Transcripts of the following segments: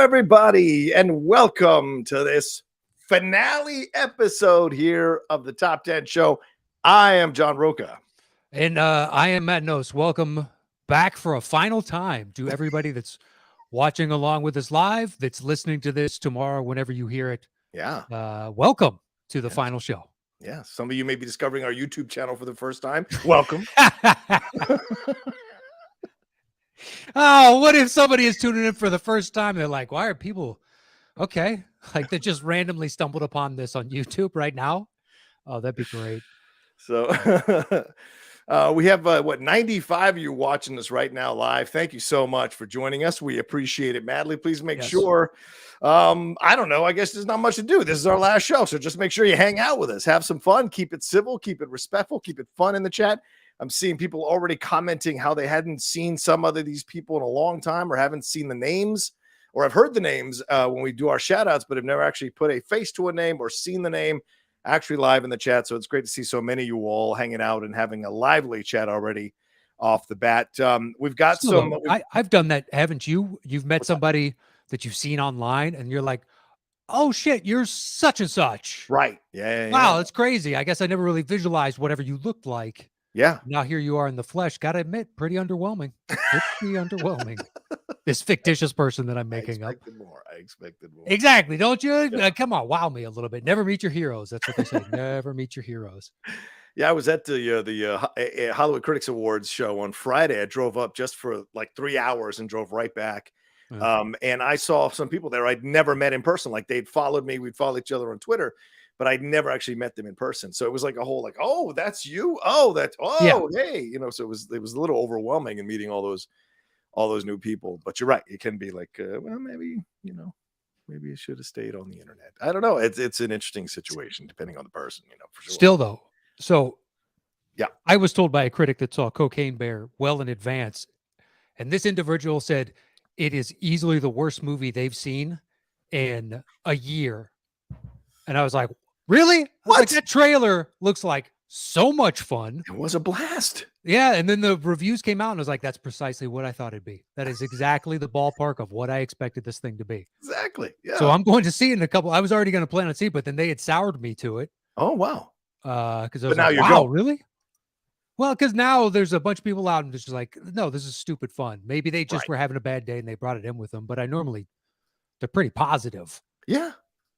everybody, and welcome to this finale episode here of the Top 10 Show. I am John Rocha. And I am Matt Knost. Welcome back for a final time to everybody that's watching along with us live, that's listening to this tomorrow whenever you hear it. Yeah. Welcome to the final show. Yeah. Some of you may be discovering our YouTube channel for the first time. Welcome. Oh, what if somebody is tuning in for the first time? They're like, why are people okay? Like they just randomly stumbled upon this on YouTube right now. Oh, that'd be great. So we have 95 of you watching this right now live. Thank you so much for joining us. We appreciate it madly. Please make sure. I don't know. I guess there's not much to do. This is our last show, so just make sure you hang out with us. Have some fun. Keep it civil. Keep it respectful. Keep it fun in the chat. I'm seeing people already commenting how they hadn't seen some of these people in a long time, or haven't seen the names, or have heard the names when we do our shout outs, but have never actually put a face to a name or seen the name actually live in the chat. So it's great to see so many of you all hanging out and having a lively chat already off the bat. We've got I've done that, haven't you? You've met somebody that you've seen online and you're like, oh shit, you're such and such. Right. Yeah. Wow, that's crazy. I guess I never really visualized whatever you looked like. Yeah. Now here you are in the flesh. Gotta admit, pretty underwhelming. Pretty underwhelming. This fictitious person that I'm making up. I expected more. Exactly. Don't you? Yeah. Come on, wow me a little bit. Never meet your heroes. That's what they say. Never meet your heroes. Yeah, I was at the Hollywood Critics Awards show on Friday. I drove up just for like 3 hours and drove right back. And I saw some people there I'd never met in person. Like they'd followed me. We'd follow each other on Twitter, but I'd never actually met them in person. So it was like a whole like, oh, that's you. Oh, hey, so it was a little overwhelming in meeting all those new people. But you're right. It can be like, well, maybe you should have stayed on the internet. I don't know. It's an interesting situation depending on the person, for sure. Still though. So yeah, I was told by a critic that saw Cocaine Bear well in advance. And this individual said it is easily the worst movie they've seen in a year. And I was like, really? What? Like, that trailer looks like so much fun. It was a blast. Yeah. And then the reviews came out and I was like, that's precisely what I thought it'd be. That is exactly the ballpark of what I expected this thing to be. Exactly. Yeah. So I'm going to see it in a couple. I was already going to plan on seeing it, but then they had soured me to it. Oh, wow. Because I was like, wow, going. Really? Well, because now there's a bunch of people out and just like, no, this is stupid fun. Maybe they just were having a bad day and they brought it in with them. But they're pretty positive. Yeah.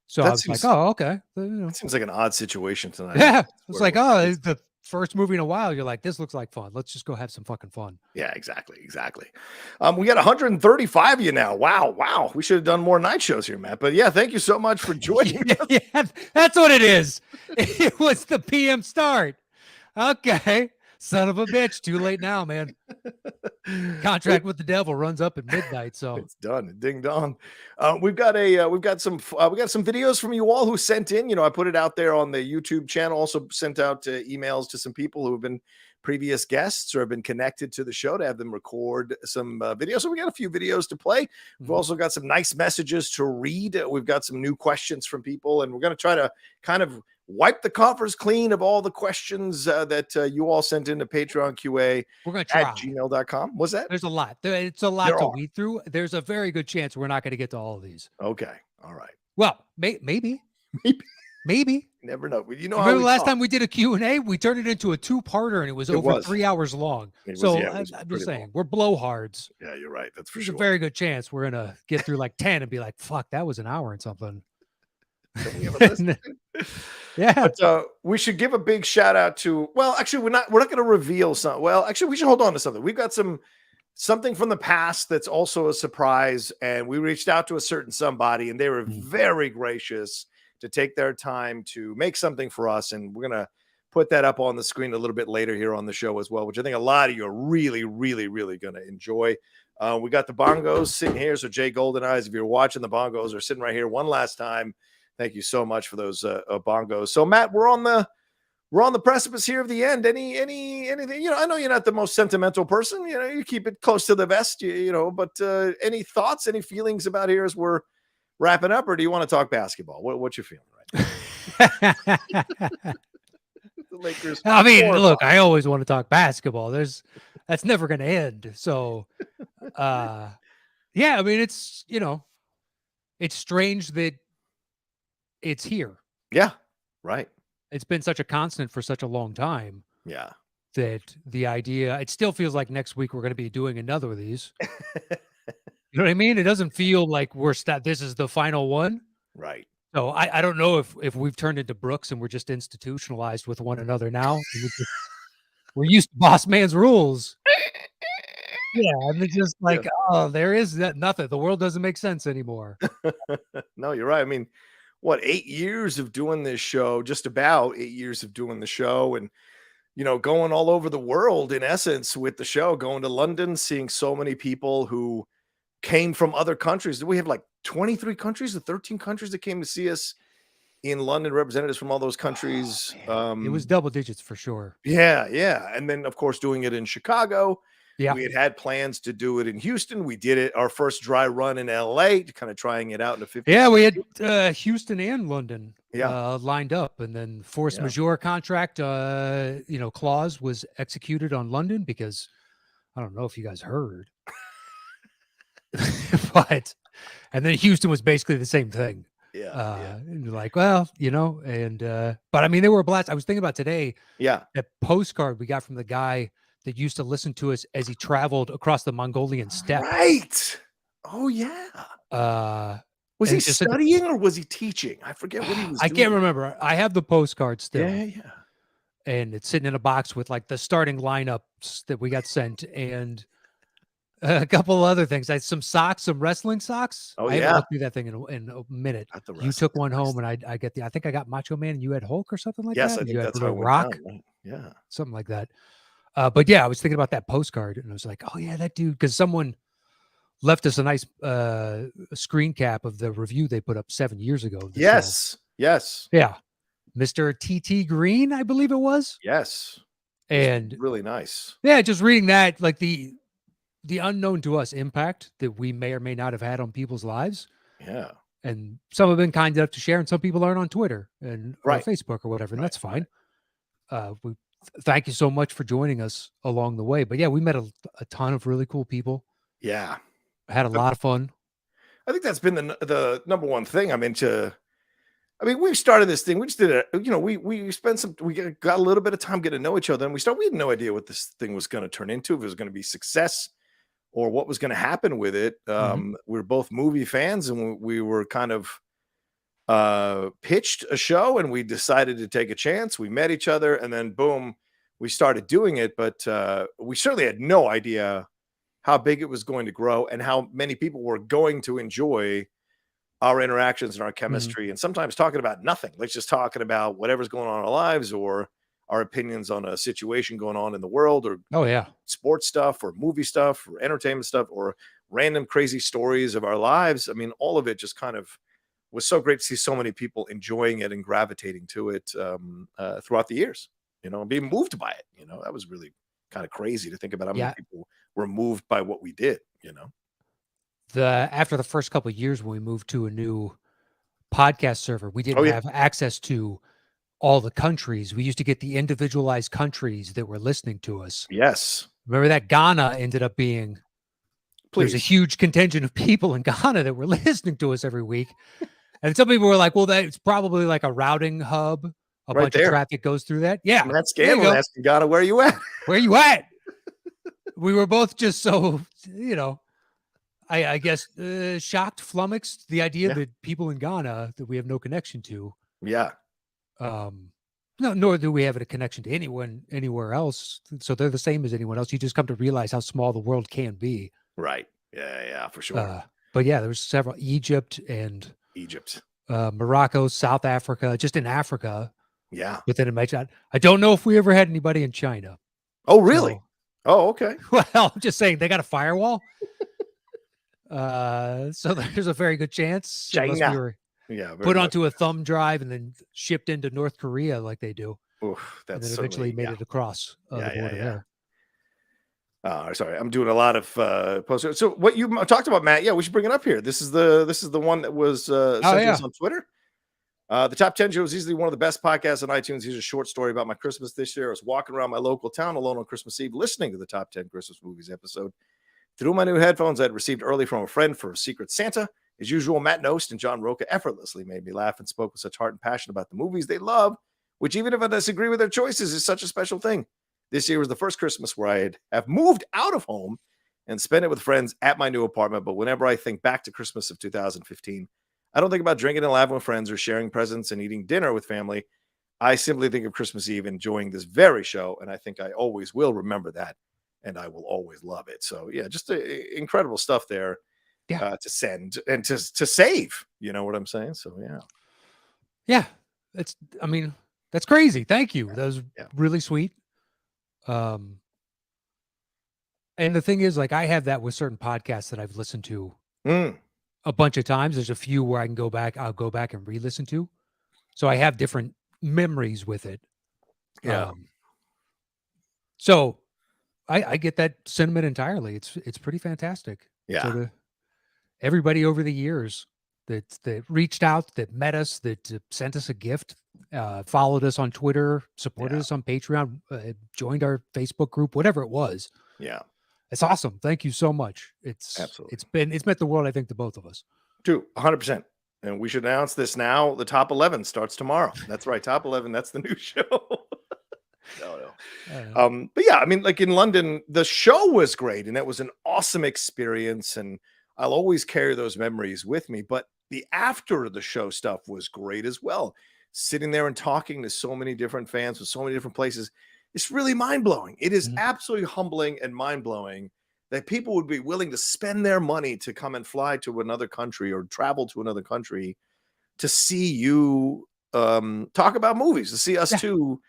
So I was like, oh, okay. It seems like an odd situation tonight. Yeah. It's like, oh, it's the first movie in a while. You're like, this looks like fun. Let's just go have some fucking fun. Yeah, exactly. We got 135 of you now. Wow. We should have done more night shows here, Matt. But yeah, thank you so much for joining us. Yeah, that's what it is. It was the PM start. Okay. Son of a bitch. Too late now, man. Contract with the devil runs up at midnight. So it's done. Ding dong. We've got some videos from you all who sent in. I put it out there on the YouTube channel. Also sent out emails to some people who have been previous guests or have been connected to the show to have them record some videos. So we got a few videos to play. We've also got some nice messages to read. We've got some new questions from people, and we're going to try to kind of wipe the coffers clean of all the questions that you all sent into Patreon QA. We're going to try at gmail.com. What's that? There's a lot. It's a lot to weed through. There's a very good chance we're not going to get to all of these. Okay. All right. Well, maybe. Never know. Remember the last time we did a Q&A? We turned it into a two-parter and it was over 3 hours long. I'm just saying, we're blowhards. Yeah, you're right. That's for There's sure. a very good chance we're going to get through like 10 and be like, fuck, that was an hour and something. Yeah. But we should give a big shout out to, actually, we're not going to reveal some. Well, actually, we should hold on to something. We've got something from the past that's also a surprise. And we reached out to a certain somebody and they were very gracious to take their time to make something for us. And we're going to put that up on the screen a little bit later here on the show as well, which I think a lot of you are really, really, really going to enjoy. We got the bongos sitting here. So Jay Golden Eyes, if you're watching, the bongos are sitting right here one last time. Thank you so much for those bongos. So Matt, we're on the precipice here of the end. Anything, I know you're not the most sentimental person, you keep it close to the vest, but any thoughts, any feelings about here as we're wrapping up, or do you want to talk basketball? What you feeling right now? The Lakers. I mean, look, I always want to talk basketball. That's never going to end. So, yeah, I mean, it's, it's strange that it's here. Yeah. Right. It's been such a constant for such a long time Yeah. that the idea, it still feels like next week we're going to be doing another of these. You know what I mean? It doesn't feel like this is the final one. Right. So I don't know if we've turned into Brooks and we're just institutionalized with one another now. We're used to boss man's rules. Yeah, and it's just like, Yeah. oh, there is nothing. The world doesn't make sense anymore. No, you're right. I mean, what, 8 years of doing this show, just about 8 years of doing the show, and going all over the world in essence with the show, going to London, seeing so many people who came from other countries. We have like 23 countries or 13 countries that came to see us in London, representatives from all those countries. It was double digits for sure. Yeah, yeah. And then, of course, doing it in Chicago. Yeah. We had plans to do it in Houston. We did it, our first dry run in LA, kind of trying it out in the 50. Yeah, we had Houston and London Yeah. lined up, and then force Yeah. majeure contract clause was executed on London because I don't know if you guys heard. And then Houston was basically the same thing. Yeah. And like, well, but I mean, they were a blast. I was thinking about today. Yeah. That postcard we got from the guy that used to listen to us as he traveled across the Mongolian steppe. Right. Oh yeah. Was he studying or was he teaching? I forget what he was I doing. can't remember. I have the postcard still. Yeah. And it's sitting in a box with like the starting lineups that we got sent and a couple other things. I had some socks, some wrestling socks. Oh, I yeah. haven't looked through that thing in a minute. You took one home, and I think I got Macho Man, and you had Hulk or something like that. Yes, I think that's how it went Rock. down, right? Yeah, something like that. But yeah, I was thinking about that postcard, and I was like, oh yeah, that dude, because someone left us a nice screen cap of the review they put up 7 years ago. Yes. Yeah, Mr. TT Green, I believe it was. Yes, and really nice. Yeah, just reading that, like the unknown to us impact that we may or may not have had on people's lives. Yeah. And some have been kind enough to share, and some people aren't on Twitter and or Facebook or whatever, and that's fine. We thank you so much for joining us along the way. But yeah, we met a ton of really cool people. Yeah. Had a lot of fun. I think that's been the number one thing. We started this thing. We just did it. We spent we got a little bit of time getting to know each other, and we had no idea what this thing was going to turn into, if it was going to be success or what was going to happen with it. We're both movie fans, and we were kind of pitched a show, and we decided to take a chance. We met each other, and then boom, we started doing it. But we certainly had no idea how big it was going to grow and how many people were going to enjoy our interactions and our chemistry, and sometimes talking about nothing. Let's just talking about whatever's going on in our lives, or our opinions on a situation going on in the world, or sports stuff, or movie stuff, or entertainment stuff, or random crazy stories of our lives. I mean, all of it just kind of was so great to see so many people enjoying it and gravitating to it throughout the years, and being moved by it. That was really kind of crazy to think about how many people were moved by what we did. After the first couple of years, when we moved to a new podcast server, we didn't have access to all the countries. We used to get the individualized countries that were listening to us. Yes. Remember that Ghana ended up being, there's a huge contingent of people in Ghana that were listening to us every week. And some people were like, well, that's probably like a routing hub. A bunch of traffic goes through that. Yeah. Matt Scanlon asking Ghana, where are you at? Where are you at? We were both just so, I guess, shocked, flummoxed, the idea that people in Ghana that we have no connection to. Yeah. No, nor do we have a connection to anyone anywhere else. So they're the same as anyone else. You just come to realize how small the world can be. Right. Yeah, for sure. But yeah, there was several. Egypt, Morocco, South Africa, just in Africa. Yeah. Within a major. I don't know if we ever had anybody in China. Oh, really? Oh, okay. Well, I'm just saying they got a firewall. So there's a very good chance China. Put onto a thumb drive and then shipped into North Korea like they do. Oof, and then eventually made it across the border there. Sorry, I'm doing a lot of posters. So what you talked about, Matt? Yeah, we should bring it up here. This is the one that was sent to us on Twitter. The top 10 shows, easily one of the best podcasts on iTunes. Here's a short story about my Christmas this year. I was walking around my local town alone on Christmas Eve, listening to the top 10 Christmas movies episode. Through my new headphones I'd received early from a friend for a Secret Santa. As usual, Matt Knost and John Rocha effortlessly made me laugh and spoke with such heart and passion about the movies they love, which even if I disagree with their choices is such a special thing. This year was the first Christmas where I have moved out of home and spent it with friends at my new apartment. But whenever I think back to Christmas of 2015, I don't think about drinking and laughing with friends or sharing presents and eating dinner with family. I simply think of Christmas Eve enjoying this very show, and I think I always will remember that, and I will always love it. So yeah, just incredible stuff there. Yeah. To send and to save, you know what I'm saying? So Yeah. I mean, that's crazy. Thank you. That was really sweet. And the thing is, like, I have that with certain podcasts that I've listened to a bunch of times. There's a few where I'll go back and re-listen to. So I have different memories with it. Yeah. So I get that sentiment entirely. It's pretty fantastic. Yeah. So to everybody over the years that reached out, that met us, that sent us a gift, followed us on Twitter, supported us on Patreon, joined our Facebook group, whatever it was. Yeah. It's awesome. Thank you so much. Absolutely. It's meant the world, I think, to both of us. Dude, 100%. And we should announce this now. The top 11 starts tomorrow. That's right. Top 11. That's the new show. No. But yeah, I mean, like in London, the show was great and it was an awesome experience. And I'll always carry those memories with me. But the after the show stuff was great as well. Sitting there and talking to so many different fans with so many different places. It's really mind blowing. It is absolutely humbling and mind blowing that people would be willing to spend their money to come and fly to another country or travel to another country to see you talk about movies, to see us two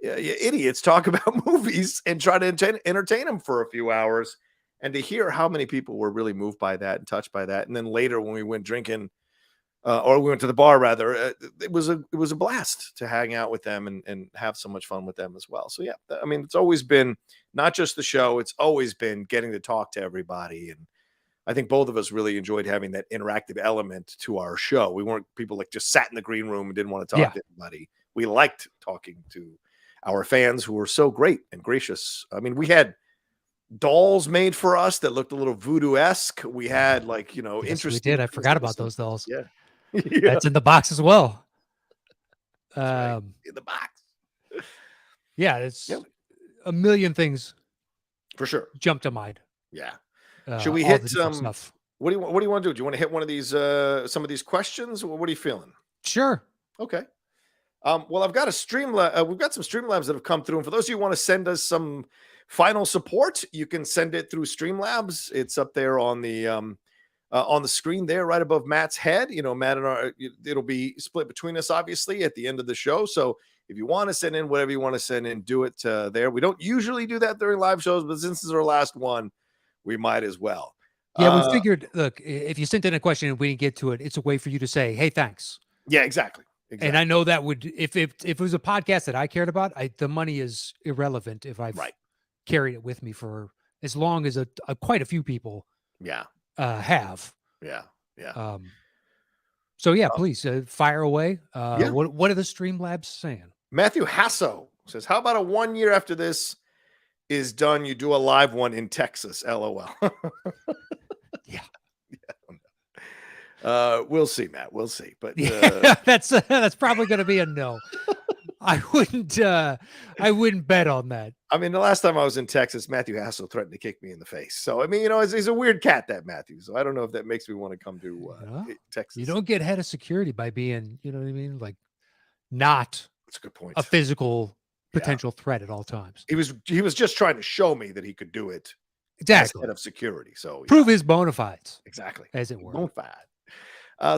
idiots talk about movies and try to entertain them for a few hours, and to hear how many people were really moved by that and touched by that. And then later when we went drinking or we went to the bar rather, it was a blast to hang out with them and have so much fun with them as well. So yeah, I mean, it's always been not just the show, it's always been getting to talk to everybody. And I think both of us really enjoyed having that interactive element to our show. We weren't people like just sat in the green room and didn't want to talk to anybody. We liked talking to our fans who were so great and gracious. I mean, we had dolls made for us that looked a little voodoo-esque. We had interesting. We did. I forgot about those dolls. Yeah. That's in the box as well. Right. In the box. Yeah, it's a million things for sure. Jump to mind. Yeah. Should we hit some stuff? What do you want to do? Do you want to hit one of these some of these questions? What are you feeling? Sure. Okay. Well, I've got a Streamlab. We've got some Streamlabs that have come through, and for those of you who want to send us some final support, you can send it through Streamlabs. It's up there on the screen there, right above Matt's head. You know, Matt and it'll be split between us, obviously, at the end of the show. So if you want to send in whatever you want to send in, do it there. We don't usually do that during live shows, but since this is our last one, we might as well. Yeah, we figured, look, if you sent in a question and we didn't get to it, it's a way for you to say, hey, thanks. Yeah, exactly. And I know that would, if it was a podcast that I cared about, the money is irrelevant if I've carried it with me for as long as quite a few people have. Yeah. Yeah. So yeah, please fire away. What are the Streamlabs saying? Matthew Hasso says, how about a 1 year after this is done, you do a live one in Texas? LOL. Yeah. We'll see, Matt. We'll see. But that's probably going to be a no. I wouldn't bet on that. I mean, the last time I was in Texas, Matthew Hassel threatened to kick me in the face. So I mean, he's a weird cat, that Matthew. So I don't know if that makes me want to come to Texas. You don't get head of security by being, you know what I mean, like not. That's a good point. A physical potential threat at all times. He was just trying to show me that he could do it. Exactly. As head of security. So prove his bona fides. Exactly. As it were. Bona fide.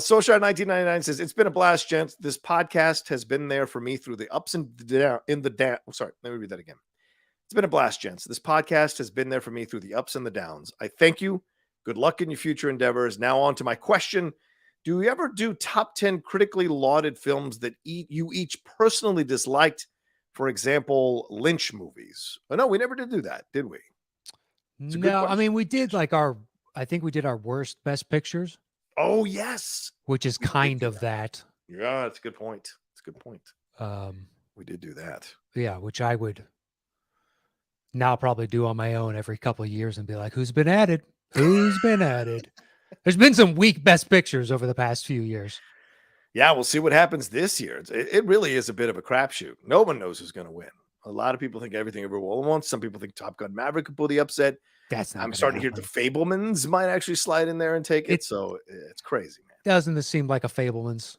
Social 1999 says, it's been a blast, gents. This podcast has been there for me through the ups and down sorry, let me read that again. It's been a blast, gents. This podcast has been there for me through the ups and the downs. I thank you. Good luck in your future endeavors. Now on to my question. Do you ever do top 10 critically lauded films that you each personally disliked? For example, Lynch movies. Oh, no, we never did do that, did we? No, I mean, we did I think we did our worst best pictures. Oh, yes. Which is kind of that. Yeah, that's a good point. It's a good point. We did do that. Yeah, which I would now probably do on my own every couple of years and be like, who's been added? Who's been added? There's been some weak best pictures over the past few years. Yeah, we'll see what happens this year. It really is a bit of a crapshoot. No one knows who's going to win. A lot of people think Everything Everywhere All at Once. Some people think Top Gun Maverick could pull the upset. That's not. I'm starting to hear the Fablemans might actually slide in there and take it. So it's crazy, man. Doesn't this seem like a Fablemans?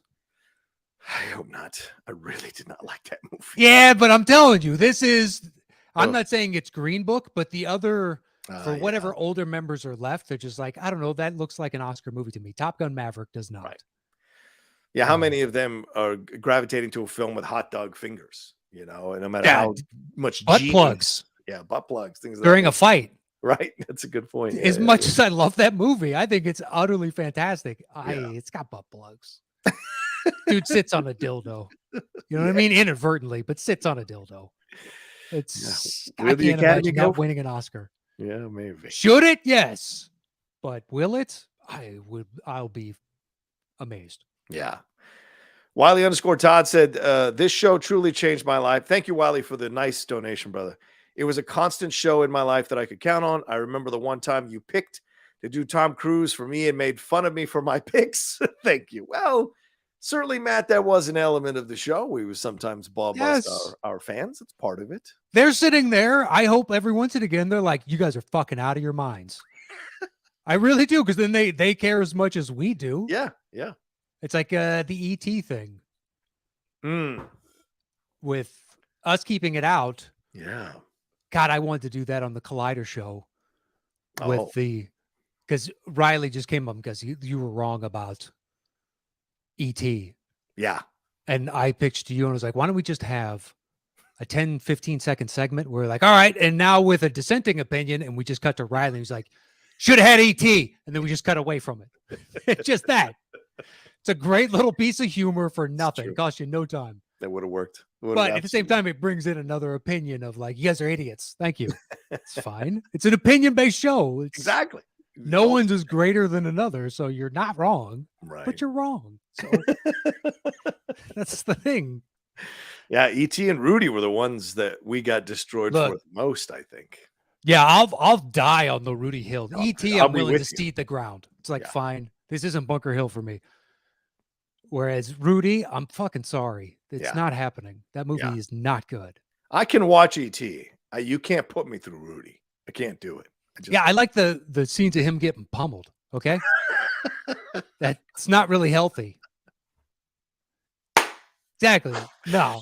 I hope not. I really did not like that movie. Yeah, but I'm telling you, this is. I'm not saying it's Green Book, but the other. For whatever older members are left, they're just like, I don't know. That looks like an Oscar movie to me. Top Gun Maverick does not. Right. Yeah, how many of them are gravitating to a film with hot dog fingers? You know, and no matter how much butt plugs. Yeah, butt plugs. Things during a fight. Right. That's a good point. As much as I love that movie, I think it's utterly fantastic. It's got butt plugs. Dude sits on a dildo. You know what I mean? Inadvertently, but sits on a dildo. It's I can't imagine not winning an Oscar. Yeah, maybe. Should it? Yes. But will it? I'll be amazed. Yeah. Wiley_Todd said, this show truly changed my life. Thank you, Wiley, for the nice donation, brother. It was a constant show in my life that I could count on. I remember the one time you picked to do Tom Cruise for me and made fun of me for my picks. Thank you. Well, certainly, Matt, that was an element of the show. We would sometimes bust our fans. It's part of it. They're sitting there. I hope every once and again, they're like, you guys are fucking out of your minds. I really do, because then they care as much as we do. Yeah, yeah. It's like the E.T. thing. With us keeping it out. Yeah. God, I wanted to do that on the Collider show. Because Riley just came up because you were wrong about E.T. Yeah. And I pitched to you and I was like, why don't we just have a 10, 15-second segment where we're like, all right, and now with a dissenting opinion, and we just cut to Riley. He's like, should have had E.T. And then we just cut away from it. It's just that. It's a great little piece of humor for nothing. It costs you no time. That would have worked. But at the same time, it brings in another opinion of like, you guys are idiots. Thank you. It's fine. It's an opinion-based show. Exactly. No one's is greater than another, so you're not wrong. Right. But you're wrong. So that's the thing. Yeah, E.T. and Rudy were the ones that we got destroyed for the most, I think. Yeah, I'll die on the Rudy Hill. E.T. I'm willing to cede the ground. It's like, fine. This isn't Bunker Hill for me. Whereas Rudy, I'm fucking sorry. It's not happening. That movie is not good. I can watch E.T. You can't put me through Rudy. I can't do it. I like the scenes of him getting pummeled. Okay. That's not really healthy. Exactly. No.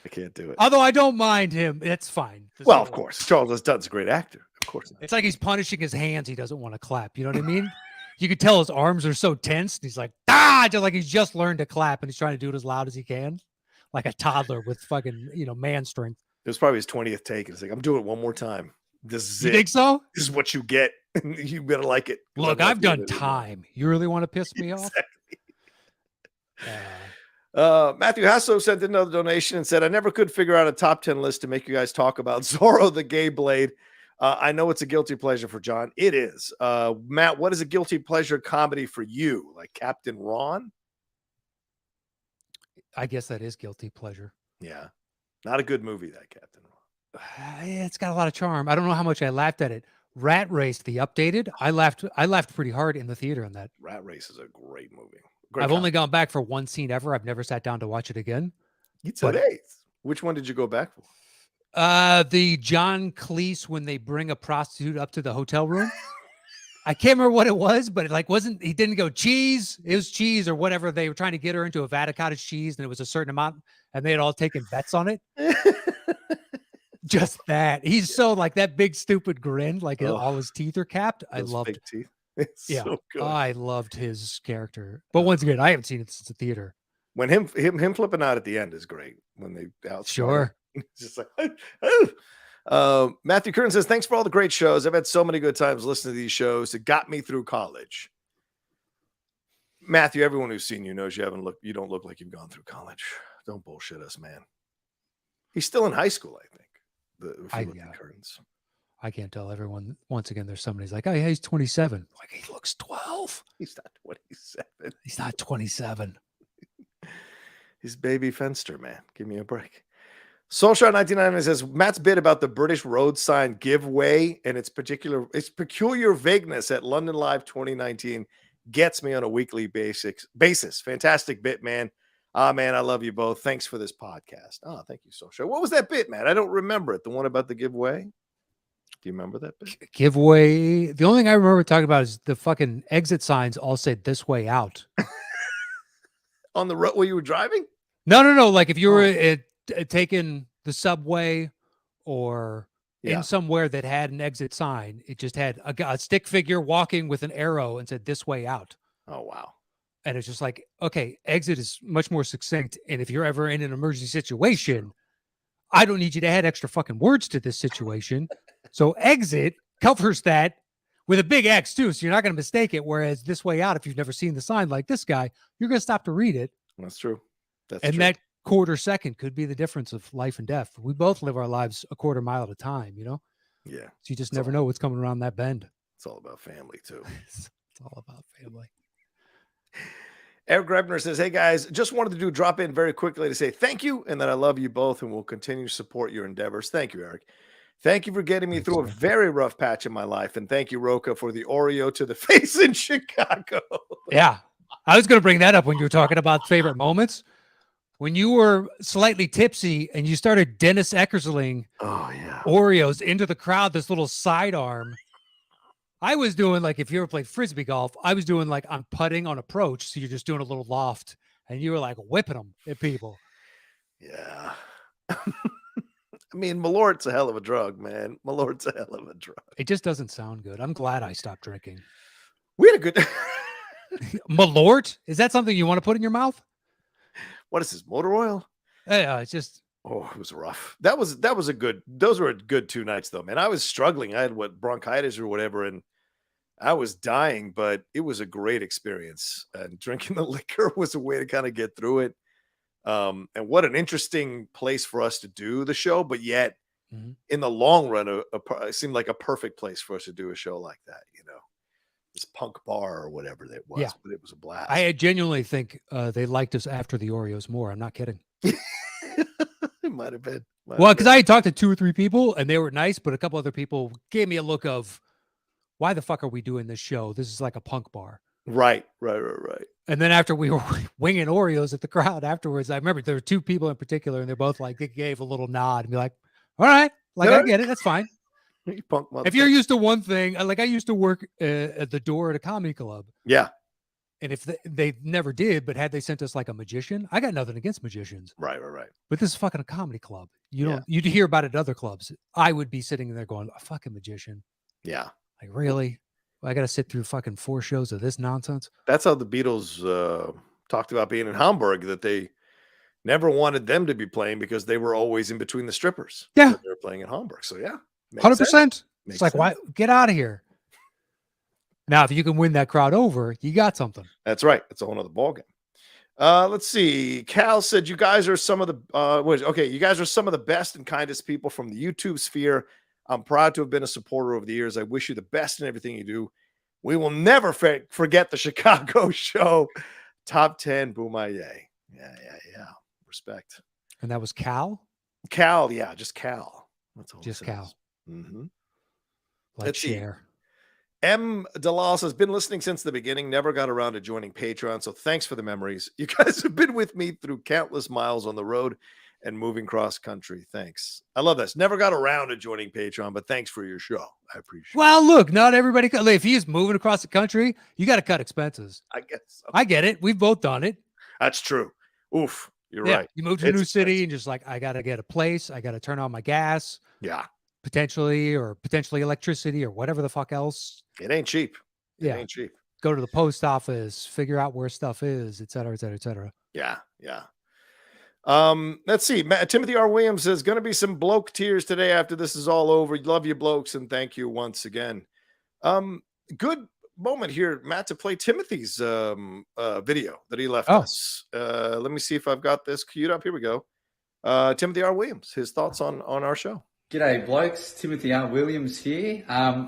I can't do it. Although I don't mind him. It's fine. Well, of course. Charles S. Dunn's a great actor. Of course not. It's like he's punishing his hands. He doesn't want to clap. You know what I mean? You could tell his arms are so tense. He's like, just like he's just learned to clap and he's trying to do it as loud as he can. Like a toddler with fucking, man strength. It was probably his 20th take. It's like, I'm doing it one more time. This is you think so? This is what you get. You better like it. Look, I've done time. You really want to piss me off? Matthew Hasso sent another donation and said, I never could figure out a top 10 list to make you guys talk about Zorro the Gay Blade. I know it's a guilty pleasure for John. It is. Matt, what is a guilty pleasure comedy for you? Like Captain Ron? I guess that is guilty pleasure. Yeah. Not a good movie, that Captain Ron. It's got a lot of charm. I don't know how much I laughed at it. Rat Race, the updated. I laughed pretty hard in the theater on that. Rat Race is a great movie. I've only gone back for one scene ever. I've never sat down to watch it again. Which one did you go back for? The John Cleese when they bring a prostitute up to the hotel room. I can't remember what it was, but it he didn't go cheese. It was cheese or whatever. They were trying to get her into a vat of cottage cheese and it was a certain amount and they had all taken bets on it. Just that. He's so like that big stupid grin, like all his teeth are capped. I loved big teeth. It's so good. I loved his character. But once again, I haven't seen it since the theater. When him flipping out at the end is great. When they out. Sure. Just like, Matthew Curtin says, thanks for all the great shows. I've had so many good times listening to these shows. It got me through college. Matthew, everyone who's seen you knows you don't look like you've gone through college. Don't bullshit us, man. He's still in high school, I think. Curtains. I can't tell everyone. Once again, there's somebody's like, oh yeah, he's 27. Like he looks 12. He's not 27. He's not 27. He's baby Fenster, man. Give me a break. Soulshot99 says Matt's bit about the British road sign giveaway and its peculiar vagueness at London Live 2019 gets me on a weekly basis. Fantastic bit, man. Man, I love you both. Thanks for this podcast. Oh, thank you, Social. What was that bit, man? I don't remember it. The one about the giveaway. Do you remember that bit? Giveaway. The only thing I remember talking about is the fucking exit signs all said "this way out." On the road while you were driving? No. Like if you were taking the subway or in somewhere that had an exit sign, it just had a stick figure walking with an arrow and said "this way out." Oh, wow. And it's just like, okay, exit is much more succinct. And if you're ever in an emergency situation, I don't need you to add extra fucking words to this situation. So exit covers that with a big X too. So you're not going to mistake it. Whereas this way out, if you've never seen the sign like this guy, you're going to stop to read it. That's true. That quarter second could be the difference of life and death. We both live our lives a quarter mile at a time, you know? Yeah. So you just never know what's coming around that bend. It's all about family too. It's all about family. Eric Grebner says, hey guys, just wanted to drop in very quickly to say thank you and that I love you both and will continue to support your endeavors. Thank you, Eric. Thank you for getting me through a very rough patch in my life. And thank you, Rocha, for the Oreo to the face in Chicago. Yeah. I was going to bring that up when you were talking about favorite moments. When you were slightly tipsy and you started Dennis Eckersling Oreos into the crowd, this little sidearm. I was doing like, if you ever played Frisbee golf, I was doing like I'm putting on approach. So you're just doing a little loft and you were like whipping them at people. Yeah. I mean, Malort's a hell of a drug, man. Malort's a hell of a drug. It just doesn't sound good. I'm glad I stopped drinking. We had a good Malort? Is that something you want to put in your mouth? What is this, motor oil? Yeah, it's just. Oh, it was rough. Those were a good 2 nights though, man. I was struggling. I had bronchitis or whatever, and I was dying, but it was a great experience. And drinking the liquor was a way to kind of get through it. And what an interesting place for us to do the show, but yet in the long run, it seemed like a perfect place for us to do a show like that, you know, this punk bar or whatever that was, but it was a blast. I genuinely think they liked us after the Oreos more. I'm not kidding. It might have been. Because I had talked to 2 or 3 people and they were nice, but a couple other people gave me a look of, why the fuck are we doing this show? This is like a punk bar. Right. And then after we were winging Oreos at the crowd afterwards, I remember there were 2 people in particular and they're both like, they gave a little nod and be like, all right, like I get it. That's fine. You punk motherfucker. If you're used to one thing, like I used to work at the door at a comedy club. Yeah. And if they never did, but had they sent us like a magician, I got nothing against magicians. Right. But this is fucking a comedy club. You'd hear about it at other clubs. I would be sitting there going, a fucking magician. Yeah. Like, really? I got to sit through fucking 4 shows of this nonsense. That's how the Beatles talked about being in Hamburg, that they never wanted them to be playing because they were always in between the strippers. Yeah. They were playing in Hamburg. So yeah. 100%. It's like, why? Get out of here. Now, if you can win that crowd over, you got something. That's right. It's a whole nother ballgame. Let's see. Cal said, you guys are some of the, you guys are some of the best and kindest people from the YouTube sphere. I'm proud to have been a supporter over the years. I wish you the best in everything you do. We will never forget the Chicago show. Top 10, Boomaye. Yeah. Respect. And that was Cal? Cal, yeah, just Cal. That's all. Just Cal. Mm-hmm. Let's share. M. Dalal has been listening since the beginning, never got around to joining Patreon, so thanks for the memories. You guys have been with me through countless miles on the road and moving cross country. Thanks. I love this. Never got around to joining Patreon, but thanks for your show. I appreciate it. Well, look, not everybody. If he's moving across the country, you got to cut expenses. I guess so. I get it. We've both done it. That's true. Oof. You're right. You move to a new city and just like, I got to get a place. I got to turn on my gas. Yeah. Potentially electricity or whatever the fuck else. It ain't cheap. It ain't cheap. Go to the post office, figure out where stuff is, et cetera, et cetera, et cetera. Yeah. Let's see. Timothy R. Williams says, going to be some bloke tears today after this is all over. Love you, blokes, and thank you once again. Good moment here, Matt, to play Timothy's video that he left us. Let me see if I've got this queued up. Here we go. Timothy R. Williams, his thoughts on our show. G'day, blokes. Timothy R. Williams here.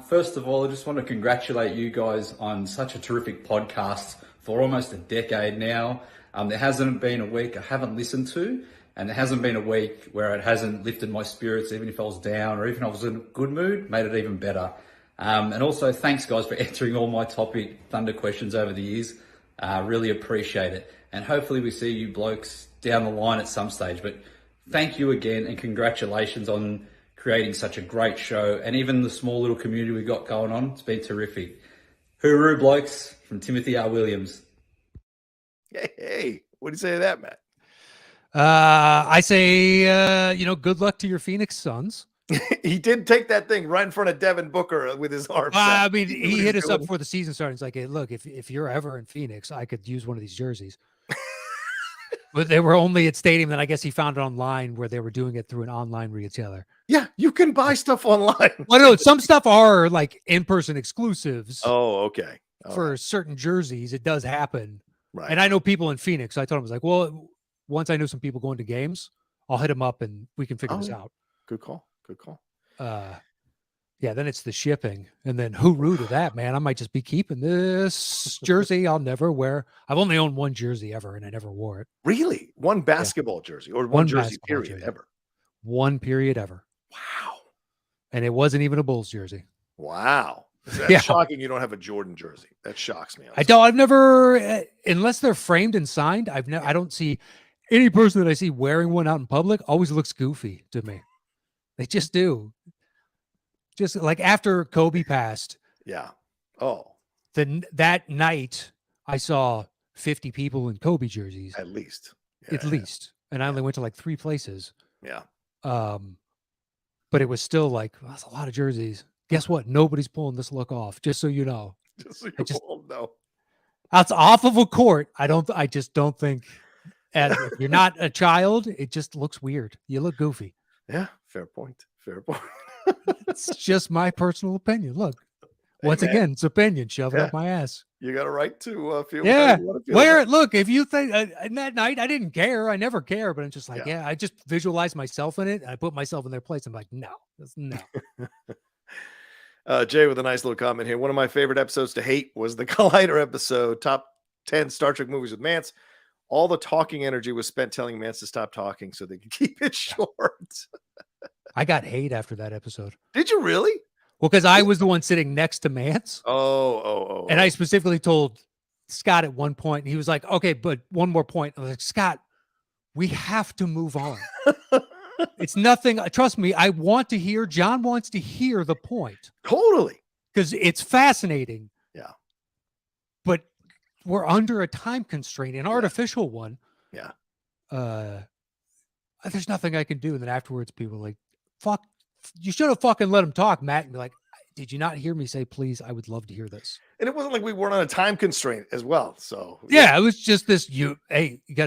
First of all, I just want to congratulate you guys on such a terrific podcast for almost a decade now. There hasn't been a week I haven't listened to, and there hasn't been a week where it hasn't lifted my spirits, even if I was down or even if I was in a good mood, made it even better. And also, thanks, guys, for answering all my Topic Thunder questions over the years. Really appreciate it. And hopefully we see you blokes down the line at some stage. But thank you again, and congratulations on creating such a great show. And even the small little community we got going on, it's been terrific. Hooroo, blokes, from Timothy R. Williams. Hey, what do you say to that, Matt? I say, good luck to your Phoenix Suns. He did take that thing right in front of Devin Booker with his arms. I mean, he hit us up before the season started. He's like, hey, look, if you're ever in Phoenix, I could use one of these jerseys. But they were only at Stadium, and I guess he found it online where they were doing it through an online retailer. Yeah, you can buy stuff online. Well, no, some stuff are like in-person exclusives. Oh, okay. For certain jerseys, it does happen. Right. And I know people in Phoenix. So I told him, I was like, well, once I know some people going to games, I'll hit them up and we can figure this out. Good call. Good call. Yeah, then it's the shipping. And then hooroo to that, man. I might just be keeping this jersey I'll never wear. I've only owned one jersey ever, and I never wore it. Really? One basketball jersey or one jersey period ever? One period ever. Wow. And it wasn't even a Bulls jersey. Wow. That's shocking you don't have a Jordan jersey. That shocks me. I've never, unless they're framed and signed, I don't see any person that I see wearing one out in public always looks goofy to me. They just do. Just like after Kobe passed. Yeah. Oh. Then that night I saw 50 people in Kobe jerseys. At least. At least. And I only went to like 3 places. Yeah. But it was still like, well, that's a lot of jerseys. Guess what? Nobody's pulling this look off, just so you know. Just so you all know. That's off of a court. I just don't think, if you're not a child, it just looks weird. You look goofy. Yeah, fair point. Fair point. It's just my personal opinion. Look, once again, it's opinion. Shove it up my ass. You got a right to feel. Yeah, wear it. Look, if you think in that night, I didn't care. I never care, but I'm just like, I just visualize myself in it. I put myself in their place. I'm like, no. Jay with a nice little comment here. One of my favorite episodes to hate was the Collider episode, top 10 Star Trek movies with Mance. All the talking energy was spent telling Mance to stop talking so they could keep it short. I got hate after that episode. Did you really? Well, because I was the one sitting next to Mance. And I specifically told Scott at one point, and he was like, okay, but one more point. I was like, Scott, we have to move on. It's nothing. Trust me. I want to hear. John wants to hear the point. Totally. Because it's fascinating. Yeah. But we're under a time constraint, an artificial one. Yeah. There's nothing I can do. And then afterwards, people are like, fuck, you should have fucking let him talk, Matt. And be like, did you not hear me say, please? I would love to hear this. And it wasn't like we weren't on a time constraint as well. So yeah, it was just this.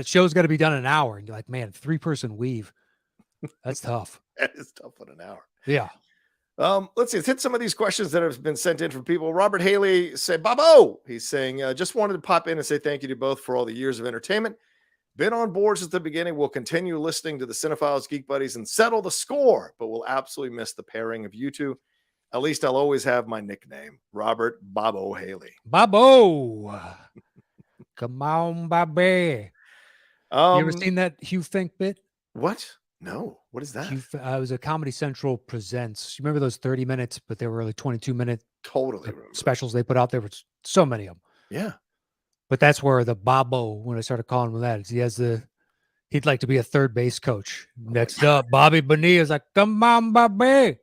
Show's got to be done in an hour. And you're like, man, 3-person weave. That's tough. That is tough in an hour. Yeah. Let's see. Let's hit some of these questions that have been sent in from people. Robert Haley said, Bobo. He's saying, just wanted to pop in and say thank you to both for all the years of entertainment. Been on board since the beginning. We'll continue listening to the Cinephiles, Geek Buddies, and settle the score, but we'll absolutely miss the pairing of you two. At least I'll always have my nickname, Robert Bobo Haley. Bobo. Come on, Bobby. You ever seen that Hugh Fink bit? What? No. What is that? It was a Comedy Central Presents. You remember those 30 minutes, but they were really 22-minute specials they put out there. Was so many of them. Yeah. But that's where the Bobo, when I started calling him that, is he'd like to be a third base coach. Next up, Bobby Bonilla is like, come on, Bobby.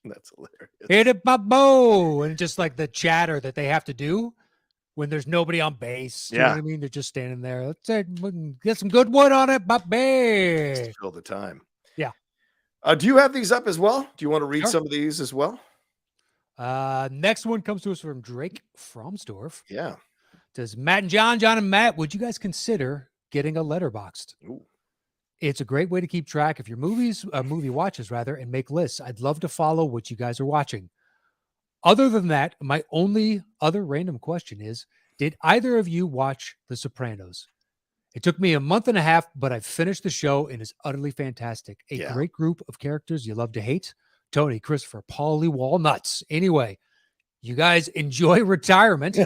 That's hilarious. Hit it, Bobo. And just like the chatter that they have to do when there's nobody on base. You know what I mean? They're just standing there. Let's get some good wood on it, Bobby. All the time. Yeah. Do you have these up as well? Do you want to read some of these as well? Next one comes to us from Drake Fromsdorf. Yeah. Says, Matt and John and Matt, would you guys consider getting a Letterboxd? Ooh. It's a great way to keep track of your movie watches rather, and make lists. I'd love to follow what you guys are watching. Other than that, my only other random question is, did either of you watch The Sopranos? It took me a month and a half, but I finished the show and it's utterly fantastic. A great group of characters you love to hate. Tony, Christopher, Paulie, Walnuts. Anyway, you guys enjoy retirement.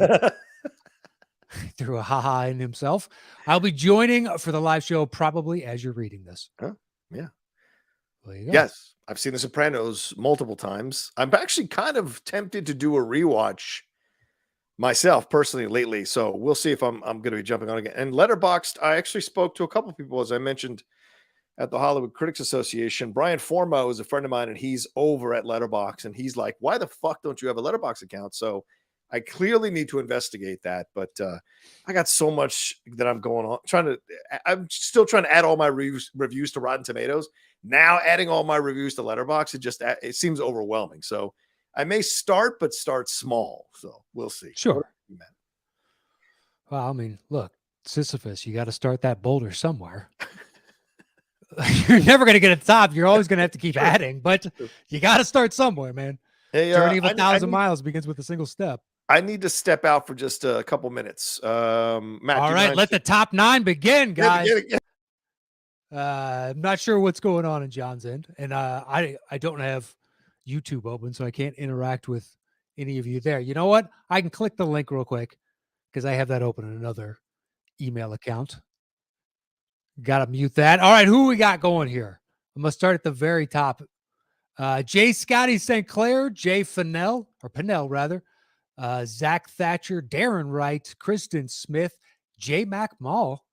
Threw a haha in himself. I'll be joining for the live show probably as you're reading this. Huh? Yeah. There you go. Yes, I've seen The Sopranos multiple times. I'm actually kind of tempted to do a rewatch myself personally lately, so we'll see if I'm going to be jumping on again. And Letterboxd, I actually spoke to a couple people, as I mentioned, at the Hollywood Critics Association. Brian Formo is a friend of mine, and he's over at Letterboxd, and he's like, "Why the fuck don't you have a Letterboxd account?" So I clearly need to investigate that, but I got so much that I'm going on I'm still trying to add all my reviews to Rotten Tomatoes. Now adding all my reviews to Letterboxd, it seems overwhelming. So I may start, but start small. So we'll see. Sure. Well, I mean, look, Sisyphus, you got to start that boulder somewhere. You're never going to get at the top. You're always going to have to keep adding, but you got to start somewhere, man. Hey, Journey of 1,000 miles begins with a single step. I need to step out for just a couple minutes. Matt, all right, let the top 9 begin, guys. I'm not sure what's going on in John's end, and I don't have YouTube open, so I can't interact with any of you there. You know what? I can click the link real quick because I have that open in another email account. Got to mute that. All right, who we got going here? I'm going to start at the very top. Jay Scotty St. Clair, Jay Pennell, rather. Zach Thatcher, Darren Wright, Kristen Smith, J. Mac Mall,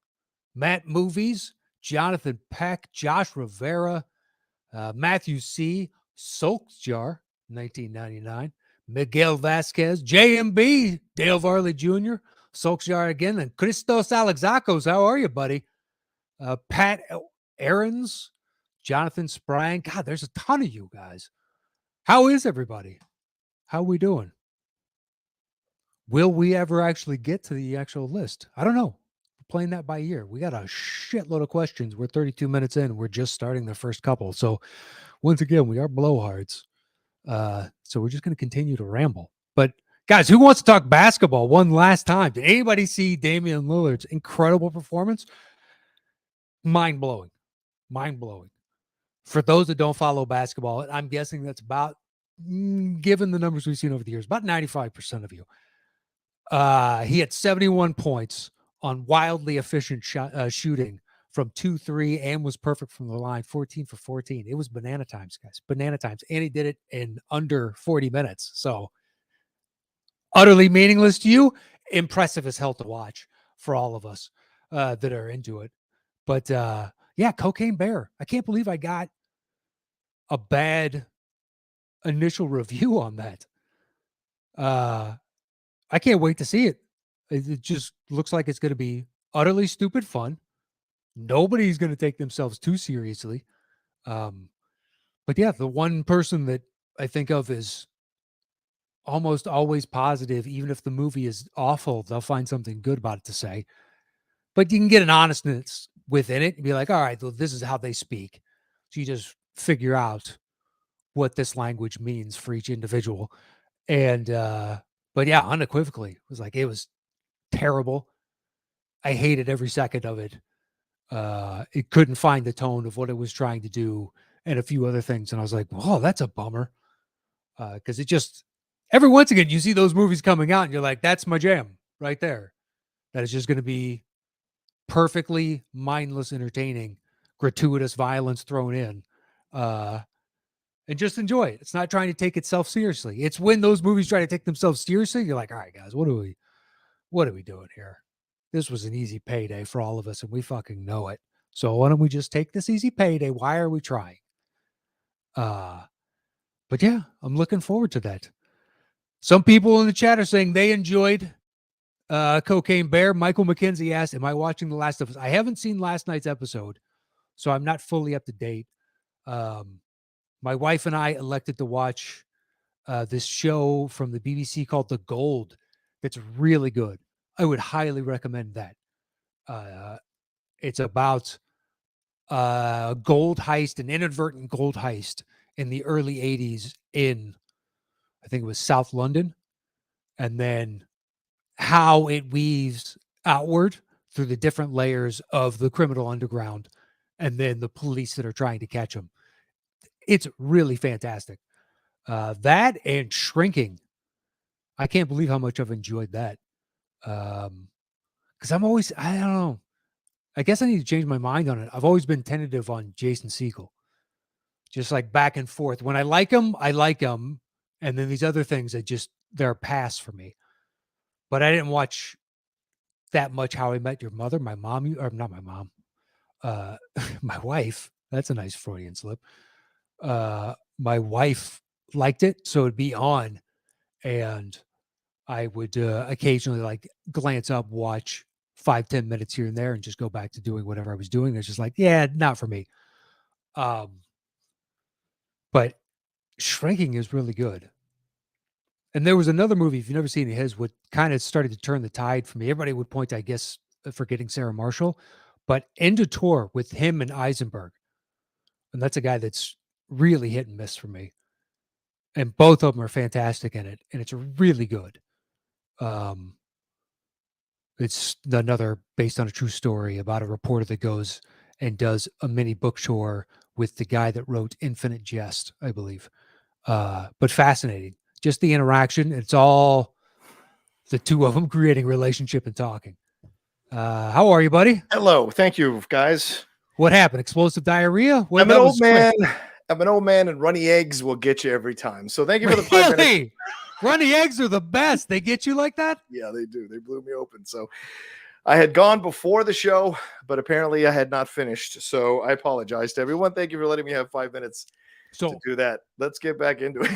Matt Movies, Jonathan Peck, Josh Rivera, Matthew C., Solskjar, 1999, Miguel Vasquez, JMB, Dale Varley Jr., Solskjar again, and Christos Alexakos. How are you, buddy? Pat Aarons, Jonathan Sprang. God, there's a ton of you guys. How is everybody? How are we doing? Will we ever actually get to the actual list? I don't know. We're playing that by ear. We got a shitload of questions. We're 32 minutes in. We're just starting the first couple. So once again, we are blowhards. So we're just going to continue to ramble. But guys, who wants to talk basketball one last time? Did anybody see Damian Lillard's incredible performance? Mind-blowing. Mind-blowing. For those that don't follow basketball, I'm guessing that's about, given the numbers we've seen over the years, about 95% of you. He had 71 points on wildly efficient shooting from 2-3 and was perfect from the line, 14 for 14. It was banana times, guys. Banana times. And he did it in under 40 minutes. So utterly meaningless to you. Impressive as hell to watch for all of us that are into it. But yeah, Cocaine Bear. I can't believe I got a bad initial review on that. I can't wait to see it. It just looks like it's going to be utterly stupid fun. Nobody's going to take themselves too seriously. But yeah, the one person that I think of is almost always positive. Even if the movie is awful, they'll find something good about it to say. But you can get an honestness within it and be like, all right, well, this is how they speak. So you just figure out what this language means for each individual. And, but yeah, unequivocally, it was terrible. I hated every second of it. It couldn't find the tone of what it was trying to do and a few other things. And I was like, oh, that's a bummer. Because it just, every once again, you see those movies coming out and you're like, that's my jam right there. That is just going to be perfectly mindless, entertaining, gratuitous violence thrown in. And just enjoy it. It's not trying to take itself seriously. It's when those movies try to take themselves seriously, you're like, all right, guys, what are we doing here? This was an easy payday for all of us, and we fucking know it. So why don't we just take this easy payday? Why are we trying? But yeah, I'm looking forward to that. Some people in the chat are saying they enjoyed Cocaine Bear. Michael McKenzie asked, am I watching The Last of Us? I haven't seen last night's episode, so I'm not fully up to date. My wife and I elected to watch this show from the BBC called The Gold. That's really good. I would highly recommend that. It's about gold heist, an inadvertent gold heist in the early 80s in, I think it was South London, and then how it weaves outward through the different layers of the criminal underground and then the police that are trying to catch them. It's really fantastic. That and Shrinking. I can't believe how much I've enjoyed that. Because I don't know. I guess I need to change my mind on it. I've always been tentative on Jason Segel. just like back and forth. When I like them, I like them. And then these other things that they're a pass for me. But I didn't watch that much How I Met Your Mother. My mom, or not my mom, my wife. That's a nice Freudian slip. My wife liked it, so it'd be on, and I would occasionally like glance up, watch 5-10 minutes here and there, and just go back to doing whatever I was doing. It's just like, yeah, not for me. But Shrinking is really good. And there was another movie, if you've never seen his, what kind of started to turn the tide for me. Everybody would point, I guess, forgetting Sarah Marshall, but End of Tour with him and Eisenberg. And that's a guy that's really hit and miss for me. And both of them are fantastic in it. And it's really good. It's another based on a true story about a reporter that goes and does a mini book tour with the guy that wrote Infinite Jest, I believe. But fascinating. Just the interaction. It's all the two of them creating relationship and talking. How are you, buddy? Hello. Thank you, guys. What happened? Explosive diarrhea? Well, I'm an old man. I'm an old man, and runny eggs will get you every time. So thank you for the 5 minutes. Really? Runny eggs are the best. They get you like that? Yeah, they do. They blew me open. So I had gone before the show, but apparently I had not finished. So I apologize to everyone. Thank you for letting me have 5 minutes to do that. Let's get back into it.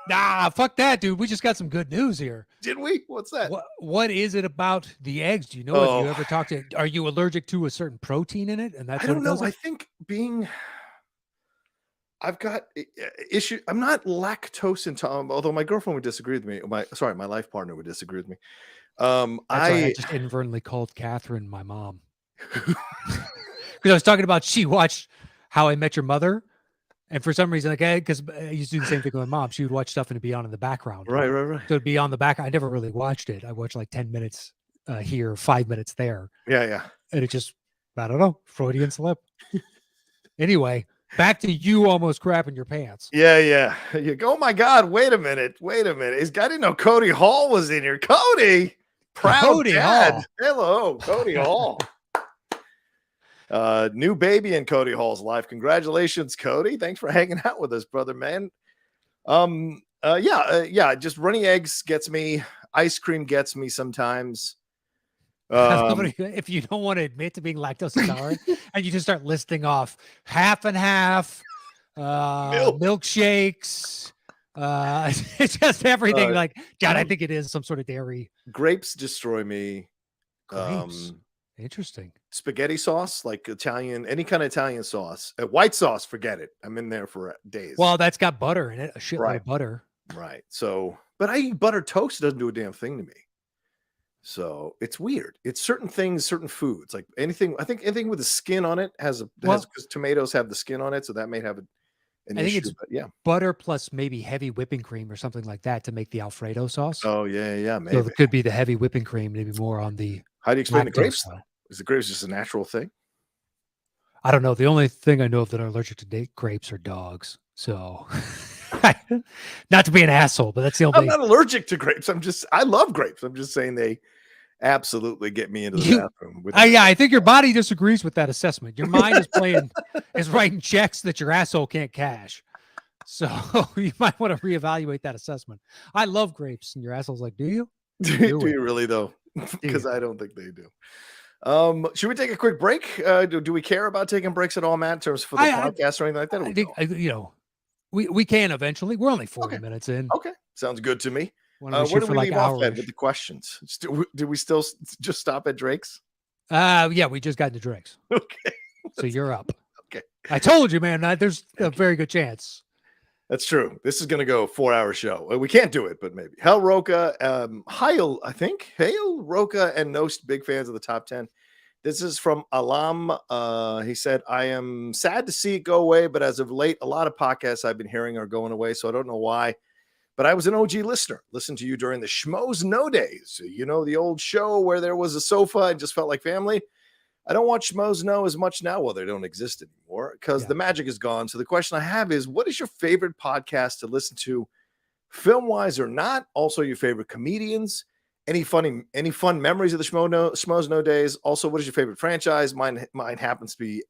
Nah, fuck that, dude. We just got some good news here. Did we? What's that? What is it about the eggs? Do you know? Have you ever talked to? Are you allergic to a certain protein in it? And that's I don't know. I think I've got issue. I'm not lactose intolerant, although my girlfriend would disagree with me. My life partner would disagree with me. I just inadvertently called Catherine my mom because I was talking about she watched How I Met Your Mother, and for some reason, because I used to do the same thing with my mom, she would watch stuff and it'd be on in the background. Right. So it'd be on the back. I never really watched it. I watched like 10 minutes here, 5 minutes there. Yeah. And it just, I don't know, Freudian slip. Anyway, back to you almost crapping your pants. Yeah. You go, oh my God, wait a minute. I didn't know Cody Hall was in here. Cody, proud Cody dad. Hall. Hello, Cody Hall. New baby in Cody Hall's life. Congratulations, Cody. Thanks for hanging out with us, brother, man. Just runny eggs gets me. Ice cream gets me sometimes. If you don't want to admit to being lactose intolerant and you just start listing off half and half, milkshakes, it's just everything like, God, I think it is some sort of dairy. Grapes destroy me. Grapes. Interesting. Spaghetti sauce, like Italian, any kind of Italian sauce. White sauce, forget it. I'm in there for days. Well, that's got butter in it, a shitload of butter. Right. So, but I eat buttered toast. It doesn't do a damn thing to me. So it's weird. It's certain things, certain foods, like anything. I think anything with the skin on it has because tomatoes have the skin on it, so that may have an issue. Think it's butter plus maybe heavy whipping cream or something like that to make the Alfredo sauce. Oh yeah, maybe. So it could be the heavy whipping cream, maybe more on the. How do you explain the grapes? Is the grapes just a natural thing? I don't know. The only thing I know of that are allergic to grapes are dogs. So, not to be an asshole, but that's the only. I'm not allergic to grapes. I love grapes. I'm just saying they absolutely get me into the bathroom. I think your body disagrees with that assessment. Your mind is writing checks that your asshole can't cash. So you might want to reevaluate that assessment. I love grapes, and your asshole's like, do you? Do you really though? Because I don't think they do. Should we take a quick break? Do we care about taking breaks at all, Matt, in terms for the podcast or anything like that? I think, we can eventually. We're only 40 minutes in. Okay. Sounds good to me. Where do we leave off with the questions? Did we still just stop at Drake's? Yeah, we just got to Drake's. Okay. So you're up. Okay. I told you, man, there's a very good chance. That's true. This is going to go a 4-hour show. We can't do it, but maybe. Hell Rocha, Hail, I think. Hail, Rocha, and Knost, big fans of the top 10. This is from Alam. He said, I am sad to see it go away, but as of late, a lot of podcasts I've been hearing are going away, so I don't know why. But I was an OG listener. Listened to you during the Schmoes No days. You know, the old show where there was a sofa and just felt like family. I don't watch Schmoes No as much now. Well, they don't exist anymore because the magic is gone. So the question I have is, what is your favorite podcast to listen to, film-wise or not? Also, your favorite comedians? Any fun memories of the Schmoes No days? Also, what is your favorite franchise? Mine happens to be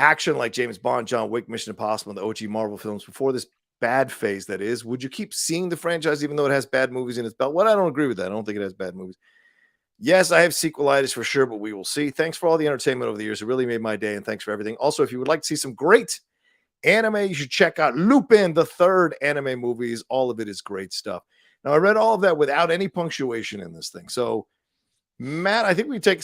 action like James Bond, John Wick, Mission Impossible, and the OG Marvel films before this bad phase that is? Would you keep seeing the franchise even though it has bad movies in its belt? Well, I don't agree with that. I don't think it has bad movies. Yes, I have sequelitis for sure, but we will see. Thanks for all the entertainment over the years. It really made my day, and thanks for everything. Also, if you would like to see some great anime, you should check out Lupin, the third anime movies. All of it is great stuff. Now, I read all of that without any punctuation in this thing. So, Matt, I think we take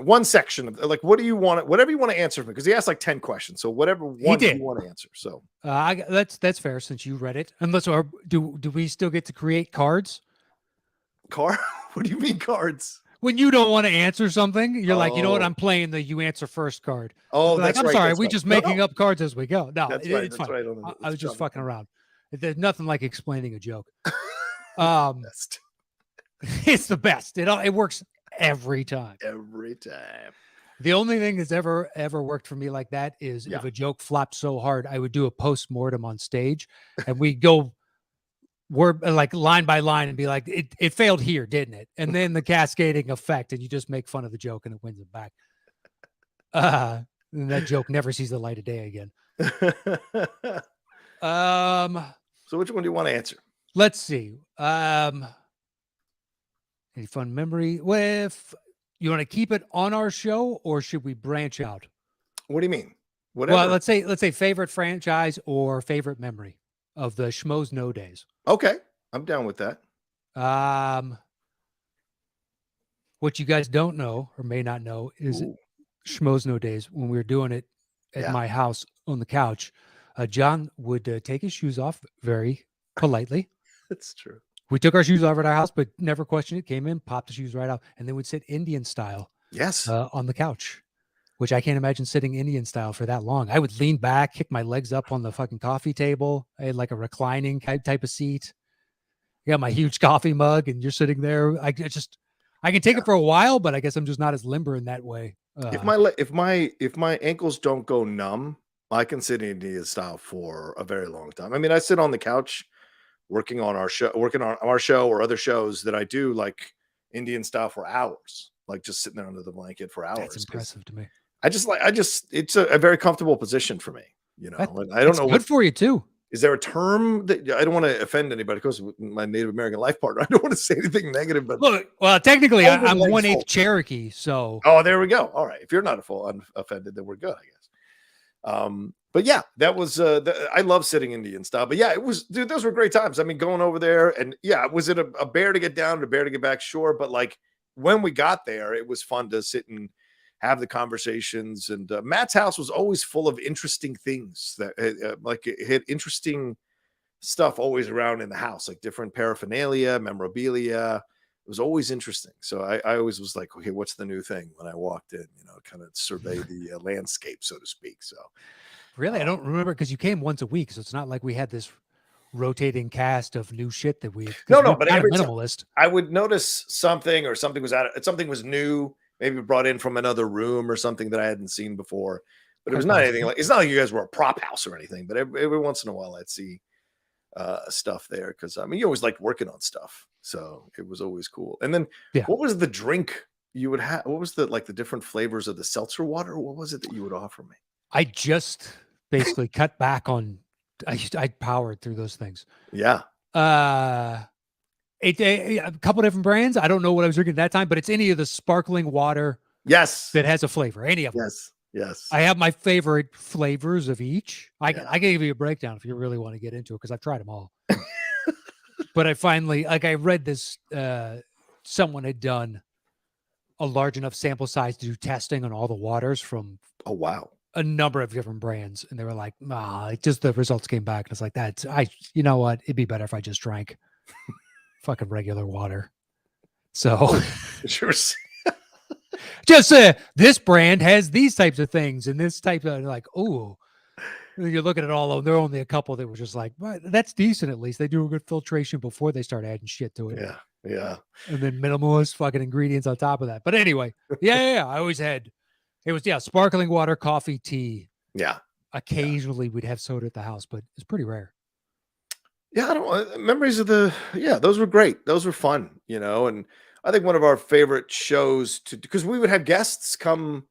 one section of like, what do you want? Whatever you want to answer for me, because he asked like 10 questions. So whatever one you want to answer. So that's fair since you read it. Unless do we still get to create cards? What do you mean cards? When you don't want to answer something, you're like, you know what? I'm playing the you answer first card. Oh, like, that's I'm right. sorry. That's we right. just making up cards as we go. No, That's it's fine. right. I was just fucking around. There's nothing like explaining a joke. It's the best. It works every time. Every time. The only thing that's ever worked for me like that is if a joke flopped so hard, I would do a post-mortem on stage, and we'd go word like line by line and be like, it failed here, didn't it? And then the cascading effect, and you just make fun of the joke and it wins it back. And that joke never sees the light of day again. So which one do you want to answer? Let's see. Any fun memory with you want to keep it on our show, or should we branch out? What do you mean? Whatever. Well, let's say favorite franchise or favorite memory of the Schmoes No days. Okay, I'm down with that. What you guys don't know or may not know is Schmoes No days, when we were doing it at my house on the couch, John would take his shoes off very politely. That's true. We took our shoes off at our house, but never questioned it. Came in, popped the shoes right out, and then would sit Indian style. Yes. On the couch, which I can't imagine sitting Indian style for that long. I would lean back, kick my legs up on the fucking coffee table. I had like a reclining type of seat. I got my huge coffee mug, and you're sitting there. I can take it for a while, but I guess I'm just not as limber in that way. If my ankles don't go numb, I can sit Indian style for a very long time. I mean, I sit on the couch working on our show or other shows that I do like Indian style for hours, like just sitting there under the blanket for hours. That's impressive to me. It's a very comfortable position for me, you know. I don't know. Good for you too. Is there a term that I don't want to offend anybody? Because my Native American life partner, I don't want to say anything negative, but look, well, technically I'm 1/8 Cherokee, so there we go. All right, if you're not offended, then we're good, I guess. But yeah, that was I love sitting Indian style. But yeah, it was, dude, those were great times. I mean, going over there, and yeah, was it a bear to get down, a bear to get back? Sure, but like when we got there, it was fun to sit and have the conversations. And Matt's house was always full of interesting things that it had interesting stuff always around in the house, like different paraphernalia, memorabilia. It was always interesting. So I always was like, okay, what's the new thing when I walked in, you know, kind of survey the landscape, so to speak. So really, I don't remember, because you came once a week. So it's not like we had this rotating cast of new shit that we but every minimalist. I would notice something, or something was new, maybe brought in from another room or something that I hadn't seen before. But it was not anything like, it's not like you guys were a prop house or anything, but every once in a while I'd see stuff there, because I mean, you always like working on stuff, so it was always cool. And then what was the drink you would have? What was the different flavors of the seltzer water? What was it that you would offer me? I just basically cut back on. I powered through those things. Yeah. A couple different brands. I don't know what I was drinking at that time, but it's any of the sparkling water. Yes. That has a flavor. Any of them. Yes. Yes. I have my favorite flavors of each. I can give you a breakdown if you really want to get into it, because I've tried them all. But I finally, I read this, someone had done a large enough sample size to do testing on all the waters from a number of different brands, and they were like, just the results came back, and it's like, you know what, it'd be better if I just drank fucking regular water. So sure. Just this brand has these types of things, and this type of, like, oh, you're looking at all of them. There are only a couple that were just like, well, that's decent. At least they do a good filtration before they start adding shit to it. Yeah. And then minimalist fucking ingredients on top of that. But anyway, yeah. I always had, it was sparkling water, coffee, tea. Yeah. Occasionally we'd have soda at the house, but it's pretty rare. Yeah, memories of those were great. Those were fun, you know. And I think one of our favorite shows because we would have guests come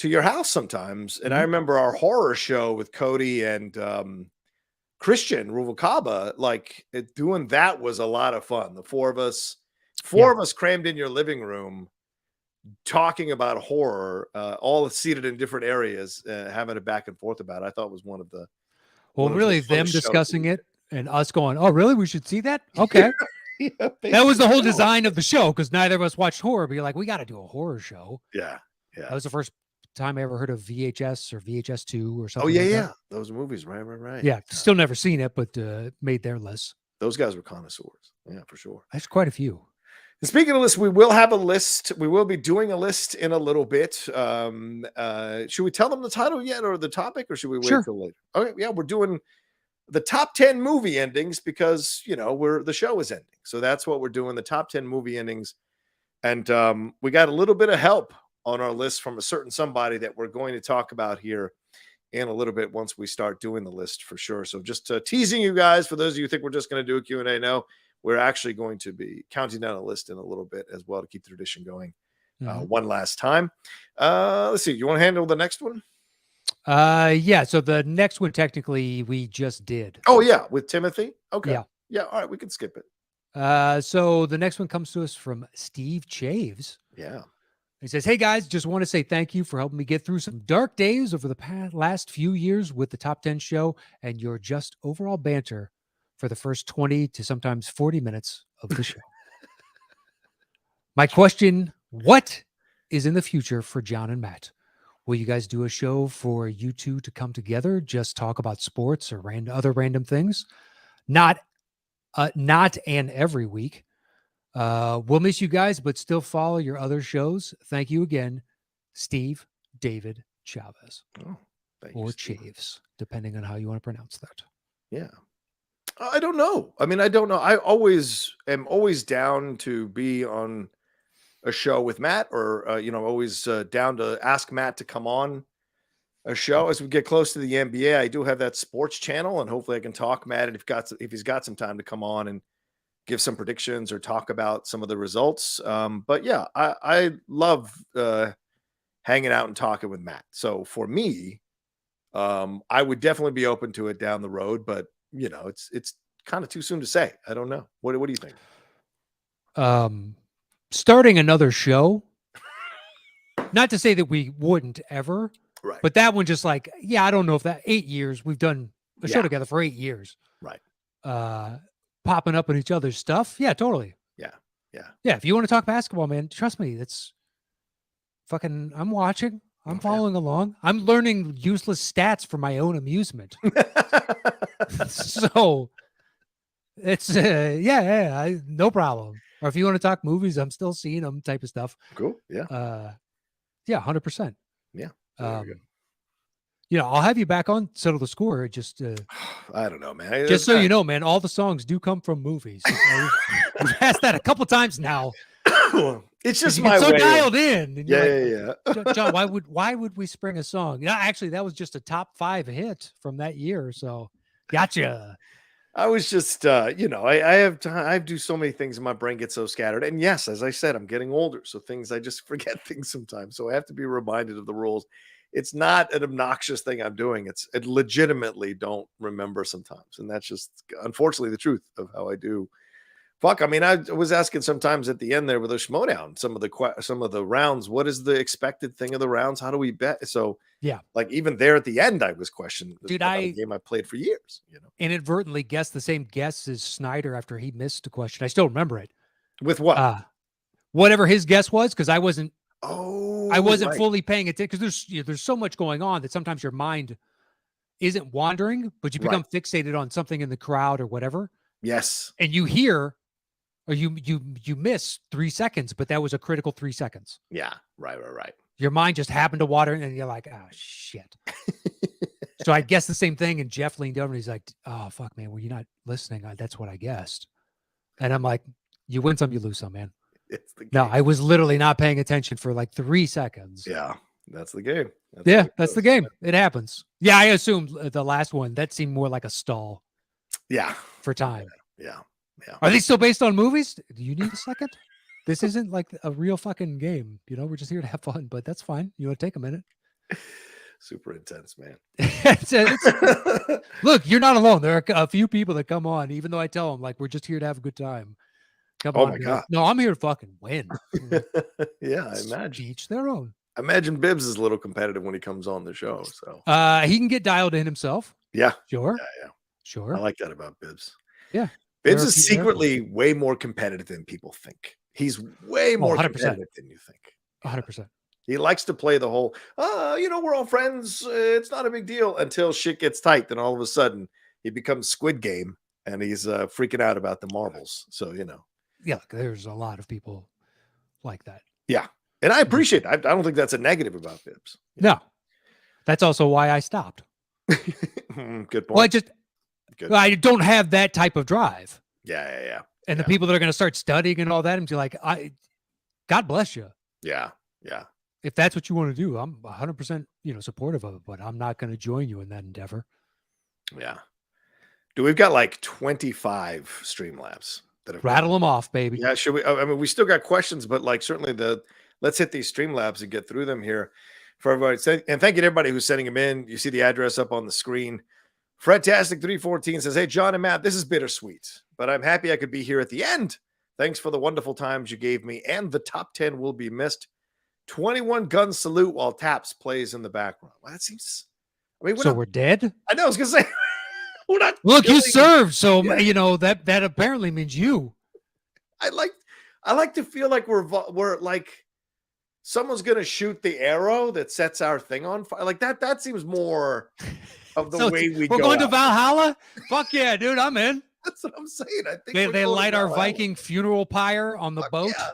to your house sometimes. And I remember our horror show with Cody and Christian Ruvalcaba, like doing that was a lot of fun. The four of us crammed in your living room talking about horror, all seated in different areas, having a back and forth about it. I thought was one of the really them discussing it and us going, oh, really? We should see that? Okay. That was the whole design of the show, because neither of us watched horror, but you're like, we got to do a horror show. Yeah. That was the first time I ever heard of VHS or VHS2 or Oh, something. yeah. Those movies. Right. Yeah. Still never seen it, but made their list. Those guys were connoisseurs. Yeah, for sure. That's quite a few. And speaking of lists, we will have a list. We will be doing a list in a little bit. Should we tell them the title yet or the topic, or should we wait till later? Okay, yeah, we're doing the top 10 movie endings because, the show is ending. So that's what we're doing, the top 10 movie endings. And we got a little bit of help on our list from a certain somebody that we're going to talk about here in a little bit once we start doing the list for sure. So just teasing you guys, for those of you who think we're just going to do a Q&A, no. We're actually going to be counting down a list in a little bit as well to keep the tradition going one last time. Let's see. You want to handle the next one? Yeah. So the next one, technically, we just did. Oh, yeah. With Timothy? Okay. Yeah. All right. We can skip it. So the next one comes to us from Steve Chaves. Yeah. He says, hey, guys, just want to say thank you for helping me get through some dark days over the last few years with the Top 10 show and your just overall banter for the first 20 to sometimes 40 minutes of the show. My question, what is in the future for John and Matt? Will you guys do a show for you two to come together, just talk about sports or other random things? Not and every week. We'll miss you guys, but still follow your other shows. Thank you again, Steve David Chavez. Oh, or Chaves, depending on how you want to pronounce that. Yeah. I don't know. I mean, I don't know. I am always down to be on a show with Matt, or always down to ask Matt to come on a show as we get close to the NBA. I do have that sports channel, and hopefully I can talk Matt, and if he's got some time to come on and give some predictions or talk about some of the results. But yeah, I love hanging out and talking with Matt. So for me, I would definitely be open to it down the road, but it's kind of too soon to say. I don't know. What do you think? Starting another show, not to say that we wouldn't ever, right? But that one just like, I don't know if that 8 years we've done a show together for 8 years, right? Popping up in each other's stuff. Yeah, totally. Yeah. If you want to talk basketball, man, trust me, it's fucking, I'm watching. I'm following along. I'm learning useless stats for my own amusement. So it's no problem. Or if you want to talk movies, I'm still seeing them, type of stuff. Cool. Yeah. 100%. Yeah. I'll have you back on, settle the score. Just I don't know, man. Just so you know, man, all the songs do come from movies. We've asked that a couple times now. It's just my so way dialed in. And yeah. John, why would we spring a song? Yeah, actually, that was just a top 5 hit from that year. So, gotcha. I was just, I do so many things and my brain gets so scattered. And yes, as I said, I'm getting older. So I just forget things sometimes. So I have to be reminded of the rules. It's not an obnoxious thing I'm doing. It legitimately don't remember sometimes. And that's just, unfortunately, the truth of how I do. Fuck, I mean, I was asking sometimes at the end there with a Schmodown, some of the rounds, what is the expected thing of the rounds? How do we bet? So yeah, like even there at the end, I was questioning a game I played for years, inadvertently guessed the same guess as Snyder after he missed a question. I still remember it. With what? Whatever his guess was, because I wasn't right. fully paying attention, because there's so much going on that sometimes your mind isn't wandering, but you become fixated on something in the crowd or whatever. Yes. And you hear, or you miss 3 seconds, but that was a critical 3 seconds. Yeah. Right. Your mind just happened to water, and you're like, oh shit. So I guessed the same thing, and Jeff leaned over and he's like, oh fuck, man, were you not listening? That's what I guessed. And I'm like, you win some, you lose some, man. No, I was literally not paying attention for like 3 seconds. Yeah, that's the game. That's the game. It happens. Yeah, I assumed the last one, that seemed more like a stall. Yeah. For time. Yeah. Are they still based on movies? Do you need a second? This isn't like a real fucking game. We're just here to have fun, but that's fine. You want to take a minute? Super intense, man. Look, you're not alone. There are a few people that come on, even though I tell them like we're just here to have a good time. Come Oh on, my be God. like, no, I'm here to fucking win. Yeah, I imagine. Each their own. I imagine Bibbs is a little competitive when he comes on the show. So He can get dialed in himself. yeah, Sure. yeah. Sure. I like that about Bibbs. Yeah. Bibbs is secretly way more competitive than people think. He's way more 100%. competitive than you think. 100%. He likes to play the whole, we're all friends. It's not a big deal until shit gets tight. Then all of a sudden he becomes Squid Game and he's freaking out about the marbles. So, Yeah, there's a lot of people like that. Yeah. And I appreciate it. I don't think that's a negative about Bibbs. No. That's also why I stopped. Good point. Well, I don't have that type of drive. Yeah. And the people that are going to start studying and all that, and be like, God bless you. Yeah. If that's what you want to do, I'm 100%, supportive of it, but I'm not going to join you in that endeavor. Yeah. Dude, we've got like 25 Streamlabs that have rattle them off, baby. Yeah, should we? I mean, we still got questions, but like certainly let's hit these Streamlabs and get through them here for everybody. And thank you to everybody who's sending them in. You see the address up on the screen. Fredtastic314 says, "Hey, John and Matt, this is bittersweet, but I'm happy I could be here at the end. Thanks for the wonderful times you gave me, and the top 10 will be missed. 21 gun salute while Taps plays in the background." Well, that seems. I mean, we're dead. I know. I was gonna say, we're not. Look, you served, so that apparently means you. I like to feel like we're like someone's gonna shoot the arrow that sets our thing on fire. Like that. That seems more of the way we're going to Valhalla. Fuck yeah, dude! I'm in. That's what I'm saying. I think they light our Viking funeral pyre on the boat. Yeah.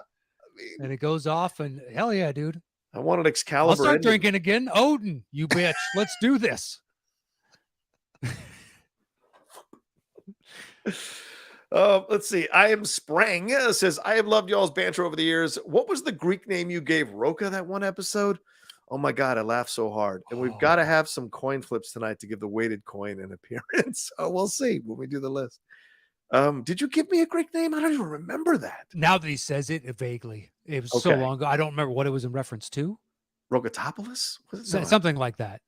And it goes off, and hell yeah, dude. I want an Excalibur. I'll start drinking again. Odin, you bitch. Let's do this. Let's see. I am Sprang says, "I have loved y'all's banter over the years. What was the Greek name you gave Rocha that one episode? Oh my God, I laughed so hard. And we've got to have some coin flips tonight to give the weighted coin an appearance. So we'll see when we do the list. Did you give me a Greek name? I don't even remember that. Now that he says it vaguely, it was so long ago. I don't remember what it was in reference to. Rokotopoulos? Something like that.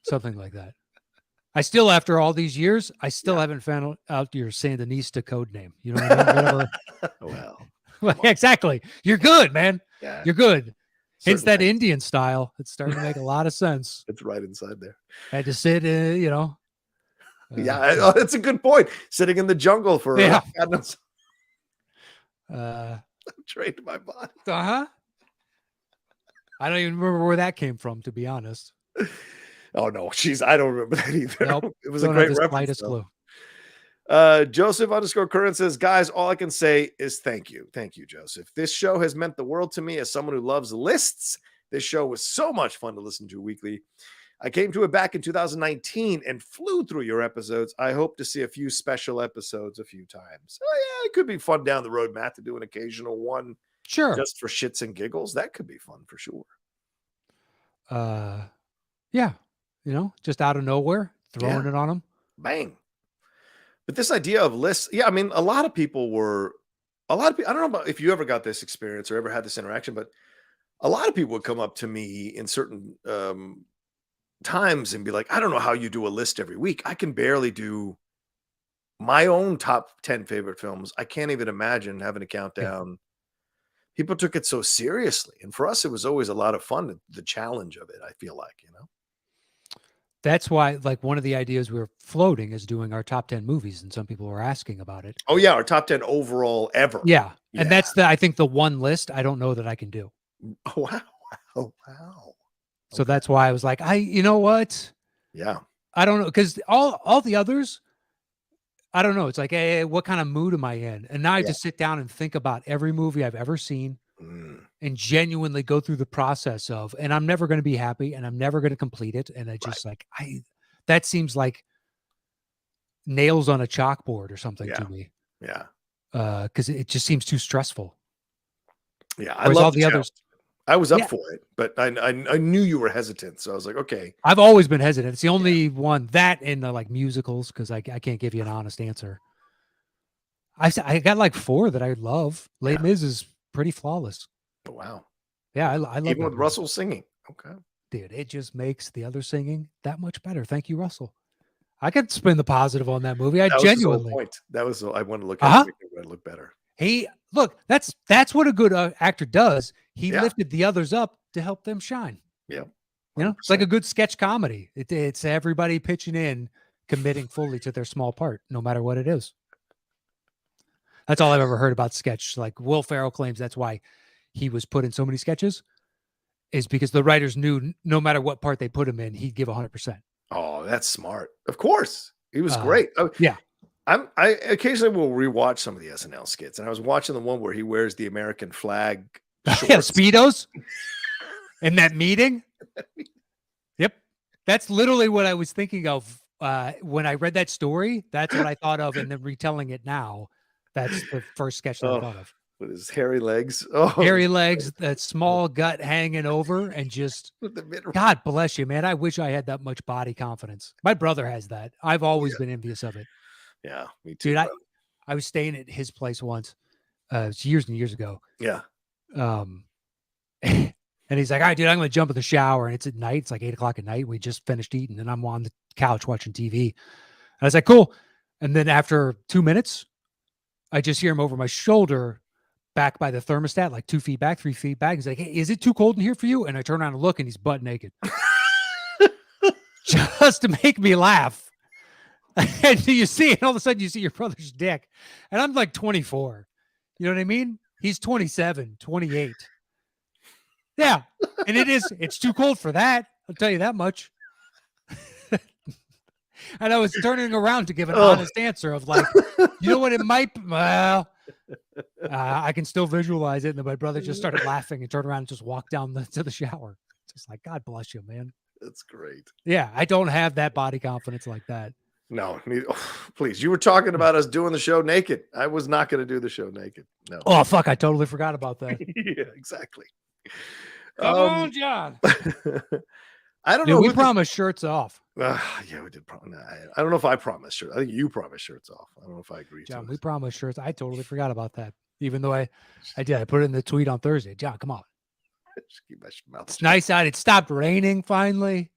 Something like that. I still, after all these years, haven't found out your Sandinista code name. You know what I mean? Well, exactly. You're good, man. Yeah. You're good. It's that Indian style. It's starting to make a lot of sense. It's right inside there. I had to sit, yeah, it's a good point. Sitting in the jungle for God knows. I'm trained my body. I don't even remember where that came from, to be honest. Oh no, I don't remember that either. Nope. It was a great reference. Clue. Joseph_Current says, "Guys, all I can say is thank you. Thank you, Joseph. This show has meant the world to me as someone who loves lists. This show was so much fun to listen to weekly. I came to it back in 2019 and flew through your episodes. I hope to see a few special episodes a few times. Oh, yeah, it could be fun down the road, Matt, to do an occasional one. Sure. Just for shits and giggles. That could be fun for sure. Yeah. Just out of nowhere, throwing it on them. Bang. But this idea of lists, I mean, a lot of people, I don't know about if you ever got this experience or ever had this interaction, but a lot of people would come up to me in certain times and be like, "I don't know how you do a list every week. I can barely do my own top 10 favorite films. I can't even imagine having a countdown." Yeah. People took it so seriously. And for us, it was always a lot of fun, the challenge of it, I feel like, That's why, like, one of the ideas we were floating is doing our top 10 movies, and some people were asking about it. Oh, yeah, our top 10 overall ever. Yeah. And that's I think the one list I don't know that I can do. Oh, wow. So that's why I was like, you know what? Yeah. I don't know, because all the others, I don't know. It's like, hey, what kind of mood am I in? And now I just sit down and think about every movie I've ever seen and genuinely go through the process of, and I'm never going to be happy and I'm never going to complete it. And I just that seems like nails on a chalkboard or something to me. Yeah. Because it just seems too stressful. Yeah. I love all the others. I was up for it, but I knew you were hesitant. So I was like, okay. I've always been hesitant. It's the only one that in the like musicals, because I can't give you an honest answer. I got like 4 that I love. Les Mis is pretty flawless. Oh, wow. Yeah, I love even with Russell singing. Okay. dude, it just makes the other singing that much better. Thank you, Russell. I could spin the positive on that movie. I That was his whole genuinely. point. That was I want to look at it, make it look better. He look. That's what a good actor does. He Yeah. lifted the others up to help them shine. Yeah, you know, it's like a good sketch comedy. It's everybody pitching in, committing fully to their small part, no matter what it is. That's all I've ever heard about sketch. Like Will Ferrell claims that's why he was put in so many sketches, is because the writers knew no matter what part they put him in, he'd give 100%. Oh, that's smart. Of course, he was great. Yeah. I occasionally will rewatch some of the SNL skits, and I was watching the one where he wears the American flag shorts. Yeah, Speedos in that meeting. Yep. That's literally what I was thinking of when I read that story. That's what I thought of, and then retelling it now. That's the first sketch that I thought of. With his hairy legs. Oh, hairy legs, that small gut hanging over, and just God bless you, man. I wish I had that much body confidence. My brother has that. I've always been envious of it. Yeah, me too. Dude, I was staying at his place once, years and years ago. Yeah. And he's like, all right, dude, I'm going to jump in the shower. And it's at night. It's like 8:00 at night. We just finished eating, and I'm on the couch watching TV. And I was like, cool. And then after 2 minutes, I just hear him over my shoulder, back by the thermostat, like 2 feet back, 3 feet back. He's like, hey, is it too cold in here for you? And I turn around and look, and he's butt naked. Just to make me laugh. And you see it, all of a sudden you see your brother's dick. And I'm like 24. You know what I mean? He's 27, 28. Yeah. And it's too cold for that. I'll tell you that much. And I was turning around to give an honest answer of like, you know what it might be? Well, I can still visualize it. And then my brother just started laughing and turned around and just walked down to the shower. Just like, God bless you, man. That's great. Yeah. I don't have that body confidence like that. No, please. You were talking about us doing the show naked. I was not going to do the show naked. No. Oh, fuck. I totally forgot about that. Yeah, exactly. Come on, John. I don't know. We promised shirts off. Yeah, we did. I don't know if I promised shirts. I think you promised shirts off. I don't know if I agree. John, we promised shirts. I totally forgot about that. Even though I did. I put it in the tweet on Thursday. John, come on. Just keep my mouth it's nice out. It stopped raining finally.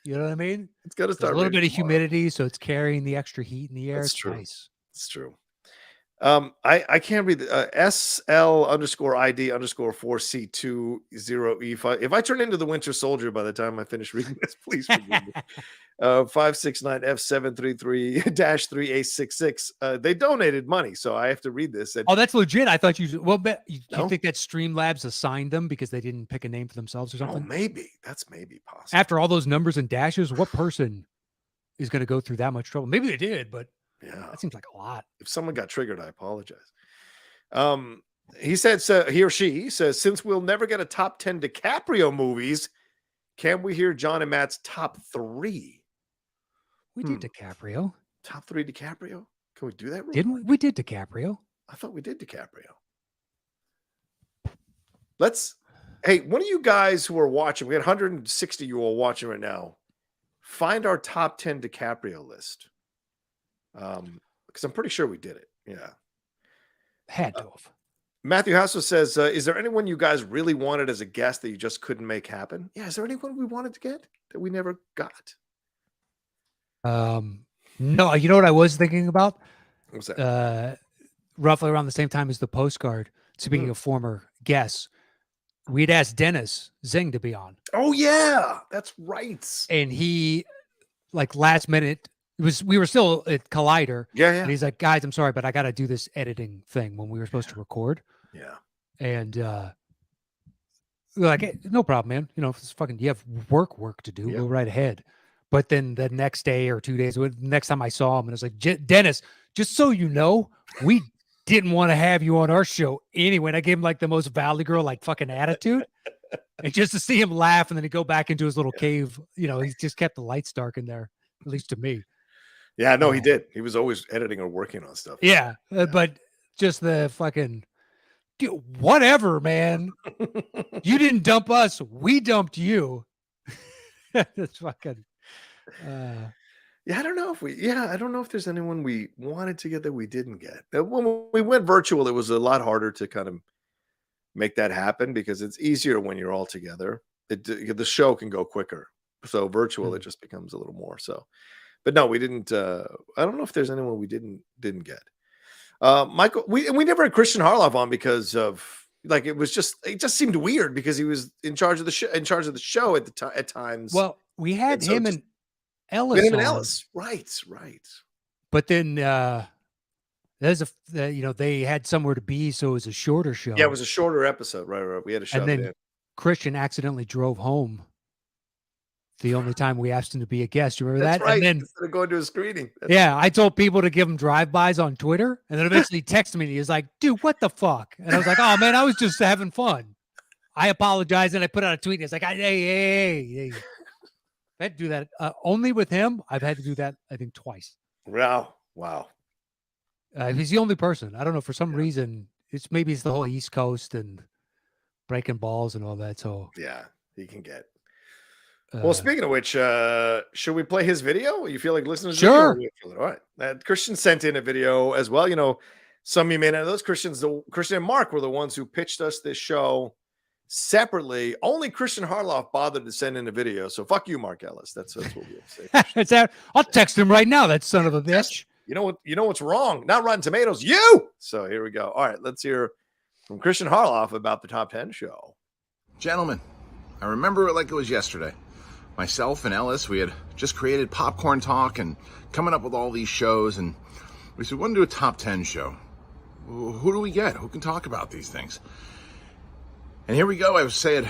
You know what I mean? It's got to start. There's a little bit of humidity, so it's carrying the extra heat in the air. That's it's true. Nice. It's true. I can't read the SL_ID_4C20E5. If I turn into the Winter Soldier by the time I finish reading this, please forgive me. 569F733-3A66. They donated money, so I have to read this. Oh, that's legit. I thought you think that Streamlabs assigned them because they didn't pick a name for themselves or something? Oh, maybe. That's maybe possible. After all those numbers and dashes, what person is going to go through that much trouble? Maybe they did, but yeah, that seems like a lot. If someone got triggered, I apologize. He said, so he or she says, since we'll never get a top 10 DiCaprio movies, can we hear John and Matt's top 3? We did DiCaprio. Top 3 DiCaprio? Can we do that? Didn't we? We did DiCaprio. I thought we did DiCaprio. Hey, one of you guys who are watching, we had 160 you all watching right now. Find our top 10 DiCaprio list. Because I'm pretty sure we did it. Yeah. Had to have. Matthew Hassel says, is there anyone you guys really wanted as a guest that you just couldn't make happen? Yeah. Is there anyone we wanted to get that we never got? No, you know what I was thinking about? What was that? Roughly around the same time as the postcard, speaking of former guests, we'd asked Dennis Zing to be on. Oh yeah, that's right. And he, like last minute, we were still at Collider. Yeah. And he's like, guys, I'm sorry, but I got to do this editing thing when we were supposed to record. Yeah. And we're like, hey, no problem, man. You know, if it's you have work to do, go right ahead. But then the next day or 2 days, next time I saw him, and I was like, Dennis, just so you know, we didn't want to have you on our show anyway. And I gave him like the most Valley Girl, like fucking attitude. And just to see him laugh and then he go back into his little cave, you know, he just kept the lights dark in there, at least to me. Yeah, no, he did. He was always editing or working on stuff. Yeah. But just the fucking, dude, whatever, man. You didn't dump us. We dumped you. That's fucking. Yeah, I don't know if there's anyone we wanted to get that we didn't get. When we went virtual, it was a lot harder to kind of make that happen because it's easier when you're all together. the show can go quicker. So virtual, it just becomes a little more so. But no, we didn't. I don't know if there's anyone we didn't get. Michael, we never had Christian Harloff on because of like it just seemed weird because he was in charge of the show at the time at times. Well, we had And so him just- and Ellis. Him and on, Ellis, right. But then they had somewhere to be, so it was a shorter show. Yeah, it was a shorter episode, right. We had to shove and it then in. Christian accidentally drove home. The only time we asked him to be a guest, you remember That's that? right. And then Instead of going to a screening. yeah, I told people to give him drive-bys on Twitter, and then eventually texted me. And he was like, "Dude, what the fuck?" And I was like, "Oh man, I was just having fun. I apologize." And I put out a tweet. And it's like, "Hey." I had to do that only with him. I've had to do that, I think, twice. Wow. He's the only person. I don't know, for some reason. Maybe it's the whole East Coast and breaking balls and all that. So Yeah, he can get. Well, speaking of which, should we play his video? You feel like listening to his Sure. video? All right. Christian sent in a video as well. You know, some of you may know those Christian and Mark were the ones who pitched us this show separately. Only Christian Harloff bothered to send in a video. So fuck you, Mark Ellis. That's what we'll say. I'll text him right now, that son of a bitch. You know what's wrong? Not Rotten Tomatoes, you. So here we go. All right, let's hear from Christian Harloff about the Top 10 show. Gentlemen, I remember it like it was yesterday. Myself and Ellis, we had just created Popcorn Talk and coming up with all these shows, and we said, we want to do a top 10 show. Who do we get? Who can talk about these things? And here we go. I was saying,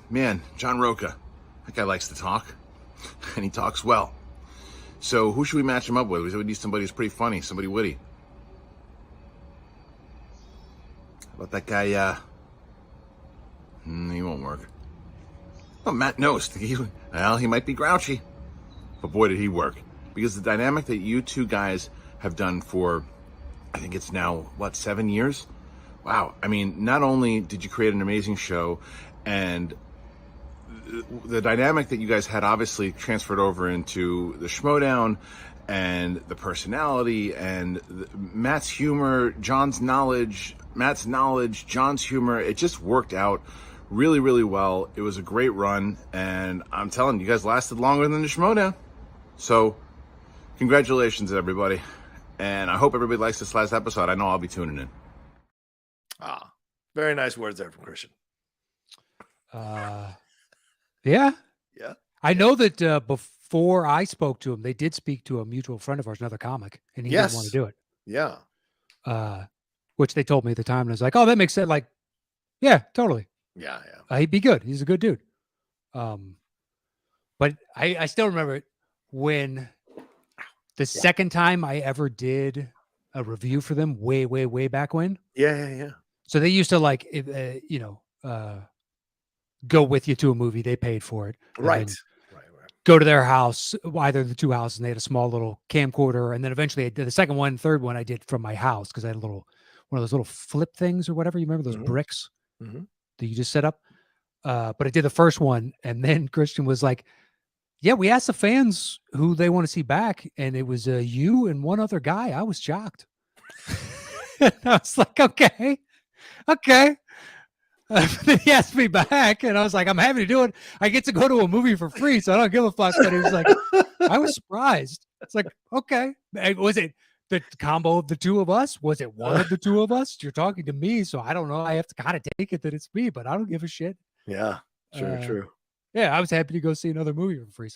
man, John Rocha, that guy likes to talk, and he talks well. So who should we match him up with? We said we need somebody who's pretty funny, somebody witty. How about that guy, he won't work. Oh, Matt Knost. He might be grouchy, but boy, did he work. Because the dynamic that you two guys have done for, I think it's now, 7 years? Wow. I mean, not only did you create an amazing show, and the dynamic that you guys had obviously transferred over into the Schmodown, and the personality, and Matt's humor, John's knowledge, Matt's knowledge, John's humor, it just worked out really, really well. It was a great run, and I'm telling you, you guys lasted longer than the Schmodown. So, congratulations, everybody. And I hope everybody likes this last episode. I know I'll be tuning in. Very nice words there from Christian. Yeah. Yeah. I know that before I spoke to him, they did speak to a mutual friend of ours, another comic, and he didn't want to do it. Yeah. Which they told me at the time, and I was like, "Oh, that makes sense." Like, yeah, totally. Yeah. He'd be good. He's a good dude. But I still remember it when the second time I ever did a review for them, way, way, way back when. Yeah. So they used to like, go with you to a movie. They paid for it. Right. Go to their house, either the two houses, and they had a small little camcorder. And then eventually I did the second one, third one I did from my house because I had one of those little flip things or whatever. You remember those bricks that you just set up? But I did the first one, and then Christian was like, yeah, we asked the fans who they want to see back, and it was you and one other guy. I was shocked. I was like, okay. Then he asked me back, and I was like, I'm happy to do it. I get to go to a movie for free, so I don't give a fuck. But he was like, I was surprised. It's like, okay. Was it the combo of the two of us? Was it one of the two of us? You're talking to me, so I don't know. I have to kind of take it that it's me, but I don't give a shit. Yeah, true. Yeah, I was happy to go see another movie for free.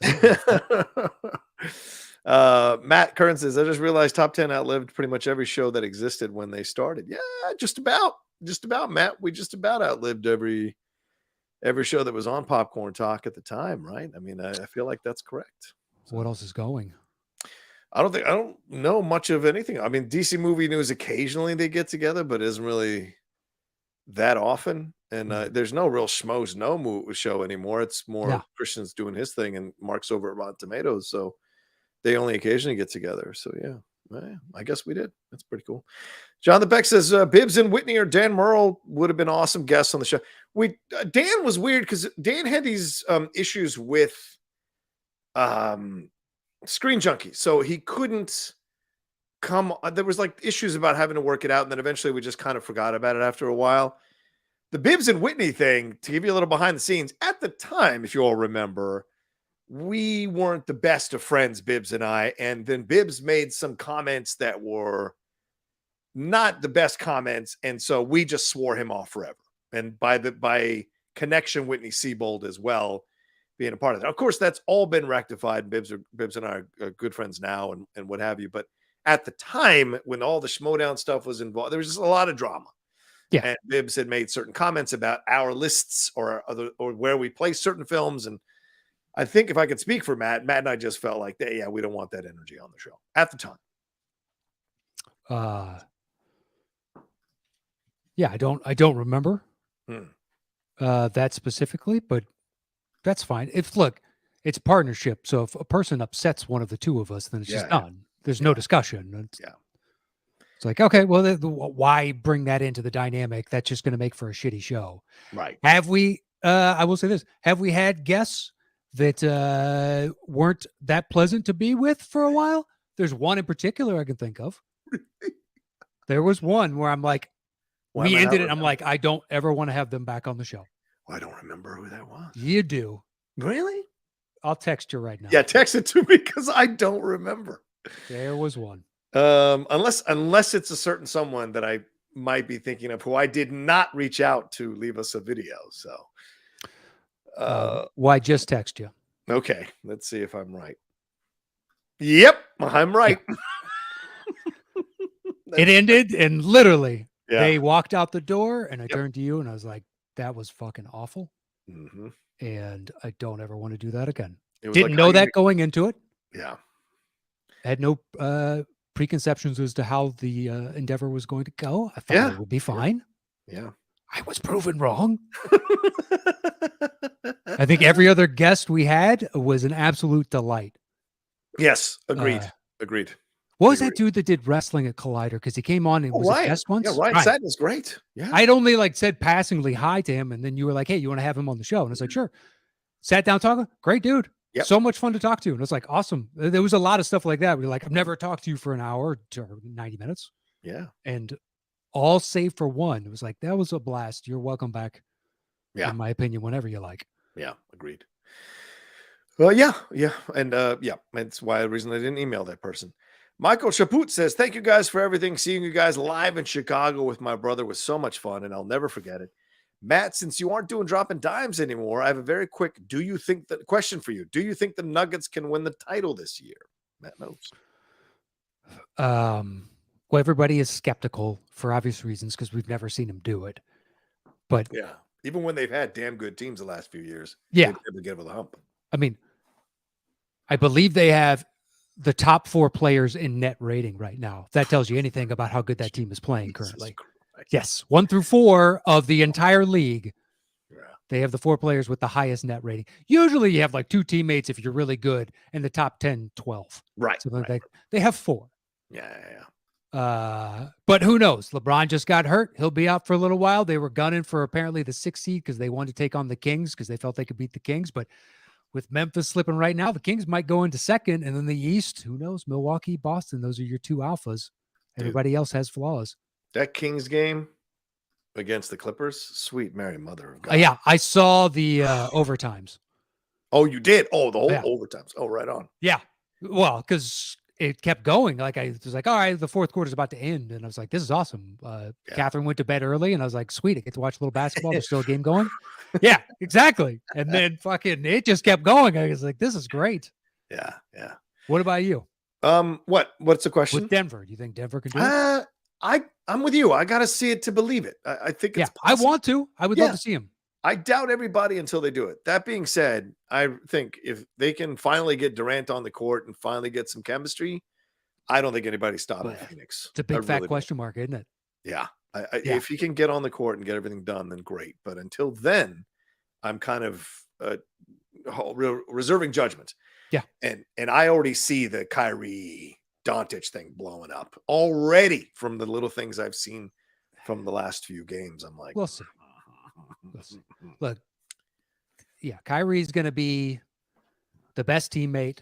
Matt Kern says, I just realized Top 10 outlived pretty much every show that existed when they started. Yeah, just about, Matt. We just about outlived every show that was on Popcorn Talk at the time, right? I mean, I feel like that's correct. So what else is going? I don't know much of anything. I mean, DC Movie News, occasionally they get together, but it isn't really that often. And there's no real Schmoes No show anymore. It's more Christian's doing his thing and Mark's over at Rotten Tomatoes. So they only occasionally get together. So yeah, I guess we did. That's pretty cool. John the Beck says Bibbs and Whitney or Dan Merle would have been awesome guests on the show. Dan was weird because Dan had these issues with Screen Junkie. So he couldn't come. There was like issues about having to work it out. And then eventually we just kind of forgot about it after a while. the Bibbs and Whitney thing, to give you a little behind the scenes, at the time, if you all remember, we weren't the best of friends, Bibbs and I. And then Bibbs made some comments that were not the best comments. And so we just swore him off forever. And by connection, Whitney Seibold as well, being a part of that. Of course, that's all been rectified. Bibbs and I are good friends now and what have you. But at the time, when all the Schmodown stuff was involved, there was just a lot of drama. Yeah. And Bibbs had made certain comments about our lists or where we place certain films. And I think if I could speak for Matt and I just felt like, yeah, we don't want that energy on the show at the time. Yeah, I don't remember Hmm. that specifically, but that's fine. It's partnership. So if a person upsets one of the two of us, then it's just done. There's no discussion. It's like, okay, well, why bring that into the dynamic? That's just going to make for a shitty show. Right. Have we, I will say this, have we had guests that weren't that pleasant to be with for a while? There's one in particular I can think of. There was one where I'm like, we ended it. I'm like, I don't ever want to have them back on the show. Well, I don't remember who that was. You do. Really? I'll text you right now. Yeah, text it to me because I don't remember. There was one. Unless it's a certain someone that I might be thinking of who I did not reach out to leave us a video. So, why just text you? Okay, let's see if I'm right. Yep, I'm right. It ended, and literally, Yeah. they walked out the door, and I turned to you, and I was like, "That was fucking awful," Mhm. and I don't ever want to do that again. It was Didn't like know how that you- going into it. Yeah. Had no preconceptions as to how the endeavor was going to go. I thought Yeah. it would be fine. Yeah. I was proven wrong. I think every other guest we had was an absolute delight. Yes, agreed. Agreed. What was that Agree. dude that did wrestling at Collider? Because he came on and was a Ryan. guest once. Yeah, Ryan Ryan. Satin is great. Yeah. I'd only said passingly hi to him, and then you were like, "Hey, you want to have him on the show?" And I was like, "Sure." Sat down talking. Great dude. Yep. So much fun to talk to. And I was like, "Awesome." There was a lot of stuff like that. We were like, "I've never talked to you for an hour or 90 minutes." Yeah. And all save for one. It was like, that was a blast. You're welcome back. Yeah. In my opinion, whenever you like. Yeah. Agreed. Well, yeah. And that's why the reason I didn't email that person. Michael Chaput says, "Thank you guys for everything. Seeing you guys live in Chicago with my brother was so much fun, and I'll never forget it. Matt, since you aren't doing dropping dimes anymore, I have a very quick question for you. Do you think the Nuggets can win the title this year?" Matt knows. Well, everybody is skeptical for obvious reasons because we've never seen them do it. But Yeah. Even when they've had damn good teams the last few years, yeah, they've been able to get over the hump. I mean, I believe they have the top 4 players in net rating right now. If that tells you anything about how good that team is playing currently. Yes, 1 through 4 of the entire league. Yeah. They have the 4 players with the highest net rating. Usually you have like 2 teammates if you're really good, and the top 10, 12. Right. So right. they have 4. Yeah. But who knows? LeBron just got hurt. He'll be out for a little while. They were gunning for apparently the 6th seed because they wanted to take on the Kings because they felt they could beat the Kings. But with Memphis slipping right now, the Kings might go into 2nd. And then the East, who knows? Milwaukee, Boston, those are your 2 alphas. Everybody else has flaws. That Kings game against the Clippers, sweet Mary Mother of God. Yeah, I saw the overtimes. Oh, you did? Oh, the whole Yeah. overtimes. Oh, right on. Yeah. Well, because it kept going. Like I was like, all right, the 4th quarter is about to end. And I was like, this is awesome. Catherine went to bed early and I was like, sweet, I get to watch a little basketball. There's still a game going. Yeah, exactly. And then fucking it just kept going. I was like, this is great. Yeah. What about you? What's the question? With Denver, do you think Denver can do it? I'm with you. I got to see it to believe it. I think it's possible. I want to. I would love to see him. I doubt everybody until they do it. That being said, I think if they can finally get Durant on the court and finally get some chemistry, I don't think anybody's stopping Phoenix. It's a big fat question mark, isn't it? Yeah. If he can get on the court and get everything done, then great. But until then, I'm kind of reserving judgment. Yeah. And I already see the Kyrie Doncic thing blowing up already from the little things I've seen from the last few games. I'm like, we'll see. Look, yeah, Kyrie's going to be the best teammate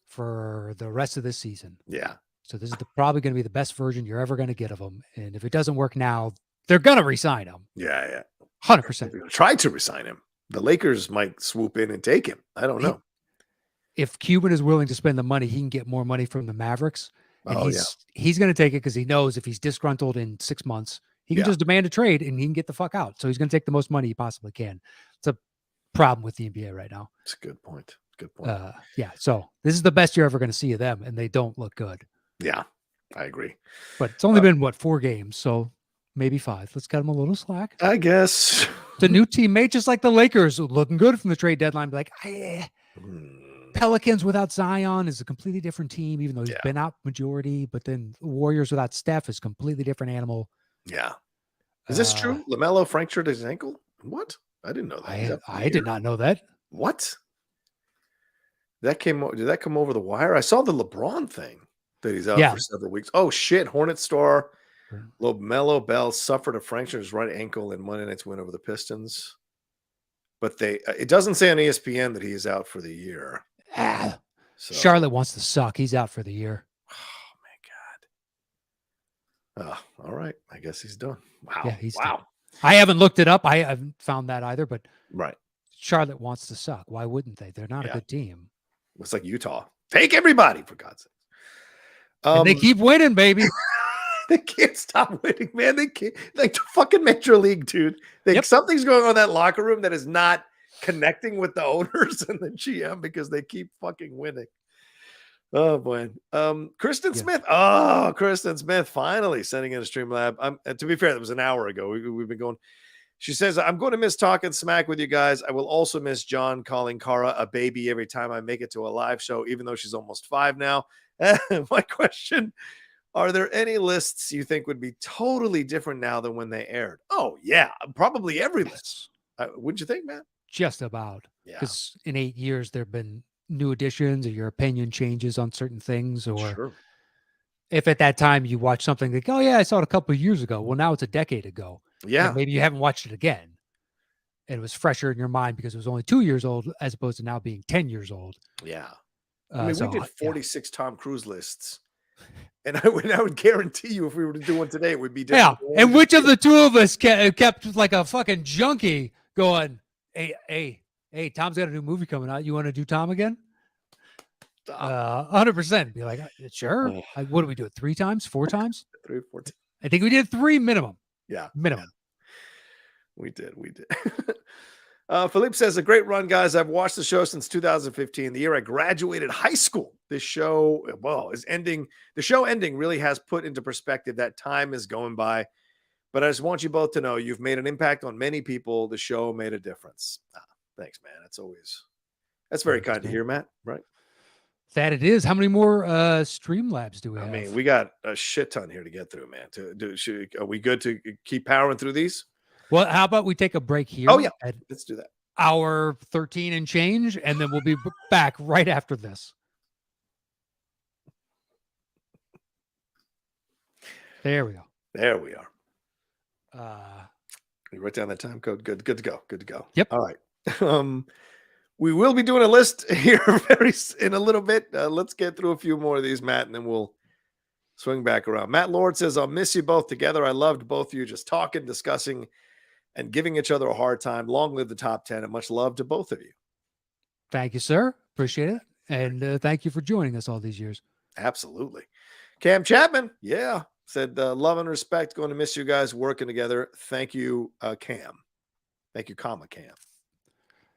for the rest of this season. Yeah. So this is probably going to be the best version you're ever going to get of him. And if it doesn't work now, they're going to re-sign him. Yeah. 100%. Try to resign him. The Lakers might swoop in and take him. I don't know. If Cuban is willing to spend the money, he can get more money from the Mavericks. And he's going to take it because he knows if he's disgruntled in 6 months, he can just demand a trade and he can get the fuck out. So he's going to take the most money he possibly can. It's a problem with the NBA right now. It's a good point. Good point. So this is the best you're ever going to see of them, and they don't look good. Yeah, I agree. But it's only been, 4 games? So maybe 5. Let's cut them a little slack. I guess. It's a new teammate, just like the Lakers, looking good from the trade deadline. Be like, Pelicans without Zion is a completely different team, even though he's been out majority. But then Warriors without Steph is a completely different animal. Yeah. Is this true? LaMelo fractured his ankle? What? I didn't know that. I did not know that. What? Did that come over the wire? I saw the LeBron thing that he's out for several weeks. Oh shit! Hornet star LaMelo Bell suffered a fracture of his right ankle in Monday night's win over the Pistons. But it doesn't say on ESPN that he is out for the year. So. Charlotte wants to suck. He's out for the year. Oh my god. All right. I guess he's done. Wow. Yeah, he's wow. done. I haven't looked it up. I haven't found that either. But right. Charlotte wants to suck. Why wouldn't they? They're not a good team. It's like Utah. Take everybody, for God's sake. And they keep winning, baby. They can't stop winning, man. They can't. Like the fucking Major League, dude. Something's going on in that locker room that is not connecting with the owners and the GM because they keep fucking winning. Oh boy. Kristen Smith. Oh, Kristen Smith finally sending in a Streamlab. To be fair, that was an hour ago. We've been going. She says, I'm going to miss talking smack with you guys. I will also miss John calling Cara a baby every time I make it to a live show, even though she's almost 5 now. My question, are there any lists you think would be totally different now than when they aired? Oh, yeah, probably every list. Wouldn't you think, Matt? Just about. Because in 8 years, there have been new additions or your opinion changes on certain things. Or if at that time you watch something like, oh, yeah, I saw it a couple of years ago. Well, now it's a decade ago. Yeah. And maybe you haven't watched it again. And it was fresher in your mind because it was only 2 years old as opposed to now being 10 years old. Yeah. I mean, we did 46 Tom Cruise lists. And I would guarantee you if we were to do one today, it would be different. Yeah. And which of the two of us kept like a fucking junkie going, hey, Tom's got a new movie coming out. You want to do Tom again? 100%. Be like, sure. What do we do it? 3 times? 4 times? 3 or 4 times. I think we did 3 minimum. Yeah. Minimum. Yeah. We did. Philippe says, a great run, guys. I've watched the show since 2015, the year I graduated high school. This show, is ending. The show ending really has put into perspective that time is going by. But I just want you both to know you've made an impact on many people. The show made a difference. Thanks, man. That's very kind to hear, Matt. Right? That it is. How many more Streamlabs do we have? I mean, we got a shit ton here to get through, man. Are we good to keep powering through these? Well, how about we take a break here? Oh, yeah. Let's do that. Hour 13 and change, and then we'll be back right after this. There we go. There we are. You write down that time code. Good to go. Good to go. Yep. All right. We will be doing a list here in a little bit. Let's get through a few more of these, Matt, and then we'll swing back around. Matt Lord says, I'll miss you both together. I loved both of you just talking, discussing, and giving each other a hard time. Long live the top 10, and much love to both of you. Thank you, sir. Appreciate it. And thank you for joining us all these years. Absolutely. Cam Chapman, said love and respect. Going to miss you guys working together. Thank you, Cam. Thank you, Cam.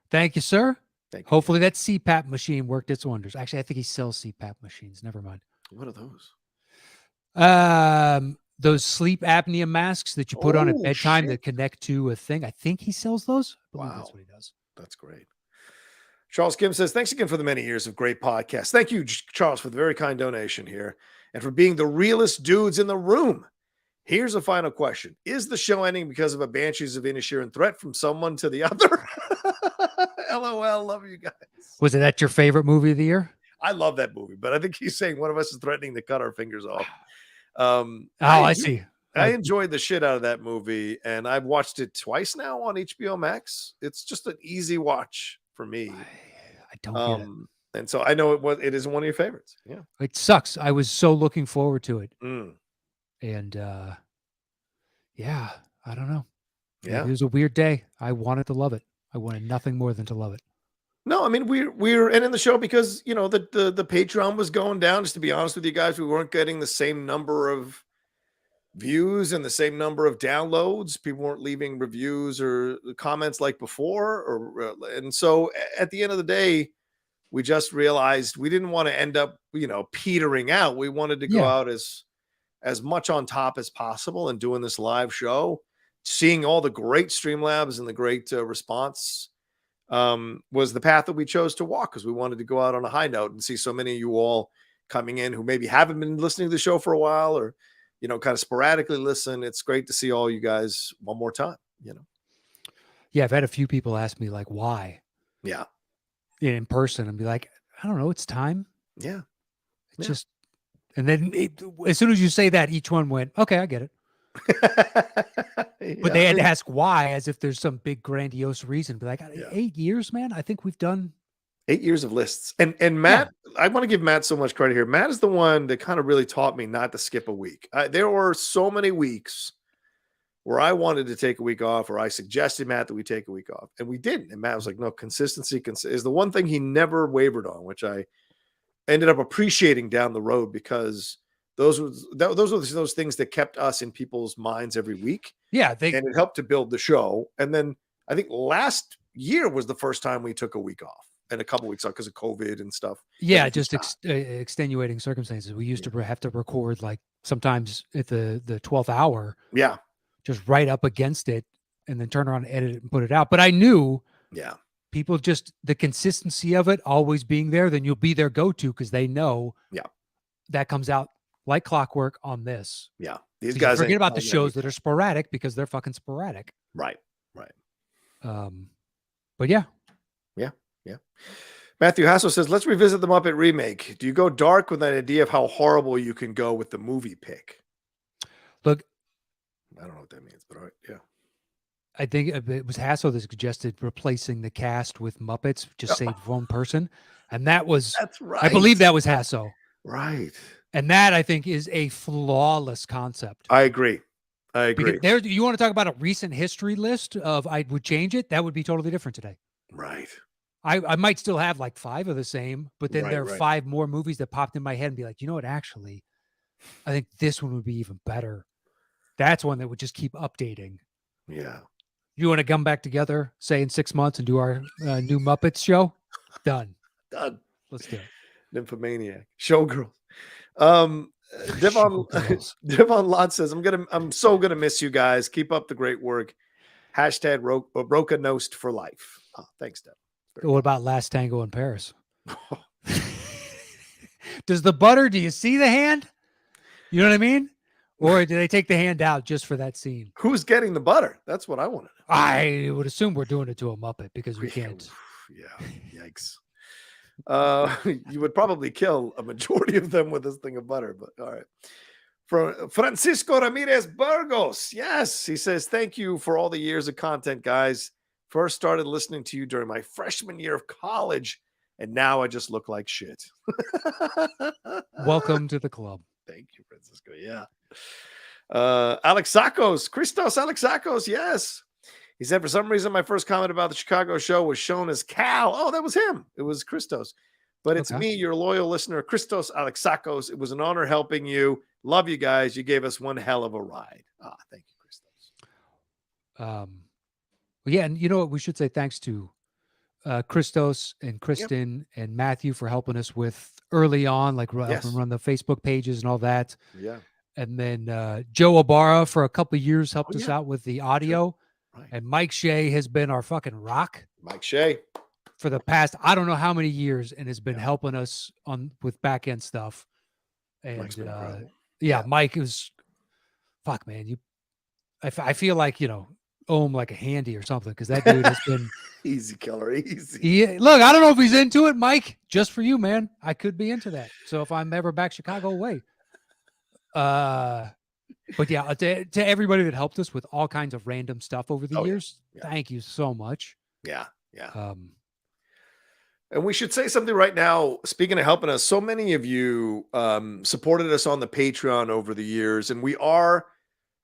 Thank you, sir. Thank you. Hopefully that CPAP machine worked its wonders. Actually, I think he sells CPAP machines. Never mind. What are those? Those sleep apnea masks that you put on at bedtime that connect to a thing. I think he sells those. Wow. That's what he does. That's great. Charles Kim says, thanks again for the many years of great podcasts. Thank you, Charles, for the very kind donation here and for being the realest dudes in the room. Here's a final question. Is the show ending because of a Banshees of Inisherin threat from someone to the other? LOL. Love you guys. Was it that your favorite movie of the year? I love that movie, but I think he's saying one of us is threatening to cut our fingers off. I see. I enjoyed the shit out of that movie, and I've watched it twice now on HBO Max. It's just an easy watch for me. I don't get it. And so I know it is one of your favorites. Yeah. It sucks. I was so looking forward to it. Mm. And I don't know. Yeah. It was a weird day. I wanted to love it. I wanted nothing more than to love it. No, I mean we're ending the show because the Patreon was going down. Just to be honest with you guys, we weren't getting the same number of views and the same number of downloads. People weren't leaving reviews or comments like before, and so at the end of the day, we just realized we didn't want to end up petering out. We wanted to go out as much on top as possible and doing this live show, seeing all the great Streamlabs and the great response was the path that we chose to walk, because we wanted to go out on a high note and see so many of you all coming in who maybe haven't been listening to the show for a while, or kind of sporadically listen. It's great to see all you guys one more time. Yeah, I've had a few people ask me like why. Yeah. In person and be like, I don't know, it's time. Yeah. It's just, and then as soon as you say that, each one went, okay, I get it. But they had to ask why, as if there's some big grandiose reason. Be like, 8 years, man. I think we've done 8 years of lists. And Matt, I want to give Matt so much credit here. Matt is the one that kind of really taught me not to skip a week. There were so many weeks where I wanted to take a week off, or I suggested Matt that we take a week off, and we didn't. And Matt was like, no, consistency is the one thing he never wavered on, which I ended up appreciating down the road, because those were those things that kept us in people's minds every week. Yeah. And it helped to build the show. And then I think last year was the first time we took a week off, and a couple weeks off because of COVID and stuff. Yeah, just extenuating circumstances. We used to have to record like sometimes at the 12th hour. Yeah. Just right up against it, and then turn around and edit it and put it out. But I knew people, just the consistency of it always being there, then you'll be their go-to, because they know that comes out like clockwork on this. Yeah. These guys forget about the shows that are sporadic, because they're fucking sporadic. Right. But yeah. Matthew Hassel says, let's revisit the Muppet remake. Do you go dark with an idea of how horrible you can go with the movie pick? Look, I don't know what that means, but all right. Yeah. I think it was Hassel that suggested replacing the cast with Muppets, just save one person. And that's right. I believe that was Hassel. Right. And that, I think, is a flawless concept. I agree. Because you want to talk about a recent history list of I would change it, that would be totally different today. Right. I might still have like 5 of the same, but then there are 5 more movies that popped in my head and be like, you know what, actually, I think this one would be even better. That's one that would just keep updating. Yeah. You want to come back together, say in 6 months, and do our new Muppets show? Done. Let's do it. Nymphomaniac. Showgirls. Devon Lott says, I'm so gonna miss you guys. Keep up the great work. Hashtag Rocha Knost for life. Oh, thanks, Dev. What about Last Tango in Paris? Do you see the hand? You know what I mean? Or do they take the hand out just for that scene? Who's getting the butter? That's what I want to know. I would assume we're doing it to a Muppet, because we can't. Yeah. Yikes. You would probably kill a majority of them with this thing of butter, but all right. From Francisco Ramirez Burgos. Yes. He says, thank you for all the years of content, guys. First started listening to you during my freshman year of college, and now I just look like shit. Welcome to the club. Thank you, Francisco. Yeah. Knost Alexakos. Yes. He said, for some reason, my first comment about the Chicago show was shown as Cal. Oh, that was him. It was Knost. But it's me, your loyal listener, Knost Alexakos. It was an honor helping you. Love you guys. You gave us one hell of a ride. Thank you, Knost. Yeah, and you know what? We should say thanks to Knost and Kristen and Matthew for helping us with early on, like helping run the Facebook pages and all that. Yeah. And then Joe Ibarra for a couple of years helped us out with the audio. Right. And Mike Shea has been our fucking rock. Mike Shea. For the past, I don't know how many years, and has been helping us with back end stuff. And Mike is, fuck, man. I feel like, owe him like a handy or something, because that dude has been easy killer. Easy. Look, I don't know if he's into it, Mike. Just for you, man. I could be into that. So if I'm ever back Chicago way. But yeah, to everybody that helped us with all kinds of random stuff over the years, thank you so much. Yeah. And we should say something right now. Speaking of helping us, so many of you supported us on the Patreon over the years, and we are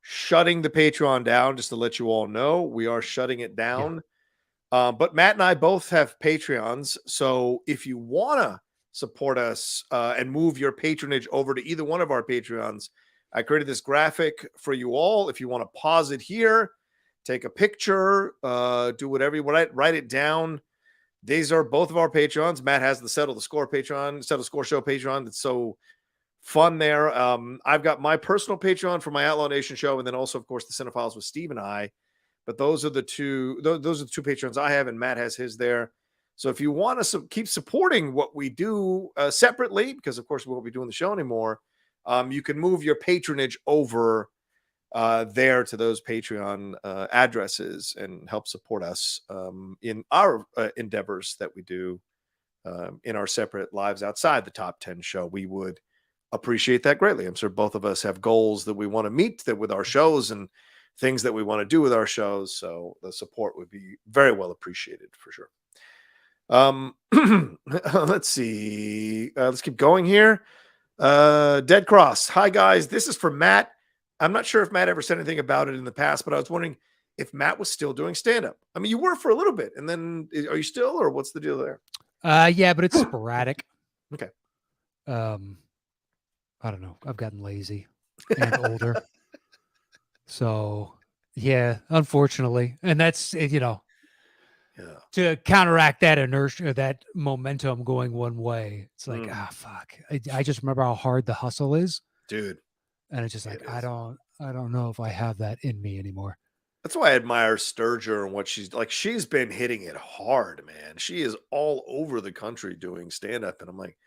shutting the Patreon down, just to let you all know. We are shutting it down. But Matt and I both have Patreons. So if you want to support us and move your patronage over to either one of our Patreons, I created this graphic for you all. If you want to pause it here, take a picture, do whatever you want, write it down. These are both of our Patreons. Matt has the Settle the Score Patreon, Settle the Score Show Patreon. It's so fun there. I've got my personal Patreon for my Outlaw Nation show, and then also, of course, the Cinephiles with Steve and I. But those are the two Patreons I have, and Matt has his there. So if you want to keep supporting what we do separately, because of course we won't be doing the show anymore, you can move your patronage over there to those Patreon addresses and help support us in our endeavors that we do in our separate lives outside the Top 10 show. We would appreciate that greatly. I'm sure both of us have goals that we want to meet that with our shows and things that we want to do with our shows. So the support would be very well appreciated for sure. Let's see. Let's keep going here. Dead Cross. Hi guys. This is for Matt. I'm not sure if Matt ever said anything about it in the past, but I was wondering if Matt was still doing stand-up. I mean, you were for a little bit, and then are you still, or what's the deal there? Yeah, but it's sporadic. Okay. I don't know. I've gotten lazy and older. So yeah, unfortunately. And that's, to counteract that inertia, that momentum going one way. It's like, fuck. I just remember how hard the hustle is. Dude. And it's just like, I don't know if I have that in me anymore. That's why I admire Sturger and what she's like. She's been hitting it hard, man. She is all over the country doing stand-up. And I'm like,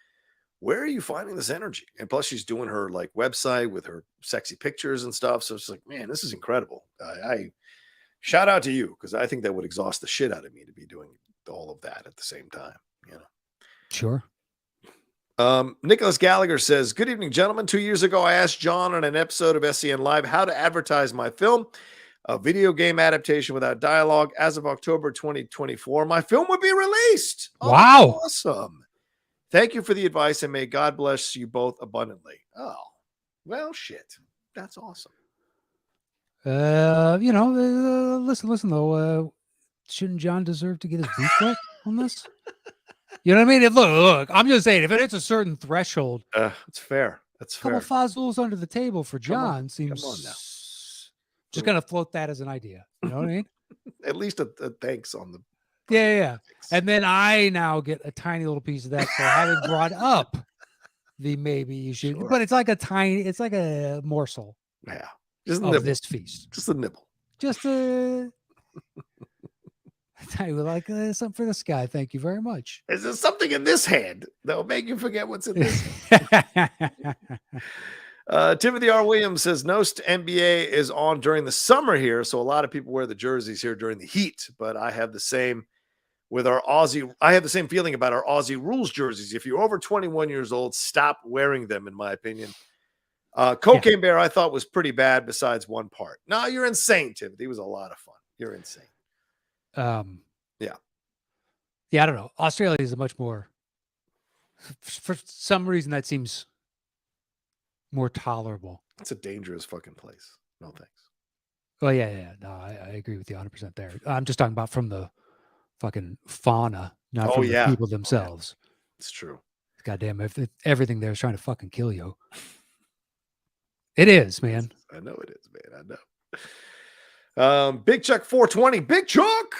where are you finding this energy? And plus she's doing her like website with her sexy pictures and stuff. So it's like, man, this is incredible. I shout out to you, because I think that would exhaust the shit out of me to be doing all of that at the same time. Sure. Nicholas Gallagher says, good evening, gentlemen. 2 years ago, I asked John on an episode of SCN Live how to advertise my film, a video game adaptation without dialogue. As of October 2024, my film would be released. Wow. Awesome. Thank you for the advice, and may God bless you both abundantly. Oh, well, shit. That's awesome. Listen though, shouldn't John deserve to get his beat wet on this? You know what I mean? Look, I'm just saying, if it hits a certain threshold, it's fair. That's fair. A couple Fazools under the table for John seems come on now. Just gonna float that as an idea. You know what I mean? At least a thanks on the. Yeah. And then I now get a tiny little piece of that for having brought up the maybe you should, but it's like a morsel. Yeah. Just of this feast. Just a nibble. Just a. I would like something for this guy. Thank you very much. Is there something in this hand that will make you forget what's in this? Timothy R. Williams says Knost NBA is on during the summer here, so a lot of people wear the jerseys here during the heat. But I have the same with our Aussie. I have the same feeling about our Aussie rules jerseys. If you're over 21 years old, stop wearing them. In my opinion, Cocaine Bear I thought was pretty bad. Besides one part. No, you're insane, Timothy. It was a lot of fun. You're insane. Yeah, I don't know. Australia is a much more, for some reason, that seems more tolerable. It's a dangerous fucking place. No thanks. Well, yeah. No, I agree with you 100% there. I'm just talking about from the fucking fauna, not from the people themselves. It's true. Goddamn, everything there is trying to fucking kill you. It is, man. I know it is, man. I know. Big Chuck 420. Big Chuck.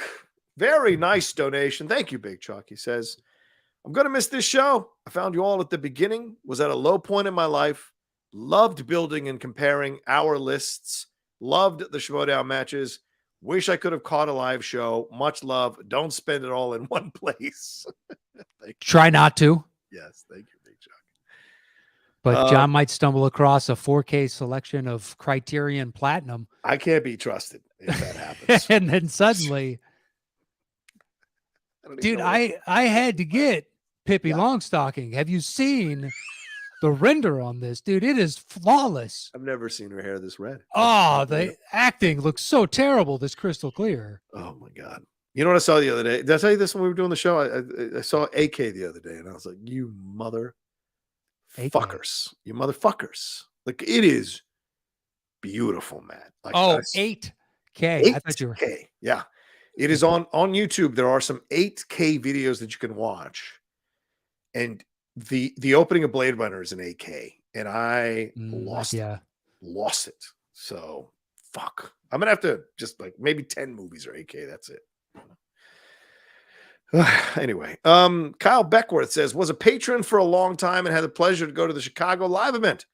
Very nice donation. Thank you, Big Chuck. He says, I'm going to miss this show. I found you all at the beginning. Was at a low point in my life. Loved building and comparing our lists. Loved the Schmodown matches. Wish I could have caught a live show. Much love. Don't spend it all in one place. Try not to. Yes. Thank you, Big Chuck. But John might stumble across a 4K selection of Criterion Platinum. I can't be trusted if that happens. And then suddenly... Dude, I had to get Pippi Longstocking. Have you seen the render on this? Dude, it is flawless. I've never seen her hair this red. Oh, the acting looks so terrible, this crystal clear. Oh, my God. You know what I saw the other day? Did I tell you this when we were doing the show? I saw AK the other day, and I was like, you motherfuckers. You motherfuckers. Like, it is beautiful, Matt. Like Oh, that's 8K. I thought you were 8K. Yeah. It is on YouTube. There are some 8K videos that you can watch. And the opening of Blade Runner is in 8K. And I lost it. So fuck. I'm gonna have to just like maybe 10 movies are 8K. That's it. Anyway, Kyle Beckworth says, was a patron for a long time and had the pleasure to go to the Chicago live event.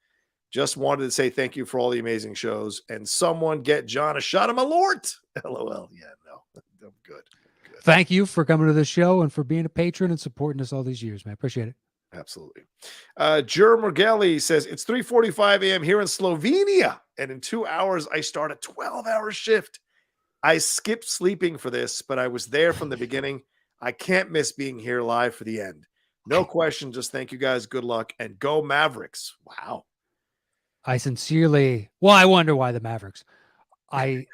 Just wanted to say thank you for all the amazing shows and someone get John a shot of my Lord. LOL. Yeah, no, I'm good. Thank you for coming to the show and for being a patron and supporting us all these years, man. Appreciate it. Absolutely. Jer Morgelli says it's 3:45 a.m. here in Slovenia, and in 2 hours I start a 12-hour shift. I skipped sleeping for this, but I was there from the beginning. I can't miss being here live for the end. No question. Just thank you guys. Good luck and go Mavericks. Wow. I wonder why the Mavericks. I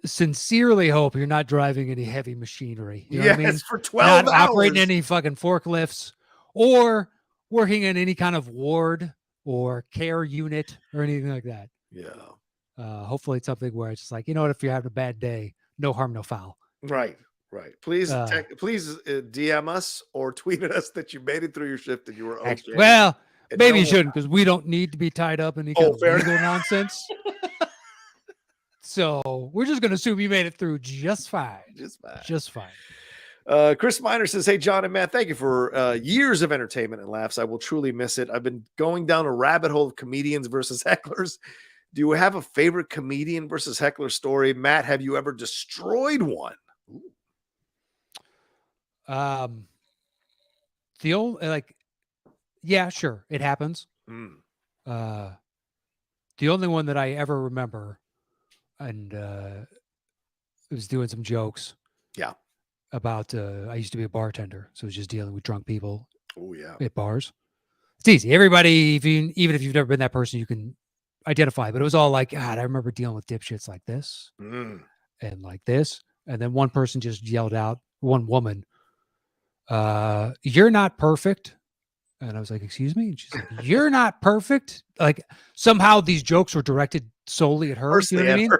sincerely hope you're not driving any heavy machinery. You know what I mean? For 12 not hours. Operating any fucking forklifts or working in any kind of ward or care unit or anything like that. Yeah. Hopefully it's something where it's just like, you know what, if you're having a bad day, no harm, no foul. Right. Please DM us or tweet at us that you made it through your shift and you were okay. Well, maybe you shouldn't, because we don't need to be tied up in any kind of legal nonsense. So we're just going to assume you made it through just fine. Just fine. Chris Miner says, hey, John and Matt, thank you for years of entertainment and laughs. I will truly miss it. I've been going down a rabbit hole of comedians versus hecklers. Do you have a favorite comedian versus heckler story? Matt, have you ever destroyed one? Yeah, sure. It happens. The only one that I ever remember, and was doing some jokes. Yeah. About, I used to be a bartender. So it was just dealing with drunk people. Oh yeah. At bars. It's easy. Everybody, even if you've never been that person, you can identify, but it was all like, God, I remember dealing with dipshits like this and like this. And then one person just yelled out, one woman, you're not perfect. And I was like, excuse me? And she's like, you're not perfect. Like somehow these jokes were directed solely at her. You know what I mean?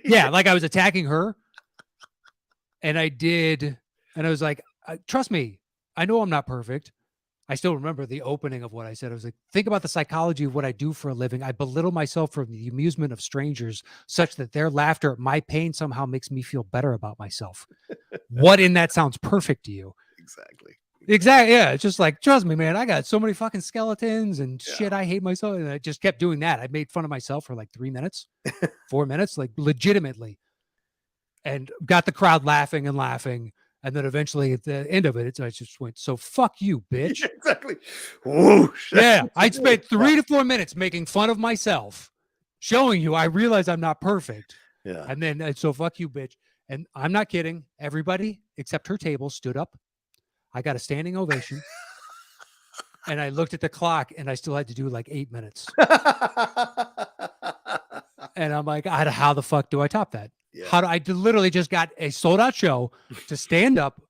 Yeah. Like I was attacking her. And I did. And I was like, trust me, I know I'm not perfect. I still remember the opening of what I said. I was like, think about the psychology of what I do for a living. I belittle myself for the amusement of strangers such that their laughter at my pain somehow makes me feel better about myself. What in that sounds perfect to you? Exactly. Yeah. It's just like, trust me, man, I got so many fucking skeletons and shit. I hate myself. And I just kept doing that. I made fun of myself for like 3 minutes, 4 minutes, like legitimately, and got the crowd laughing and laughing. And then eventually at the end of it, I just went, so fuck you, bitch. Yeah, exactly. Whoosh. Yeah. I spent 3 to 4 minutes making fun of myself, showing you I realize I'm not perfect. Yeah. And then, so fuck you, bitch. And I'm not kidding. Everybody except her table stood up. I got a standing ovation. And I looked at the clock and I still had to do like 8 minutes. And I'm like, how the fuck do I top that? Yeah. How do I literally just got a sold out show to stand up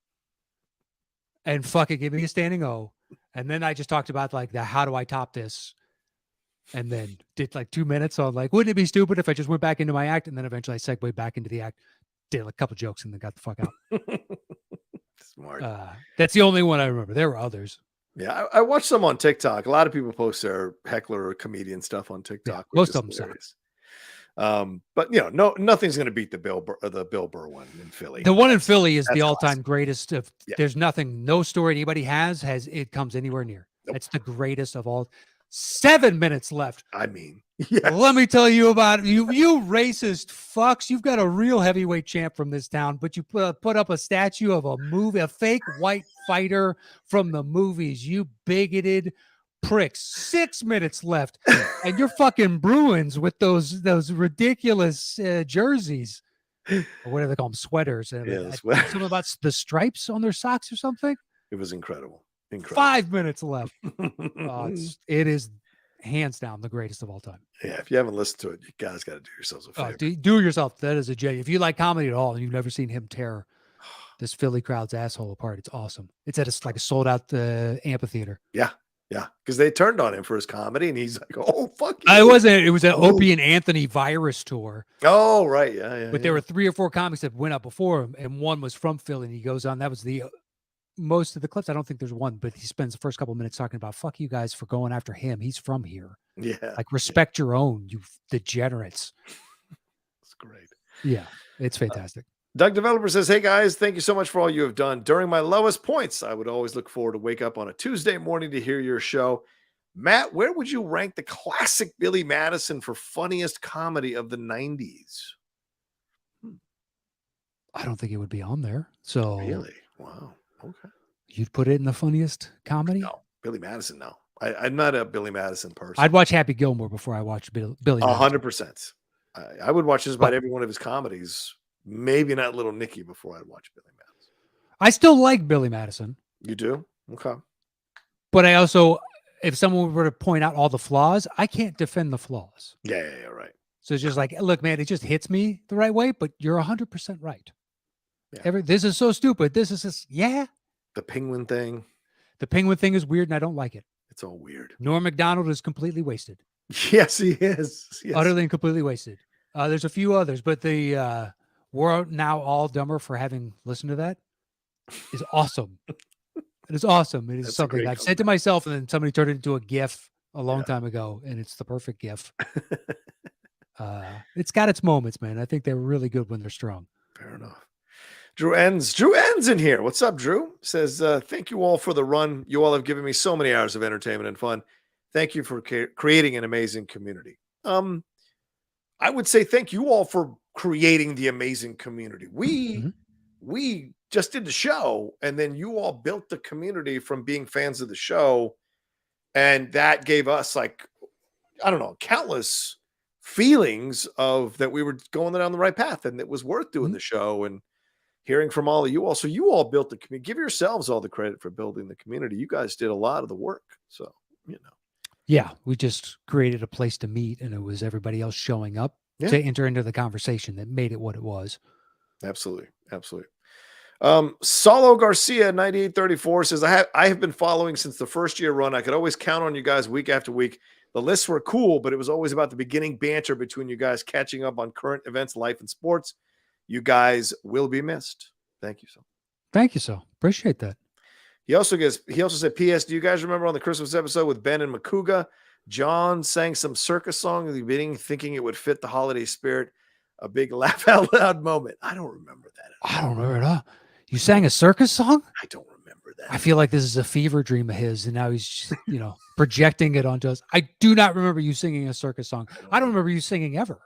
and fucking give me a standing O. And then I just talked about like how do I top this? And then did like 2 minutes. So I'm like, wouldn't it be stupid if I just went back into my act? And then eventually I segued back into the act, did like a couple jokes and then got the fuck out. Smart. That's the only one I remember. There were others. Yeah. I watched some on TikTok. A lot of people post their heckler or comedian stuff on TikTok. Yeah, most of them suck. But you know, nothing's going to beat the Bill Burr one in Philly. The one in Philly is the all-time awesome. Greatest of. Yeah. There's nothing, no story anybody has it comes anywhere near. Nope. It's the greatest of all. 7 minutes left. I mean, yes. Let me tell you about you racist fucks. You've got a real heavyweight champ from this town, but you put up a statue of a fake white fighter from the movies. You bigoted pricks. 6 minutes left, and you're fucking Bruins with those ridiculous jerseys, or whatever they call them, sweaters. Something about the stripes on their socks or something. It was incredible. 5 minutes left. It is hands down the greatest of all time. Yeah, if you haven't listened to it, you guys got to do yourselves a favor. Do yourself. That is a genuine. If you like comedy at all and you've never seen him tear this Philly crowd's asshole apart, it's awesome. It's at like a sold out amphitheater. Yeah. Yeah, because they turned on him for his comedy, and he's like, "Oh, fuck you." It wasn't. It was an Oh. Opie and Anthony virus tour. Oh, right. Yeah. But there were 3 or 4 comics that went out before him, and one was from Philly. And he goes on. That was the most of the clips. I don't think there's one, but he spends the first couple of minutes talking about "fuck you guys for going after him. He's from here. Yeah. Like respect your own, you degenerates." It's great. Yeah, it's fantastic. Doug Developer says, "Hey guys, thank you so much for all you have done. During my lowest points, I would always look forward to wake up on a Tuesday morning to hear your show. Matt, where would you rank the classic Billy Madison for funniest comedy of the 90s?" I don't think it would be on there. So Really? Wow. Okay. you'd put it in the funniest comedy? No, Billy Madison. No, I'm not a Billy Madison person. I'd watch Happy Gilmore before I watched Billy Madison. 100%. I would watch just about every one of his comedies. Maybe not Little Nicky before I'd watch Billy Madison. I still like Billy Madison, You do? Okay. but I also, if someone were to point out all the flaws, I can't defend the flaws. Yeah, right. So it's just like, look, man, it just hits me the right way, but you're 100% right. Yeah. This is so stupid. This is just, yeah. The penguin thing. The penguin thing is weird and I don't like it. It's all weird. Norm Macdonald is completely wasted. Yes, he is. Yes. Utterly and completely wasted. There's a few others, but the we're now all dumber for having listened to that is awesome. It is awesome. It is That's a something great I've said to comeback. myself, and then somebody turned it into a GIF a long time ago, and it's the perfect GIF. It's got its moments, man. I think they're really good when they're strong. Fair enough. Drew ends in here. What's up, Drew? Says, thank you all for the run. You all have given me so many hours of entertainment and fun. Thank you for creating an amazing community. I would say thank you all for creating the amazing community. We just did the show, and then you all built the community from being fans of the show, and that gave us, like, I don't know, countless feelings of that we were going down the right path, and it was worth doing the show and hearing from all of you all. So you all built the community. Give yourselves all the credit for building the community. You guys did a lot of the work. So, you know. Yeah, we just created a place to meet, and it was everybody else showing up to enter into the conversation that made it what it was. Absolutely. Solo Garcia 9834 says, I have been following since the first year run. I could always count on you guys week after week. The lists were cool, but it was always about the beginning banter between you guys catching up on current events, life, and sports. You guys will be missed. Thank you so. Thank you so. Appreciate that. He also said, P.S. Do you guys remember on the Christmas episode with Ben and Makuga, John sang some circus song at the beginning, thinking it would fit the holiday spirit? A big laugh out loud moment. I don't remember that. I don't remember it all. You sang a circus song? I don't remember that. I feel like this is a fever dream of his, and now he's just, projecting it onto us. I do not remember you singing a circus song. I don't remember you singing ever.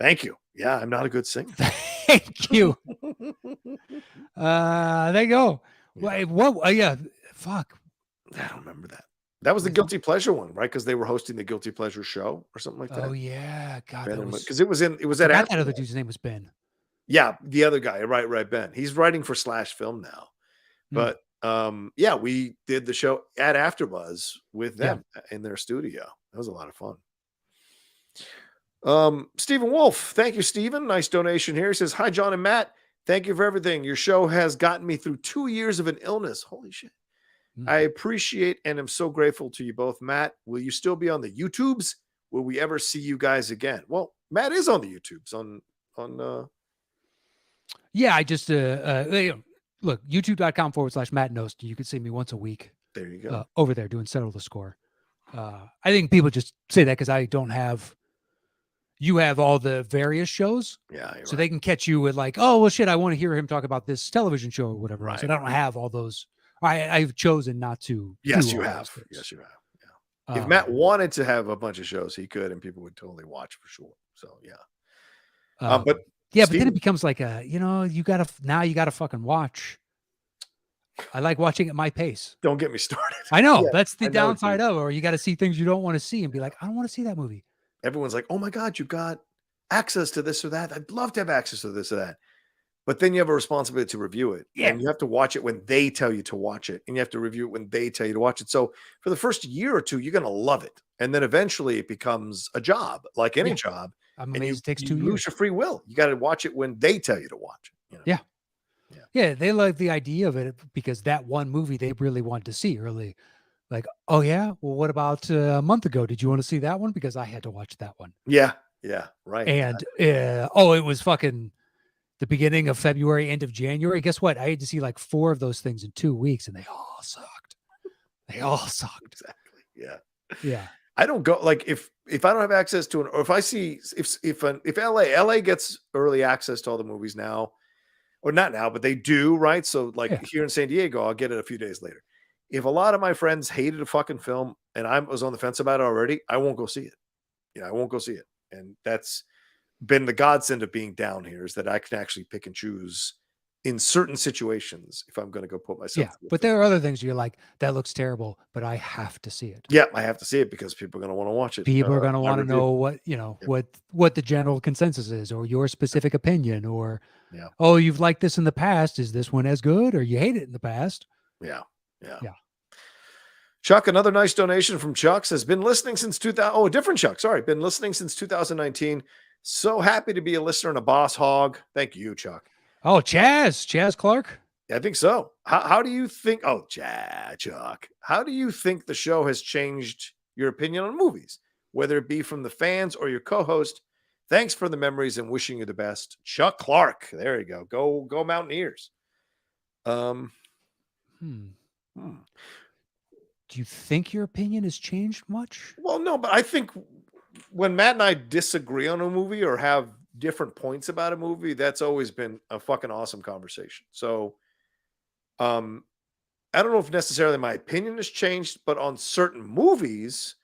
Thank you. Yeah, I'm not a good singer. Thank you. There you go. Wait, what? Yeah, fuck. I don't remember that. That was the Guilty Pleasure one, right? Because they were hosting the Guilty Pleasure show or something like that. Oh yeah, God. Because it was at that other dude's name was Ben. Yeah, the other guy, right, Ben. He's writing for Slash Film now. But we did the show at AfterBuzz with them in their studio. That was a lot of fun. Stephen Wolf, thank you, Stephen. Nice donation here. He says, "Hi, John and Matt. Thank you for everything. Your show has gotten me through 2 years of an illness. Holy shit. I appreciate and am so grateful to you both. Matt, will you still be on the YouTubes? Will we ever see you guys again?" Well, Matt is on the YouTubes on Yeah, I just look, youtube.com/Matt Knost. You can see me once a week. There you go. Over there doing Settle the Score. I think people just say that because I don't have. You have all the various shows, so they can catch you with like, oh well, shit, I want to hear him talk about this television show or whatever. Right. So I don't have all those. I've chosen not to. Yes, you have. Yes, you have. Yeah. If Matt wanted to have a bunch of shows, he could, and people would totally watch for sure. So yeah. But Steve, but then it becomes like you gotta fucking watch. I like watching at my pace. Don't get me started. I know that's the downside of it. Or you got to see things you don't want to see and be like, I don't want to see that movie. Everyone's like, oh my God, you've got access to this or that. I'd love to have access to this or that. But then you have a responsibility to review it. Yeah. And you have to watch it when they tell you to watch it. And you have to review it when they tell you to watch it. So for the first year or two, you're going to love it. And then eventually it becomes a job, like any job. I'm amazed it takes 2 years. You lose your free will. You got to watch it when they tell you to watch it. Yeah, they like the idea of it because that one movie they really want to see early. Like, oh yeah, well, what about a month ago? Did you want to see that one? Because I had to watch that one. Yeah. Yeah. Right. And it was fucking the beginning of February, end of January. Guess what? I had to see like 4 of those things in 2 weeks, and they all sucked. They all sucked. Exactly. Yeah. Yeah. I don't go like if I don't have access to or if I see if LA gets early access to all the movies now, or not now, but they do, right? So like here in San Diego, I'll get it a few days later. If a lot of my friends hated a fucking film and I was on the fence about it already, I won't go see it. I won't go see it. And that's been the godsend of being down here, is that I can actually pick and choose in certain situations if I'm going to go put myself. Yeah, but there are other things you're like, that looks terrible, but I have to see it. Yeah, I have to see it because people are going to want to watch it. People are going to want to know what, what the general consensus is, or your specific opinion, or, oh, you've liked this in the past. Is this one as good, or you hate it in the past? Yeah. Yeah. Chuck, another nice donation from Chuck, says, been listening since 2000. Oh, a different Chuck. Sorry. Been listening since 2019. So happy to be a listener and a boss hog. Thank you, Chuck. Oh, Chaz Clark. I think so. How do you think? Oh, Chuck. How do you think the show has changed your opinion on movies, whether it be from the fans or your co-host? Thanks for the memories and wishing you the best, Chuck Clark. There you go. Go Mountaineers. Do you think your opinion has changed much? Well, no, but I think when Matt and I disagree on a movie or have different points about a movie, that's always been a fucking awesome conversation. So, I don't know if necessarily my opinion has changed, but on certain movies,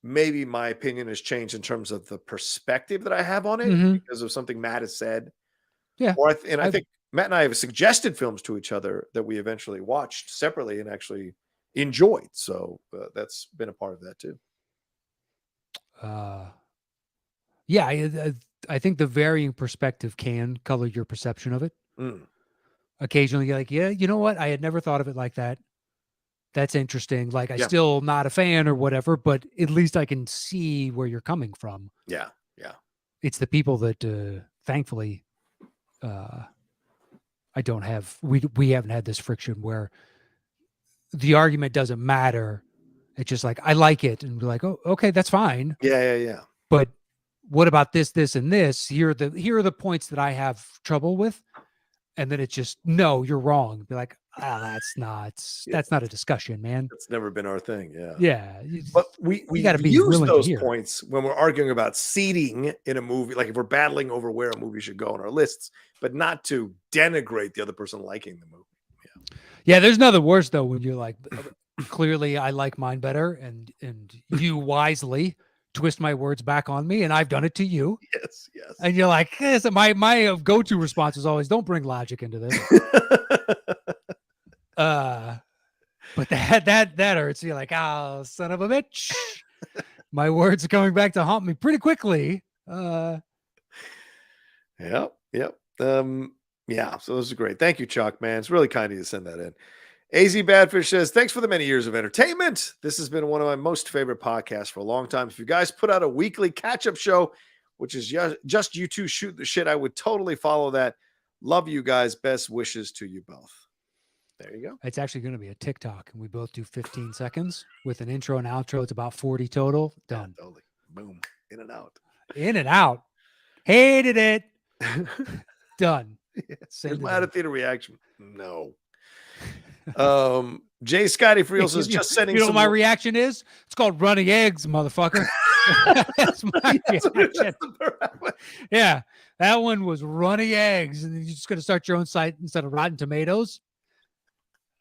maybe my opinion has changed in terms of the perspective that I have on it because of something Matt has said. Yeah. Or I think Matt and I have suggested films to each other that we eventually watched separately and actually enjoyed. So that's been a part of that too. Yeah, I think the varying perspective can color your perception of it. Occasionally you're like, yeah, you know what? I had never thought of it like that. That's interesting. Like, I still not a fan or whatever, but at least I can see where you're coming from. Yeah. It's the people that thankfully I don't have, we haven't had this friction where the argument doesn't matter. It's just like, I like it. And we're like, oh, okay, that's fine. Yeah. But what about this, and this? Here are the points that I have trouble with. And then it's just, no, you're wrong. Be like, that's not a discussion, man. That's never been our thing. Yeah. Yeah. But we got to be use willing those to hear. points when we're arguing about seating in a movie, like if we're battling over where a movie should go on our lists, but not to denigrate the other person liking the movie. Yeah, there's nothing worse though when you're like, clearly I like mine better, and you wisely twist my words back on me, and I've done it to you. Yes. And you're like, yes, my go-to response is always, don't bring logic into this. But that hurts. You're like, oh, son of a bitch. My words are coming back to haunt me pretty quickly. Yep. Yeah, so this is great. Thank you, Chuck, man. It's really kind of you to send that in. AZ Badfish says, thanks for the many years of entertainment. This has been one of my most favorite podcasts for a long time. If you guys put out a weekly catch-up show, which is just you two shoot the shit, I would totally follow that. Love you guys. Best wishes to you both. There you go. It's actually going to be a TikTok, and we both do 15 seconds with an intro and outro. It's about 40 total. Done. Yeah, totally. Boom. In and out. In and out. Hated it. Done. Here's my out-of-theater reaction. No. Jay Scotty Friels is just sending. You know what my reaction is? It's called running eggs, motherfucker. That's my reaction. Yeah, that one was running eggs, and you're just going to start your own site instead of Rotten Tomatoes.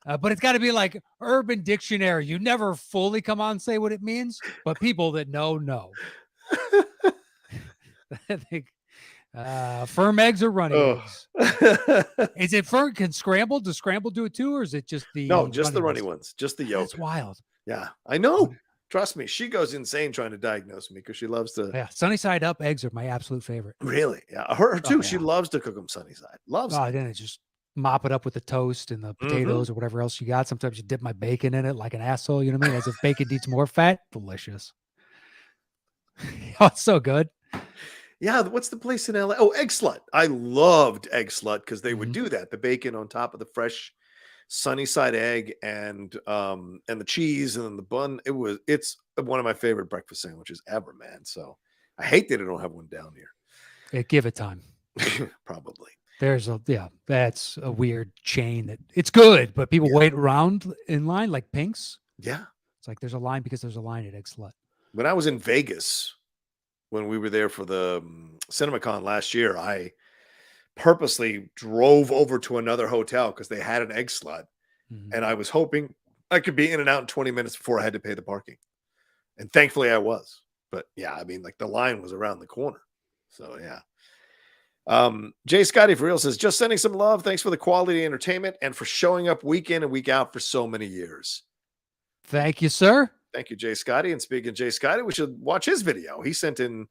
But it's got to be like Urban Dictionary. You never fully come on and say what it means, but people that know. I think firm eggs or running eggs. Is it firm? Can scramble? Does scramble do it too, or is it just the just the runny ones, just the yolk? That's wild. Yeah, I know. Trust me, she goes insane trying to diagnose me because she loves to. Yeah, sunny side up eggs are my absolute favorite. Really? Yeah, her too. She loves to cook them sunny side. Loves. Oh, then it just mop it up with the toast and the potatoes or whatever else you got. Sometimes you dip my bacon in it like an asshole. You know what I mean? As if bacon needs more fat. Delicious. Oh, it's so good. Yeah, what's the place in LA? Oh, Egg Slut. I loved Egg Slut because they would do that. The bacon on top of the fresh sunny side egg and the cheese and then the bun. It's one of my favorite breakfast sandwiches ever, man. So I hate that I don't have one down Give it time. here. Probably. That's a weird chain that it's good, but people wait around in line like Pink's. Yeah. It's like there's a line because there's a line at Egg Slut. When I was in Vegas, when we were there for the CinemaCon last year, I purposely drove over to another hotel because they had an Egg Slut, and I was hoping I could be in and out in 20 minutes before I had to pay the parking. And thankfully I was. But yeah, I mean, like the line was around the corner. So yeah. Jay Scotty for real says, just sending some love. Thanks for the quality entertainment and for showing up week in and week out for so many years. Thank you, sir. Thank you, Jay Scotty. And speaking of Jay Scotty, we should watch his video. He sent in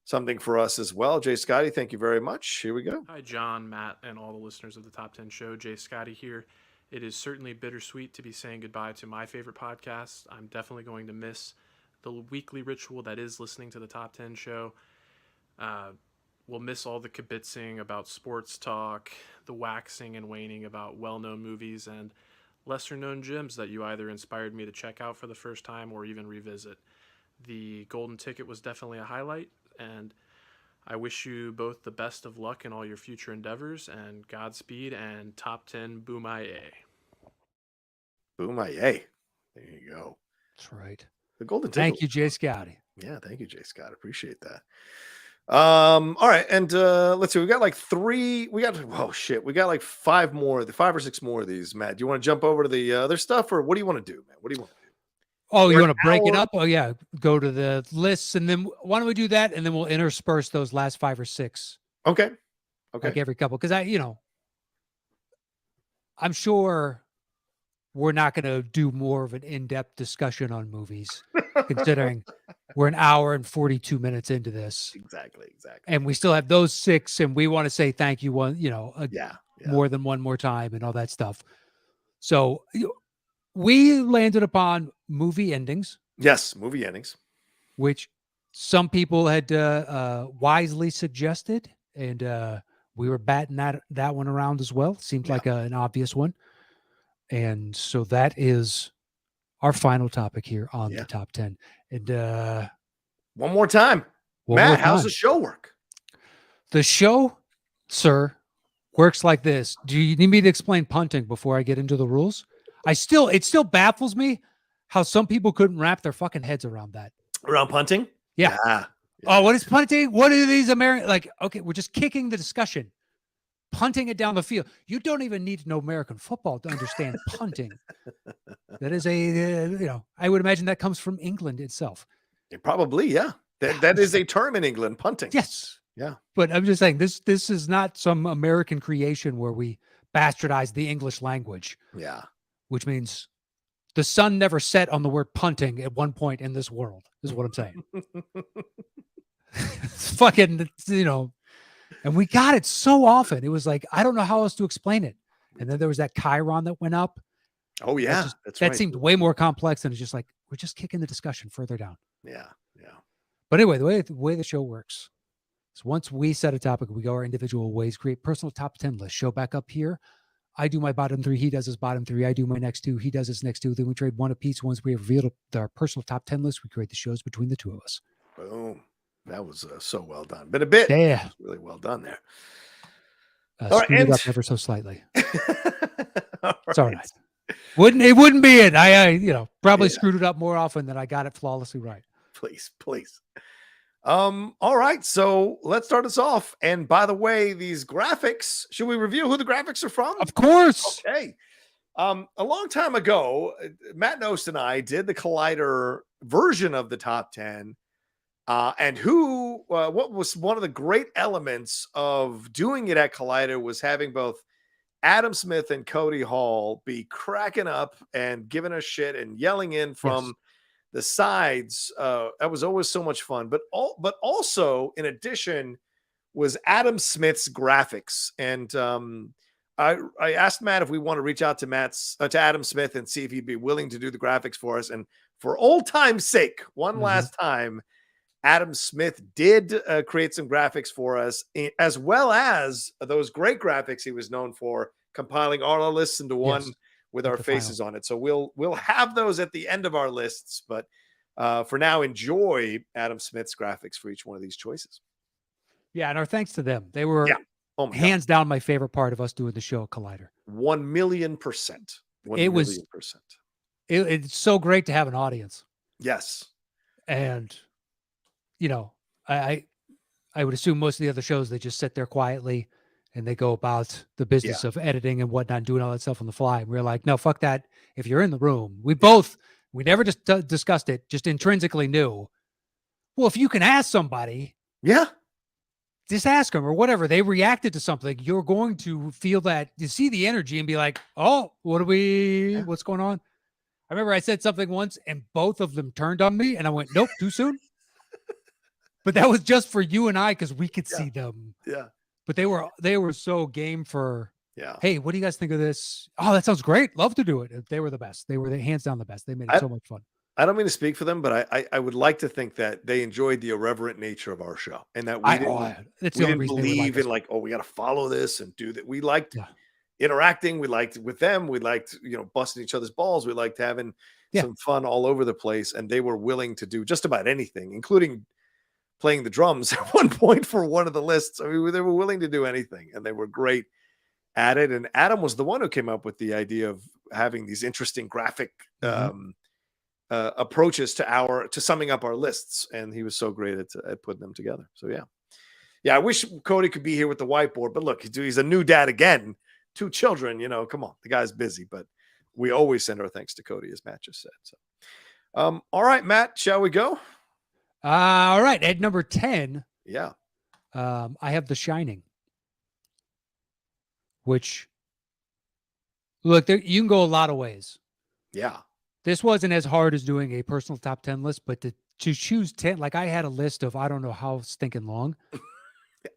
something for us as well. Jay Scotty, thank you very much. Here we go. Hi, John, Matt, and all the listeners of the Top 10 Show. Jay Scotty here. It is certainly bittersweet to be saying goodbye to my favorite podcast. I'm definitely going to miss the weekly ritual that is listening to the Top 10 Show. We'll miss all the kibitzing about sports talk, the waxing and waning about well-known movies, and lesser-known gems that you either inspired me to check out for the first time or even revisit. The Golden Ticket was definitely a highlight, and I wish you both the best of luck in all your future endeavors, and Godspeed, and Top 10 Boomaye. Boomaye. There you go. That's right. The Golden Ticket. Thank you, Jay Scotty. Yeah, thank you, Jay Scott. Appreciate that. All right, and let's see. We got like five or six more of these. Matt, do you want to jump over to the other stuff, or what do you want to do, man? What do you want to do? Oh, you We're want to break it hour- up? Oh, yeah. Go to the lists, and then why don't we do that, and then we'll intersperse those last 5 or 6, Okay. like every couple, because I'm sure we're not going to do more of an in-depth discussion on movies, considering we're an hour and 42 minutes into this, Exactly. and we still have those 6, and we want to say thank you Yeah. more than one more time and all that stuff. So we landed upon movie endings, Yes, movie endings. which some people had wisely suggested, and we were batting that one around as well. Seemed like an obvious one. And so that is our final topic here on the top 10. And one more time. Matt, how's the show work? The show, sir, works like this. Do you need me to explain punting before I get into the rules? It still baffles me how some people couldn't wrap their fucking heads around that. Around punting? Yeah. Oh, what is punting? What are these American? Like, okay, we're just kicking the discussion, punting it down the field. You don't even need to know American football to understand punting. That is I would imagine that comes from England itself. Probably, yeah. That is a term in England, punting. Yes. Yeah. But I'm just saying this is not some American creation where we bastardize the English language. Yeah. Which means the sun never set on the word punting at one point in this world, is what I'm saying. It's fucking, and we got it so often. It was like, I don't know how else to explain it. And then there was that chyron that went up. Oh, yeah. That seemed way more complex, and it's just like, we're just kicking the discussion further down. Yeah. But anyway, the way the show works is once we set a topic, we go our individual ways, create personal top 10 lists, show back up here. I do my bottom 3. He does his bottom 3. I do my next 2. He does his next 2. Then we trade one apiece. Once we have revealed our personal top 10 list, we create the shows between the two of us. Boom. That was so well done. Been a bit. Yeah. Really well done there. Screwed it up ever so slightly. It's all right. It wouldn't be it. I probably screwed it up more often than I got it flawlessly right. Please. All right. So let's start us off. And by the way, these graphics, should we review who the graphics are from? Of course. Okay. A long time ago, Matt Knost and I did the Collider version of the top 10. And what was one of the great elements of doing it at Collider was having both Adam Smith and Cody Hall be cracking up and giving us shit and yelling in from the sides. That was always so much fun. But also, in addition, was Adam Smith's graphics. And I asked Matt if we want to reach out to Adam Smith and see if he'd be willing to do the graphics for us. And for old time's sake, last time, Adam Smith did create some graphics for us, as well as those great graphics he was known for, compiling all our lists into one with our the faces final. on it. So we'll have those at the end of our lists, but for now, enjoy Adam Smith's graphics for each one of these choices. Yeah, and our thanks to them. They were Oh my God. hands down my favorite part of us doing the show at Collider. 1,000,000%. It was- 1,000,000%. It's so great to have an audience. Yes. And you know, I would assume most of the other shows, they just sit there quietly and they go about the business of editing and whatnot, and doing all that stuff on the fly. And we're like, no, fuck that. If you're in the room, we never just discussed it, just intrinsically knew. Well, if you can ask somebody, Yeah. just ask them or whatever. They reacted to something. You're going to feel that, you see the energy and be like, oh, what's going on? I remember I said something once and both of them turned on me and I went, nope, too soon. But that was just for you and I, because we could see them. Yeah. But they were so game for, Yeah. hey, what do you guys think of this? Oh, that sounds great. Love to do it. They were the best. They were hands down the best. They made it so much fun. I don't mean to speak for them, but I would like to think that they enjoyed the irreverent nature of our show, and that we didn't believe in like, oh, we got to follow this and do that. We liked interacting. We liked with them. We liked, busting each other's balls. We liked having some fun all over the place. And they were willing to do just about anything, including playing the drums at one point for one of the lists. I mean, they were willing to do anything, and they were great at it. And Adam was the one who came up with the idea of having these interesting graphic approaches to summing up our lists, and he was so great at putting them together. So yeah, I wish Cody could be here with the whiteboard, but look, he's a new dad again, 2 children. Come on, the guy's busy, but we always send our thanks to Cody, as Matt just said. So, all right, Matt, shall we go? All right, at number 10, yeah, I have The Shining, which, look, you can go a lot of ways. Yeah. This wasn't as hard as doing a personal top 10 list, but to choose 10, like I had a list of, I don't know how stinking long.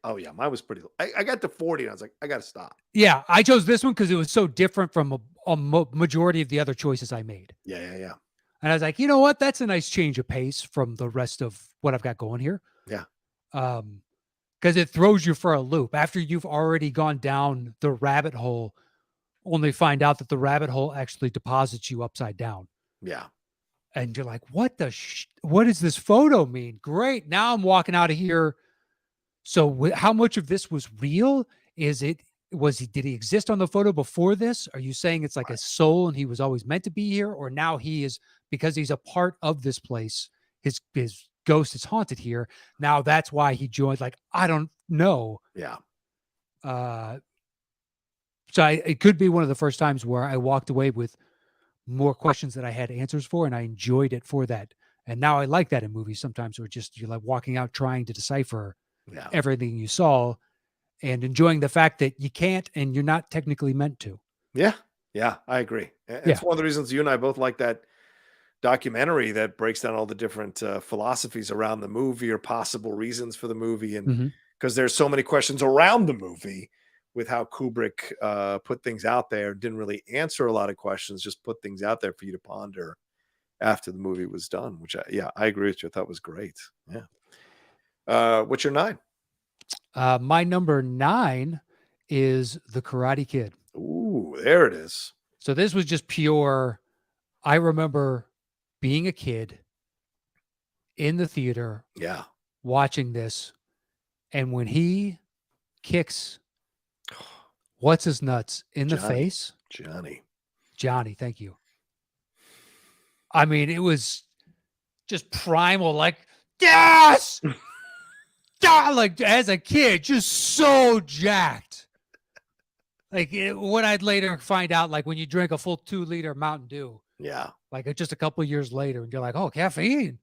Oh yeah. Mine was pretty long. I got to 40 and I was like, I got to stop. Yeah. I chose this one because it was so different from a majority of the other choices I made. Yeah. And I was like, you know what? That's a nice change of pace from the rest of what I've got going here. Yeah. Because it throws you for a loop after you've already gone down the rabbit hole, only find out that the rabbit hole actually deposits you upside down. Yeah. And you're like, what does this photo mean? Great. Now I'm walking out of here. So how much of this was real? Did he exist on the photo before this? Are you saying it's like a soul and he was always meant to be here? Or now he is, because he's a part of this place, his ghost is haunted here. Now that's why he joined. Like, I don't know. Yeah. So it could be one of the first times where I walked away with more questions that I had answers for, and I enjoyed it for that. And now I like that in movies sometimes, where you're like walking out trying to decipher everything you saw and enjoying the fact that you can't and you're not technically meant to. Yeah, I agree. It's one of the reasons you and I both like that documentary that breaks down all the different philosophies around the movie or possible reasons for the movie. And because there's so many questions around the movie with how Kubrick put things out there, didn't really answer a lot of questions, just put things out there for you to ponder after the movie was done, which I agree with you. I thought was great. Yeah. What's your 9? My number 9 is The Karate Kid. Ooh, there it is. So this was just pure. I remember being a kid in the theater, watching this. And when he kicks what's his nuts in the face? Johnny, thank you. I mean, it was just primal, like, yes! Like, as a kid, just so jacked. Like, what I'd later find out, like, when you drink a full 2-liter Mountain Dew. Yeah. Like, just a couple of years later, and you're like, oh, caffeine.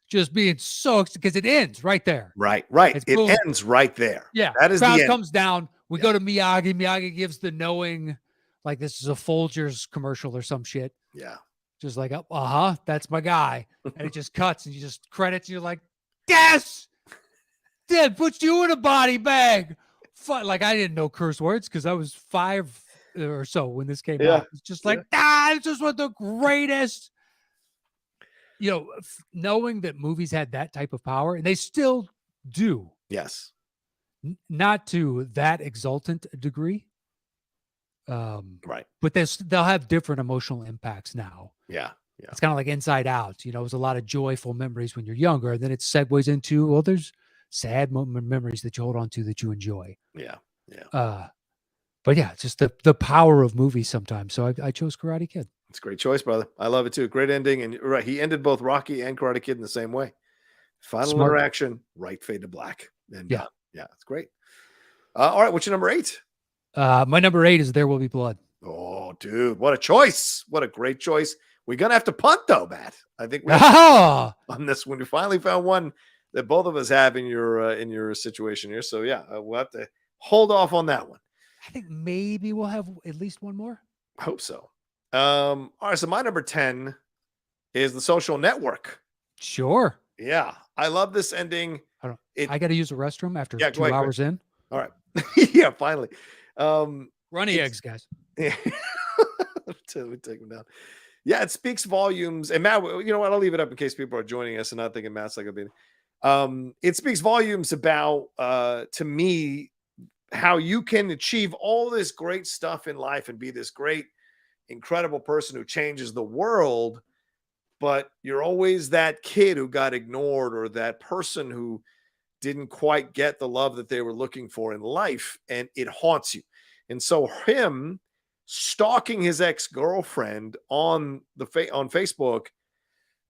Just being so, because it ends right there. Right. It ends right there. Yeah. That is the end. Comes down. We go to Miyagi. Miyagi gives the knowing, like this is a Folgers commercial or some shit. Yeah. Just like, that's my guy. And it just cuts and you just credits. And you're like, yes! Dad puts you in a body bag. Like, I didn't know curse words because I was 5 or so when this came out. It's just like, it's just one of the greatest. Knowing that movies had that type of power, and they still do. Yes. Not to that exultant degree. Right. But they'll have different emotional impacts now. Yeah. Yeah. It's kind of like Inside Out. You know, it was a lot of joyful memories when you're younger, and then it segues into, well, there's sad memories that you hold on to that you enjoy. Yeah. Yeah. But yeah, just the power of movies sometimes. So I chose Karate Kid. It's a great choice, brother. I love it too. Great ending. And right, he ended both Rocky and Karate Kid in the same way. Final Smart. interaction, right fade to black. And Yeah. yeah, it's great. All right, what's your number 8? My number 8 is There Will Be Blood. Oh, dude, what a choice. What a great choice. We're gonna have to punt though, Matt. I think we on this one. We finally found one that both of us have in your situation here. So yeah, we'll have to hold off on that one. I think maybe we'll have at least one more. I hope so. All right, so my number 10 is The Social Network. Sure. Yeah, I love this ending. I got to use the restroom after Yeah, 2 hours in. All right. Yeah, finally. Runny eggs, guys. Yeah. Let me take them down. Yeah, it speaks volumes. And Matt, you know what? I'll leave it up in case people are joining us and not thinking Matt's like a baby. It speaks volumes about, to me, how you can achieve all this great stuff in life and be this great, incredible person who changes the world, but you're always that kid who got ignored or that person who didn't quite get the love that they were looking for in life, and it haunts you. And so him stalking his ex-girlfriend on Facebook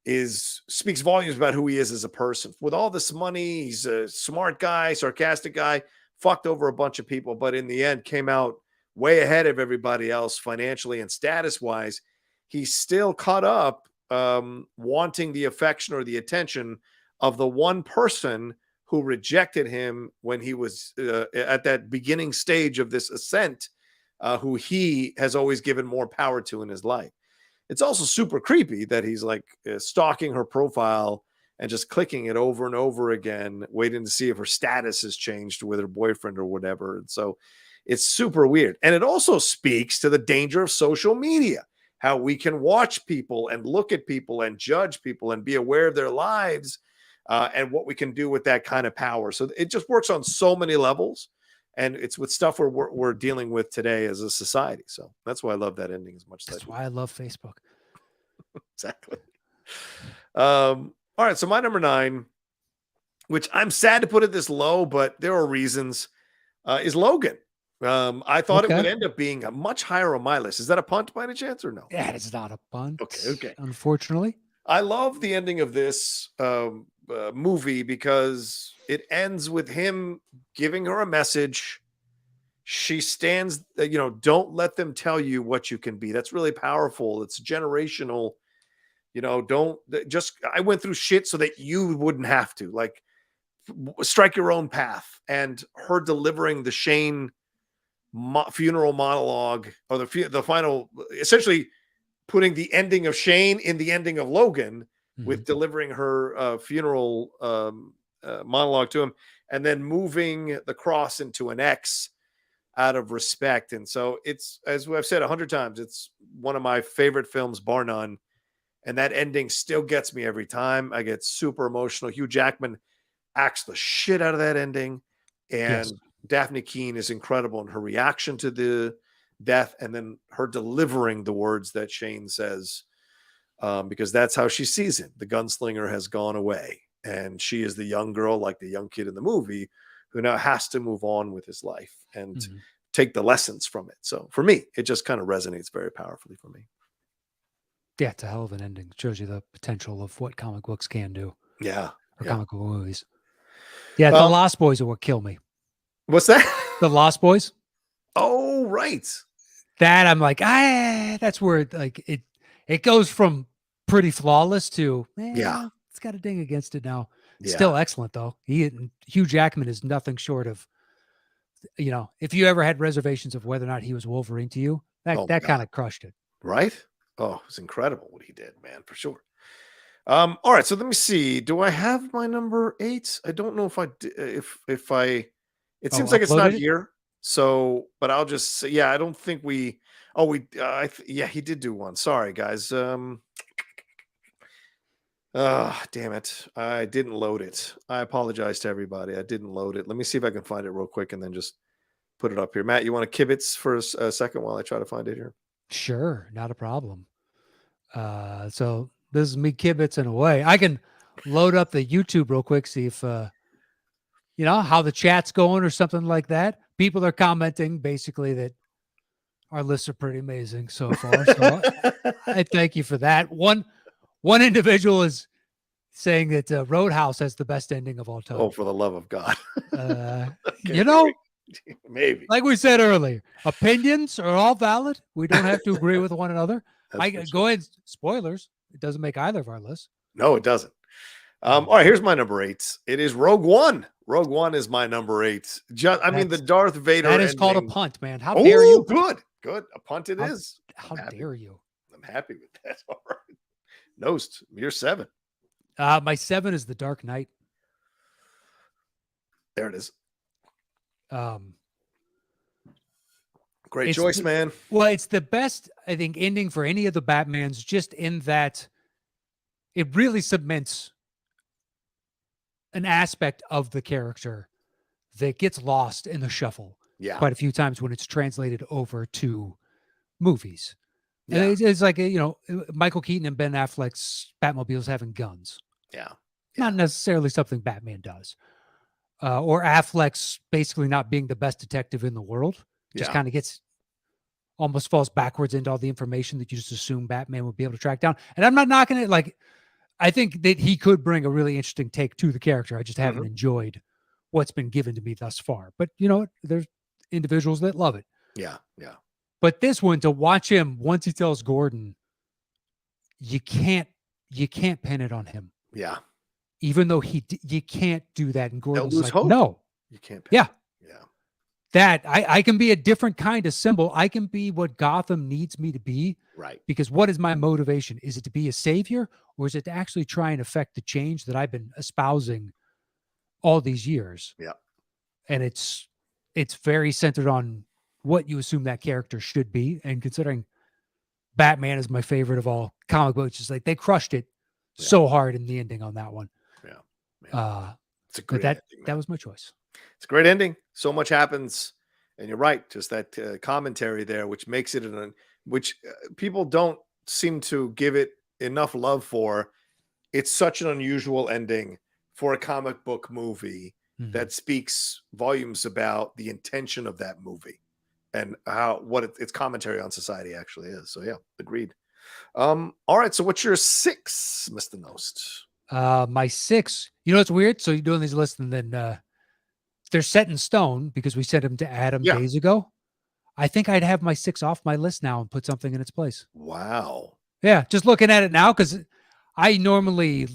speaks volumes about who he is as a person. With all this money, he's a smart guy, sarcastic guy, fucked over a bunch of people, but in the end came out way ahead of everybody else financially and status-wise. He's still caught up wanting the affection or the attention of the one person who rejected him when he was at that beginning stage of this ascent, who he has always given more power to in his life. It's also super creepy that he's like stalking her profile and just clicking it over and over again, waiting to see if her status has changed with her boyfriend or whatever. And so it's super weird. And it also speaks to the danger of social media, how we can watch people and look at people and judge people and be aware of their lives, and what we can do with that kind of power. So it just works on so many levels, and it's with stuff we're dealing with today as a society. So that's why I love that ending as much. That's why I love Facebook. Exactly. All right, so my number 9, which I'm sad to put it this low, but there are reasons, is Logan. I thought it would end up being a much higher on my list. Is that a punt by any chance or no? That is not a punt. Okay. Unfortunately. I love the ending of this movie because it ends with him giving her a message. She stands, don't let them tell you what you can be. That's really powerful. It's generational. I went through shit so that you wouldn't have to. Like, strike your own path. And her delivering the Shane funeral monologue, or the final, essentially putting the ending of Shane in the ending of Logan, with delivering her funeral monologue to him, and then moving the cross into an X out of respect. And so it's, as I've said 100 times, it's one of my favorite films, bar none. And that ending still gets me every time. I get super emotional. Hugh Jackman acts the shit out of that ending. And yes, Daphne Keane is incredible in her reaction to the death, and then her delivering the words that Shane says, because that's how she sees him. The gunslinger has gone away, and she is the young girl, like the young kid in the movie, who now has to move on with his life and take the lessons from it. So for me, it just kind of resonates very powerfully for me. Yeah, it's a hell of an ending. It shows you the potential of what comic books can do. Yeah. Or comic book movies. Yeah, The Lost Boys are what kill me. What's that? The Lost Boys. Oh, right. That I'm like, that's where it goes from pretty flawless to it's got a ding against it now. Yeah. Still excellent though. Hugh Jackman is nothing short of, if you ever had reservations of whether or not he was Wolverine to you, that kind of crushed it. Right? Oh, it was incredible what he did, man, for sure. All right, so let me see. Do I have my number 8? I don't know if I if I. It seems like it's not here. So, but I'll just say, I don't think we. Oh, he did do one. Sorry, guys. Damn it. I didn't load it. I apologize to everybody. I didn't load it. Let me see if I can find it real quick and then just put it up here. Matt, you want to kibitz for a second while I try to find it here? Sure, not a problem. So this is me kibitzing away. I can load up the YouTube real quick, see if how the chat's going or something like that. People are commenting basically that our lists are pretty amazing so far. So I thank you for that. One individual is saying that Roadhouse has the best ending of all time. Oh, for the love of God. Maybe. Like we said earlier, opinions are all valid. We don't have to agree with one another. Go ahead. Spoilers. It doesn't make either of our lists. No, it doesn't. All right, here's my number 8. It is Rogue One. Rogue One is my number 8. Mean, the Darth Vader. That is called a punt, man. How dare you? Good. A punt it is. How dare you? I'm happy with that. All right. Knost, you're 7. My 7 is The Dark Knight. There it is. Great choice, man. Well, it's the best, I think, ending for any of the Batmans, just in that it really cements an aspect of the character that gets lost in the shuffle quite a few times when it's translated over to movies. Yeah. And it's like, Michael Keaton and Ben Affleck's Batmobiles having guns. Yeah. Not necessarily something Batman does. Or Affleck's basically not being the best detective in the world. Just kind of almost falls backwards into all the information that you just assume Batman would be able to track down. And I'm not knocking it. Like, I think that he could bring a really interesting take to the character. I just haven't enjoyed what's been given to me thus far. But you know what? There's individuals that love it. Yeah. But this one, to watch him once he tells Gordon, you can't pin it on him. Yeah. Even though you can't do that. And Gordon's like, hope. no, you can't. Yeah. Yeah. That I can be a different kind of symbol. I can be what Gotham needs me to be. Right. Because what is my motivation? Is it to be a savior, or is it to actually try and affect the change that I've been espousing all these years? Yeah. And it's very centered on what you assume that character should be. And considering Batman is my favorite of all comic books, it's like they crushed it so hard in the ending on that one. Yeah. It's a great ending, that was my choice. It's a great ending. So much happens, and you're right. Just that commentary there, which makes it which people don't seem to give it enough love for. It's such an unusual ending for a comic book movie that speaks volumes about the intention of that movie and what its commentary on society actually is. So yeah, agreed. All right. So what's your 6, Mr. Knost? My 6. You know what's weird? So you're doing these lists, and then they're set in stone because we sent them to Adam days ago. I think I'd have my 6 off my list now and put something in its place. Wow. Yeah, just looking at it now, because I normally,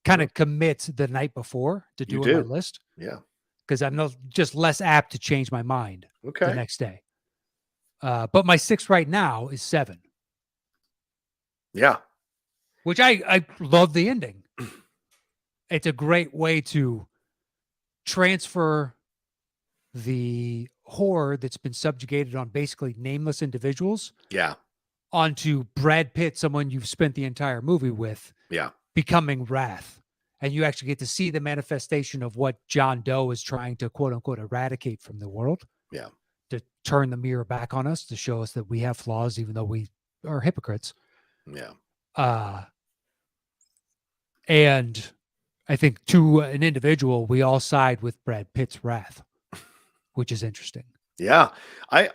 kind of commit the night before to doing my list. Yeah. Because I'm just less apt to change my mind the next day. But my 6 right now is 7. Yeah. Which I love the ending. It's a great way to transfer the horror that's been subjugated on basically nameless individuals onto Brad Pitt, someone you've spent the entire movie with, becoming Wrath. And you actually get to see the manifestation of what John Doe is trying to, quote unquote, eradicate from the world. Yeah. To turn the mirror back on us, to show us that we have flaws, even though we are hypocrites. Yeah. And I think to an individual, we all side with Brad Pitt's Wrath, which is interesting. Yeah. I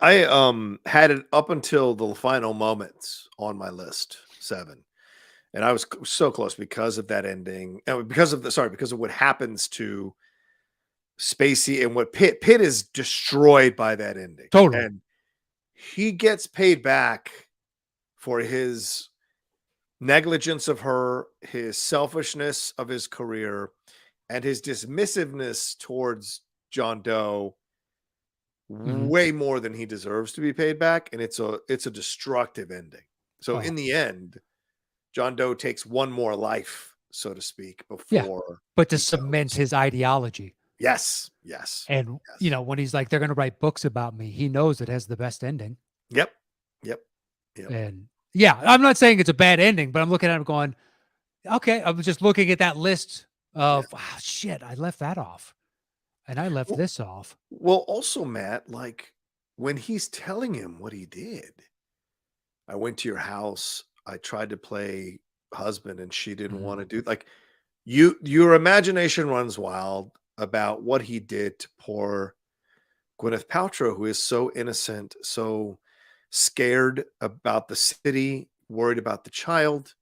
had it up until the final moments on my list, 7. And I was so close because of that ending, because of what happens to Spacey and what Pitt is destroyed by that ending. Totally. And he gets paid back for his negligence of her, his selfishness of his career, and his dismissiveness towards John Doe way more than he deserves to be paid back. And it's a destructive ending. So in the end, John Doe takes one more life, so to speak, before. But to cement his ideology. Yes. And, when he's like, they're going to write books about me, he knows it has the best ending. Yep. And I'm not saying it's a bad ending, but I'm looking at it going, okay, I was just looking at that list of, wow, shit, I left that off. And I left this off. Well, also, Matt, like when he's telling him what he did, I went to your house. I tried to play husband, and she didn't want to do like your imagination runs wild about what he did to poor Gwyneth Paltrow, who is so innocent, so scared about the city, worried about the child,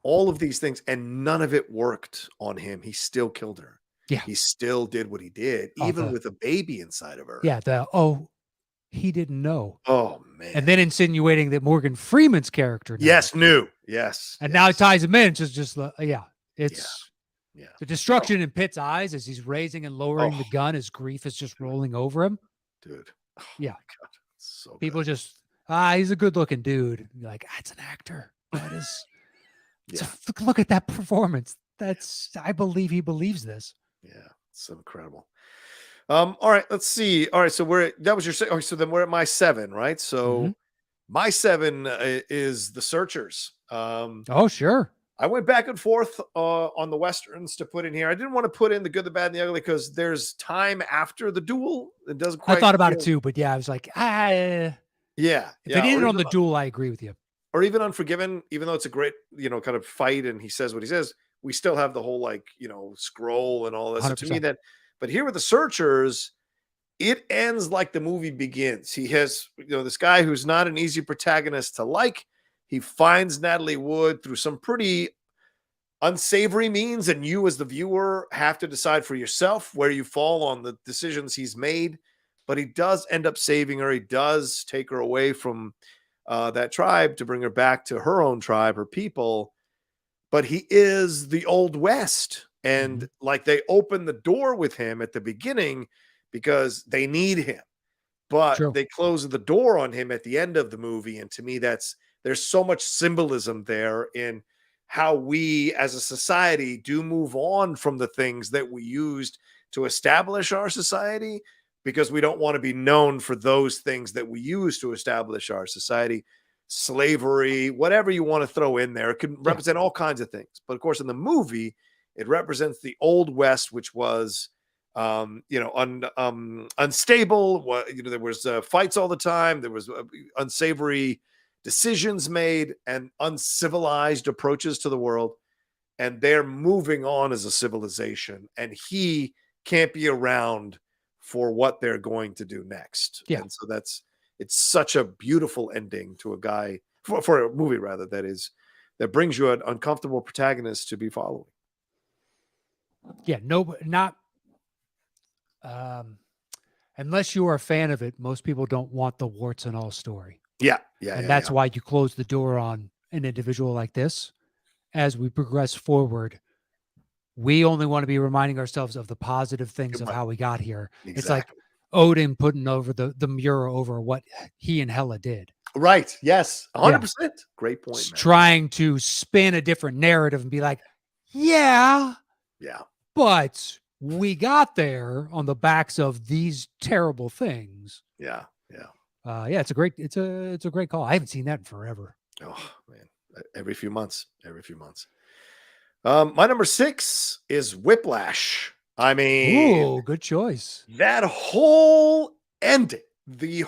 all of these things, and none of it worked on him. He still killed her. Yeah. He still did what he did, Oh, even with a baby inside of her. Yeah. He didn't know. Oh man. And then insinuating that Morgan Freeman's character knew. Yes, knew. Yes. And now it ties him in. Just it's Yeah. the destruction in Pitt's eyes as he's raising and lowering the gun as grief is just rolling over him. Dude. Oh, yeah. my God. So People good. just, he's a good looking dude. You're like, that's an actor. That is. Look at that performance. I believe he believes this. Yeah. It's incredible. All right, let's see. All right, so that was your so then we're at my 7, right? So my 7 is The Searchers. Oh, sure. I went back and forth on the Westerns to put in here. I didn't want to put in The Good, the Bad, and the Ugly because there's time after the duel. It doesn't quite. I thought about it too, but yeah, I was like, yeah. If they did it on the duel, I agree with you. Or even Unforgiven, even though it's a great, kind of fight and he says what he says, we still have the whole scroll and all this. So to me, but here with The Searchers, it ends like the movie begins. He has, this guy who's not an easy protagonist to like. He finds Natalie Wood through some pretty unsavory means, and you as the viewer have to decide for yourself where you fall on the decisions he's made. But he does end up saving her. He does take her away from that tribe to bring her back to her own tribe, her people. But he is the Old West. And they open the door with him at the beginning because they need him. But they close the door on him at the end of the movie. And to me, there's so much symbolism there in how we as a society do move on from the things that we used to establish our society, because we don't want to be known for those things that we use to establish our society. Slavery, whatever you want to throw in there, it can represent all kinds of things. But of course, in the movie, it represents the Old West, which was, unstable. There was fights all the time. There was unsavory decisions made and uncivilized approaches to the world. And they're moving on as a civilization. And he can't be around for what they're going to do next. Yeah. And so it's such a beautiful ending to a guy for a movie rather that brings you an uncomfortable protagonist to be following. Yeah, unless you are a fan of it, most people don't want the warts and all story. Yeah. And that's why you close the door on an individual like this. As we progress forward, we only want to be reminding ourselves of the positive things of how we got here. Exactly. It's like Odin putting over the mural over what he and Hela did. Right. Yes. 100%. Yeah. Great point. Man. Trying to spin a different narrative and be like, yeah, but we got there on the backs of these terrible things. Yeah. It's a great call. I haven't seen that in forever. Oh man. Every few months. My number 6 is Whiplash. I mean, ooh, good choice. That whole ending, you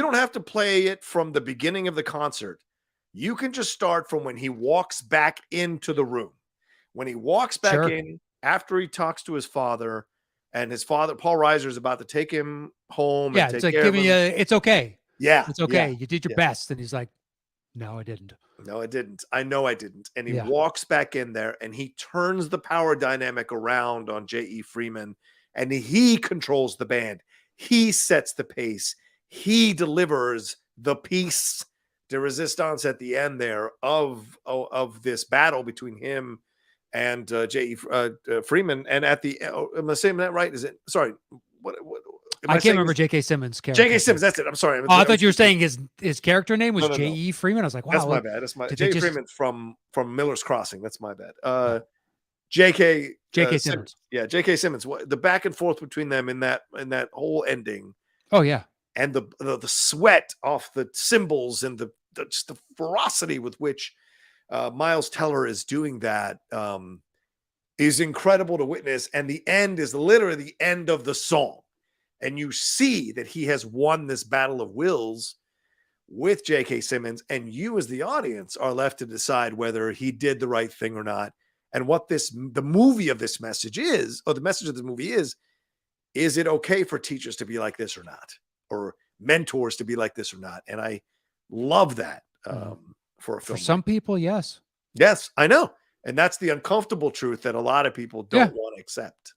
don't have to play it from the beginning of the concert. You can just start from when he walks back into the room. When he walks back in after he talks to his father, and his father, Paul Reiser, is about to take him home. Yeah, and it's take like, care of him. it's okay. Yeah. It's okay. You did your best. And he's like, no, I didn't. No, I didn't. I know I didn't. And he walks back in there and he turns the power dynamic around on J.E. Freeman, and he controls the band. He sets the pace. He delivers the piece de resistance at the end there of this battle between him and J.E. Freeman. And at the, am I saying that right? Is it, sorry, what I can't remember J.K. Simmons' character. J.K. Simmons, that's it. I'm sorry. I thought you were saying his character name was J.E. Freeman. I was like, wow. That's my bad. That's my J.E. Freeman from Miller's Crossing. That's my bad. J.K. Simmons. Yeah, J.K. Simmons. The back and forth between them in that whole ending. Oh yeah. And the sweat off the cymbals and just the ferocity with which Miles Teller is doing that. is incredible to witness. And the end is literally the end of the song. And you see that he has won this battle of wills with J.K. Simmons. And you, as the audience, are left to decide whether he did the right thing or not. And what the movie of this message is, or the message of this movie is it okay for teachers to be like this or not? Or mentors to be like this or not? And I love that for a film. For some people, yes. Yes, I know. And that's the uncomfortable truth that a lot of people don't want to accept.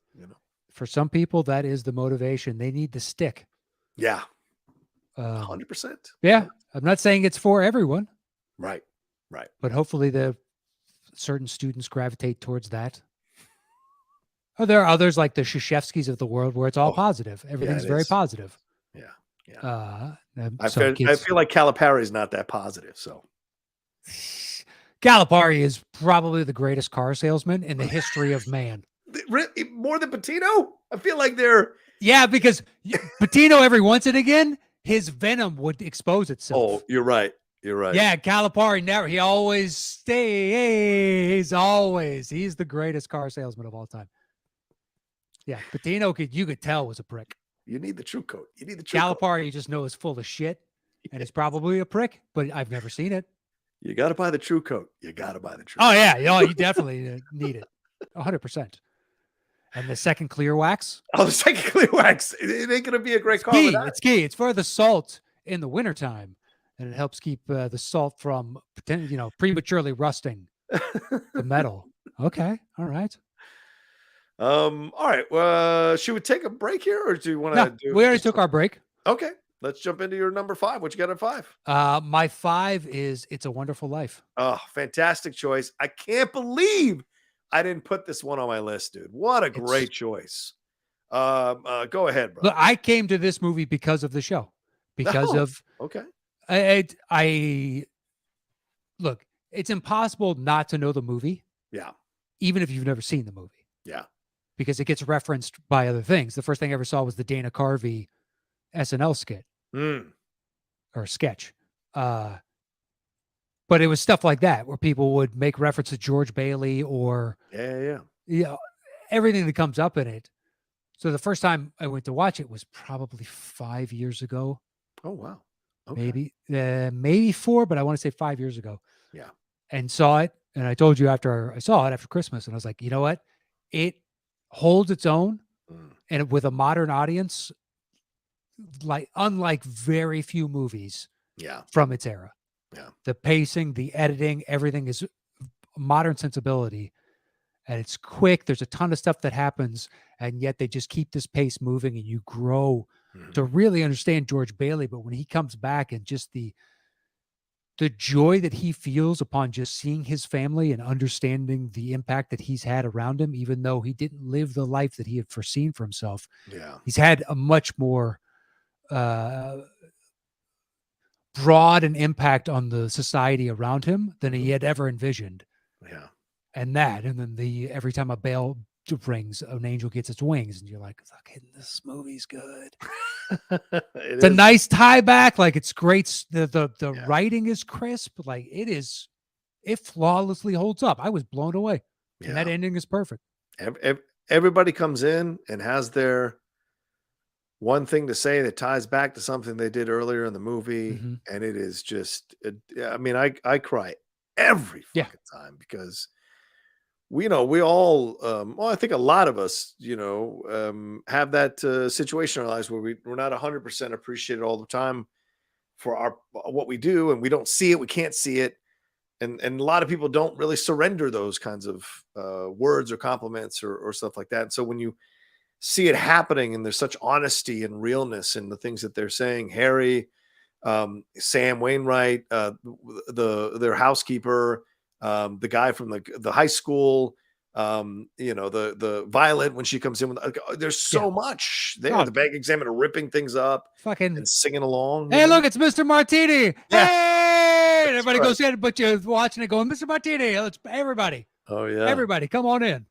For some people, that is the motivation. They need the stick. Yeah. 100%. Yeah. I'm not saying it's for everyone. Right. But hopefully the certain students gravitate towards that. Oh, there are others like the Krzyzewskis of the world where it's all positive. Everything's very positive. Yeah. I feel like Calipari is not that positive. So Calipari is probably the greatest car salesman in the history of man. More than Patino? I feel like they're... Yeah, because Patino, every once and again, his venom would expose itself. Oh, you're right. Yeah, Calipari never. He always stays. He's the greatest car salesman of all time. Yeah, Patino you could tell was a prick. You need the true coat. Calipari, you just know is full of shit, and he's probably a prick. But I've never seen it. You got to buy the true coat. You Oh yeah, you definitely need it. 100%. And the second clear wax. Oh, the second clear wax. It ain't gonna be a great car. It's key. It's for the salt in the wintertime. And it helps keep the salt from prematurely rusting the metal. Okay. All right. All right. Should we take a break here, or do you want to do? We already took our break. Okay. Let's jump into your number 5. What you got at 5? My 5 is It's a Wonderful Life. Oh, fantastic choice. I can't believe I didn't put this one on my list, dude. What a great choice. Go ahead, bro. Look, I came to this movie because of the show. Okay. I look, it's impossible not to know the movie. Yeah. Even if you've never seen the movie. Yeah. Because it gets referenced by other things. The first thing I ever saw was the Dana Carvey SNL skit or sketch. But it was stuff like that where people would make reference to George Bailey or everything that comes up in it. So the first time I went to watch it was probably 5 years ago. Oh, wow. Okay. Maybe 4, but I want to say 5 years ago. Yeah. And saw it. And I told you after I saw it after Christmas, and I was like, you know what? It holds its own and with a modern audience, unlike very few movies from its era. Yeah. The pacing, the editing, everything is modern sensibility. And it's quick. There's a ton of stuff that happens, and yet they just keep this pace moving, and you grow to really understand George Bailey. But when he comes back and just the joy that he feels upon just seeing his family and understanding the impact that he's had around him, even though he didn't live the life that he had foreseen for himself. Yeah. He's had a much more broad an impact on the society around him than he had ever envisioned. Yeah. And then every time a bell rings, an angel gets its wings, and you're like, fucking, this movie's good. It's a nice tie back. Like, it's great. The writing is crisp. Like, it flawlessly holds up. I was blown away. And that ending is perfect. Everybody comes in and has their one thing to say that ties back to something they did earlier in the movie. And it is just, I cry every fucking time because we all, I think a lot of us, have that situation in our lives where we're not 100% appreciated all the time for what we do, and we don't see it, we can't see it, and a lot of people don't really surrender those kinds of words or compliments or stuff like that. And so when you see it happening, and there's such honesty and realness in the things that they're saying, Harry, Sam Wainwright, their housekeeper, the guy from the high school, the Violet when she comes in with, there's so much there. The bank examiner ripping things up, fucking and singing along. Hey, look, it's Mr. Martini. Yeah. Hey, and everybody goes in, but you're watching it going, Mr. Martini. Let's everybody. Oh yeah, everybody, come on in.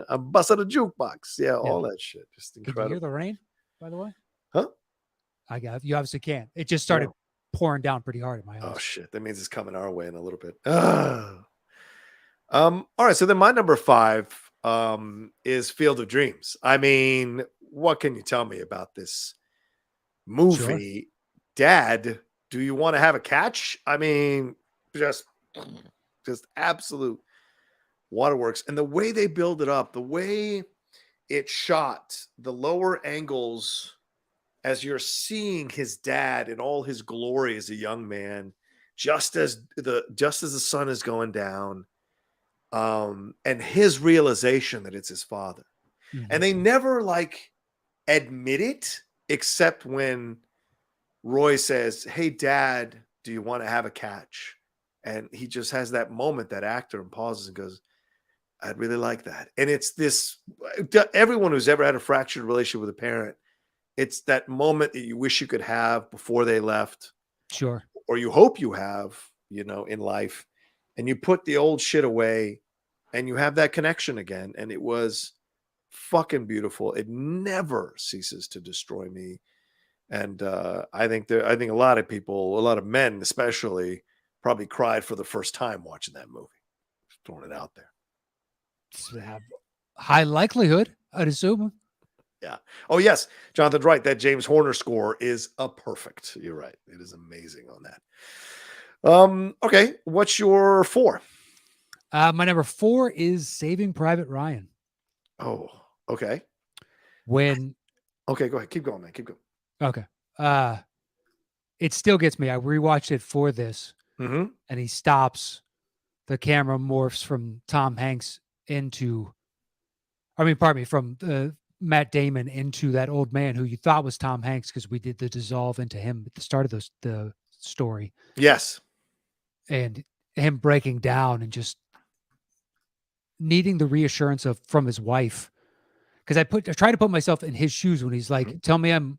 I'm busting a jukebox. Yeah, all that shit. Just incredible. Can you hear the rain, by the way? Huh? You obviously can't. It just started pouring down pretty hard at my house. Oh shit, that means it's coming our way in a little bit. All right, so then my number 5 is Field of Dreams. I mean, what can you tell me about this movie? Dad, do you want to have a catch? I mean, just absolute waterworks. And the way they build it up, the way it's shot, the lower angles as you're seeing his dad in all his glory as a young man, just as the sun is going down, and his realization that it's his father. And they never like admit it, except when Roy says, "Hey, Dad, do you want to have a catch?" And he just has that moment, that actor, and pauses and goes, "I'd really like that." And it's this, everyone who's ever had a fractured relationship with a parent, it's that moment that you wish you could have before they left. Sure. Or you hope you have, in life. And you put the old shit away and you have that connection again. And it was fucking beautiful. It never ceases to destroy me. And I think a lot of people, a lot of men especially, probably cried for the first time watching that movie. Just throwing it out there. High likelihood, I'd assume. Yeah. Oh, yes. Jonathan's right. That James Horner score is a perfect. You're right. It is amazing on that. Okay. What's your 4? My number 4 is Saving Private Ryan. Oh, okay. Okay, go ahead. Keep going, man. Keep going. Okay. It still gets me. I rewatched it for this, and he stops. The camera morphs from Tom Hanks from Matt Damon into that old man who you thought was Tom Hanks because we did the dissolve into him at the start of the story. Yes. And him breaking down and just needing the reassurance from his wife. Because I try to put myself in his shoes when he's like, tell me I'm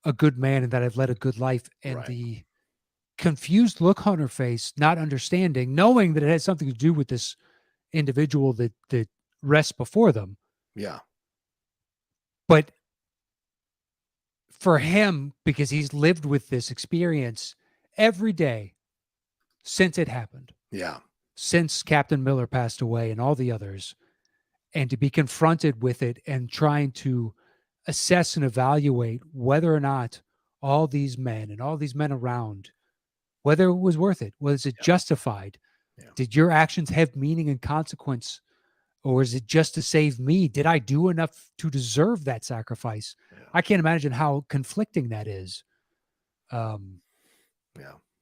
a good man and that I've led a good life. And the confused look on her face, not understanding, knowing that it has something to do with this individual that rests before them. Yeah. But for him, because he's lived with this experience every day since it happened. Yeah. Since Captain Miller passed away and all the others, and to be confronted with it and trying to assess and evaluate whether or not all these men and all these men around, whether it was worth it, was it justified? Yeah. Did your actions have meaning and consequence? Or is it just to save me? Did I do enough to deserve that sacrifice? Yeah. I can't imagine how conflicting that is.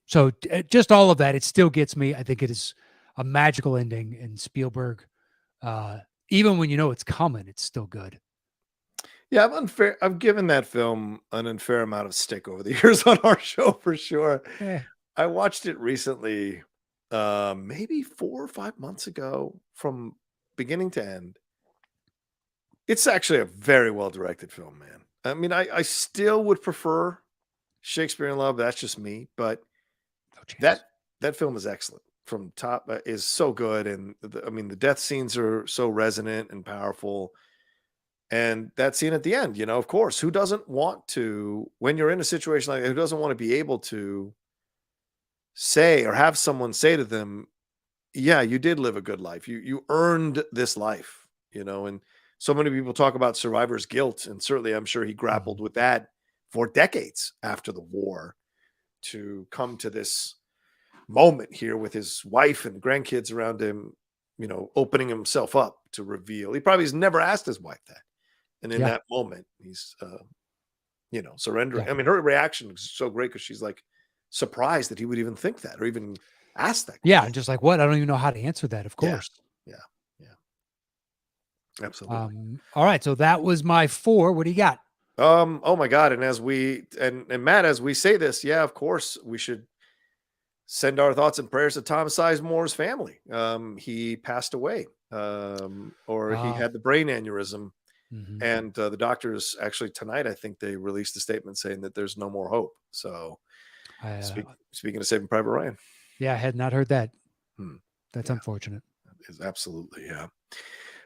So just all of that, it still gets me. I think it is a magical ending, and Spielberg, even when you know it's coming, it's still good. Yeah, I've given that film an unfair amount of stick over the years on our show for sure. Yeah. I watched it recently, maybe 4 or 5 months ago, from beginning to end. It's actually a very well-directed film, man. I mean, I still would prefer Shakespeare in Love. That's just me, but that film is excellent. From top is so good, and the death scenes are so resonant and powerful. And that scene at the end, of course, who doesn't want to, when you're in a situation like that, who doesn't want to be able to say or have someone say to them, yeah, you did live a good life. You earned this life, and so many people talk about survivor's guilt. And certainly I'm sure he grappled with that for decades after the war to come to this moment here with his wife and grandkids around him, opening himself up to reveal. He probably has never asked his wife that. And in that moment, he's, surrendering. Yeah. I mean, her reaction was so great because she's like surprised that he would even think that or even ask that question. Yeah, and just like, what? I don't even know how to answer that, of course. Yeah. Absolutely. All right, so that was my 4. What do you got? Oh my God. And as Matt, as we say this, yeah, of course, we should send our thoughts and prayers to Tom Sizemore's family. He passed away, he had the brain aneurysm. Mm-hmm. And the doctors actually tonight, I think they released a statement saying that there's no more hope. So speaking of Saving Private Ryan. Yeah, I had not heard that. That's unfortunate. That is absolutely, yeah.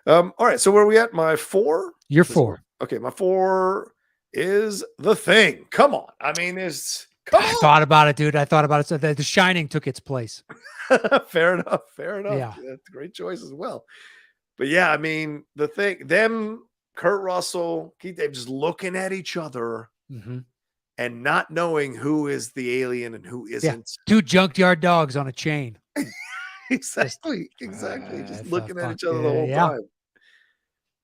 All right, so where are we at? My 4? Your 4. Okay, my 4 is The Thing. Come on. I mean, I thought about it, dude. I thought about it. So The Shining took its place. Fair enough. Yeah. That's a great choice as well. But yeah, I mean, Kurt Russell, Keith David, just looking at each other Mhm. and not knowing who is the alien and who Yeah, isn't. 2 junkyard dogs on a chain. Exactly. Just looking at fuck, each other the whole yeah. time.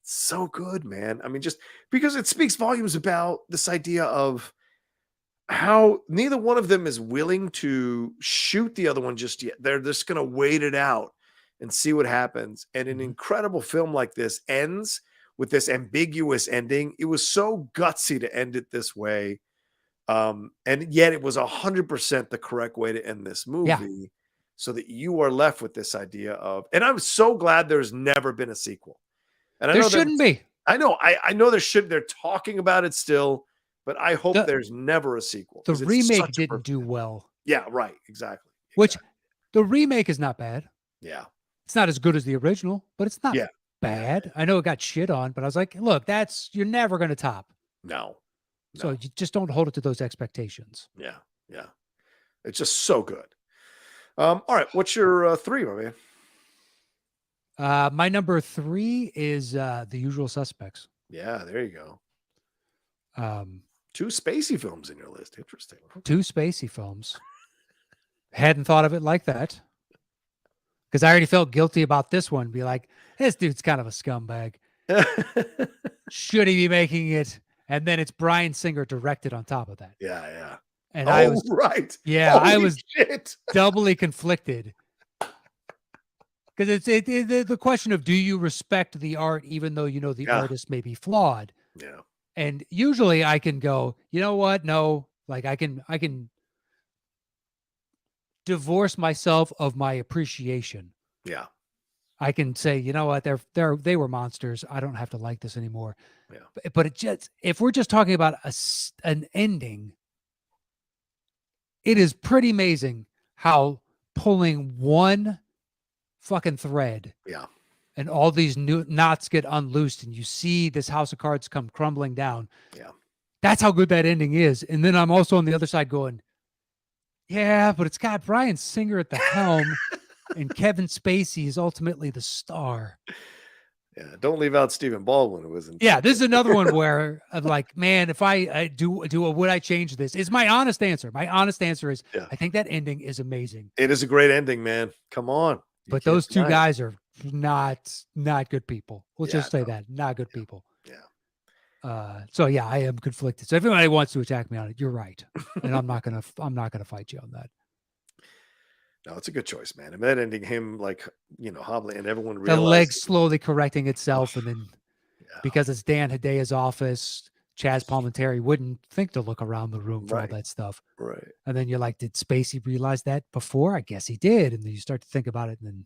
So good, man. I mean, just because it speaks volumes about this idea of how neither one of them is willing to shoot the other one just yet. They're just going to wait it out and see what happens. And an Mhm. incredible film like this ends with this ambiguous ending. It was so gutsy to end it this way. And yet it was 100% the correct way to end this Yeah. movie so that you are left with this idea of, and I'm so glad there's never been a sequel. And I There know shouldn't be. I know they're talking about it still, but I hope The- there's never a sequel. The 'cause it's remake such a didn't perfect do ending. well, Yeah, right. Exactly. which the remake is not bad. Yeah. It's not as good as the original, but it's not Yeah. bad. I know it got shit on, but I was like, look, you're never going to top. No. So you just don't hold it to those expectations. Yeah. Yeah. It's just so good. All right. What's your 3, my man? My number 3 is The Usual Suspects. Yeah, there you go. Um, 2 spacey films in your list. Interesting. 2 spacey films. Hadn't thought of it like that. Because I already felt guilty about this one. Be like, this dude's kind of a scumbag. Should he be making it? And then it's Bryan Singer directed on top of that. Yeah. And I was right. Yeah, I Holy was shit. doubly conflicted. Because it's the question of, do you respect the art even though you know the Yeah. artist may be flawed? Yeah. And usually I can go, you know what? No, like I can divorce myself of my appreciation. Yeah. I can say, you know what? They were monsters. I don't have to like this anymore. Yeah. But it just, if we're just talking about an ending, it is pretty amazing how pulling one fucking thread, Yeah. and all these new knots get unloosed, and you see this house of cards come crumbling down. Yeah. That's how good that ending is. And then I'm also on the other side going, yeah, but it's got Bryan Singer at the helm, and Kevin Spacey is ultimately the star. Yeah. Don't leave out Stephen Baldwin, who was in. Yeah, this is another one where I'm like, man, if I would I change this? Is my honest answer. My honest answer is, Yeah. I think that ending is amazing. It is a great ending, man. Come on. You But can't those 2 deny it. guys are not good people. Let's Yeah, just say no. that. Not good people. Yeah. So yeah, I am conflicted. So if anybody wants to attack me on it, you're right. And I'm not gonna fight you on that. No, it's a good choice, man. And that ending, him like, hobbling, and everyone The realizes. leg slowly correcting itself, and then Yeah. because it's Dan Hidea's office, Chaz Palminteri wouldn't think to look around the room for Right. all that stuff. Right. And then you're like, did Spacey realize that before? I guess he did. And then you start to think about it, and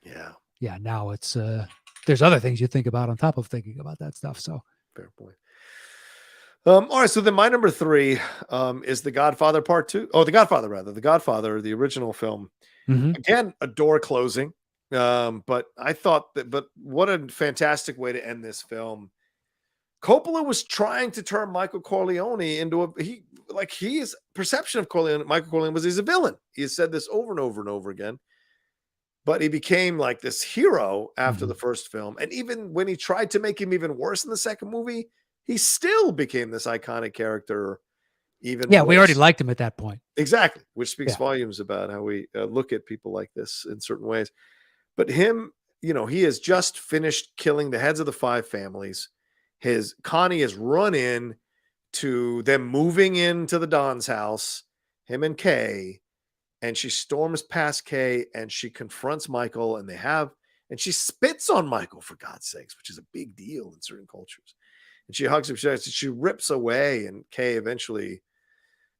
then Yeah. now it's there's other things you think about on top of thinking about that stuff. So Fair point. All right. So then my number 3 is The Godfather Part 2. Oh, The Godfather, rather. The Godfather, the original film. Mhm. Again, a door closing. But I thought but what a fantastic way to end this film. Coppola was trying to turn Michael Corleone into his perception of Michael Corleone was he's a villain. He has said this over and over and over again. But he became like this hero after the first film. And even when he tried to make him even worse in the second movie, he still became this iconic character. Even yeah, we already worse. liked him at that point. Exactly, which speaks Yeah. volumes about how we look at people like this in certain ways. But him, he has just finished killing the heads of the 5 families. Connie has run in to them moving into the Don's house, him and Kay, and she storms past Kay and she confronts Michael, and and she spits on Michael, for God's sakes, which is a big deal in certain cultures. And she hugs him, she rips away, and Kay eventually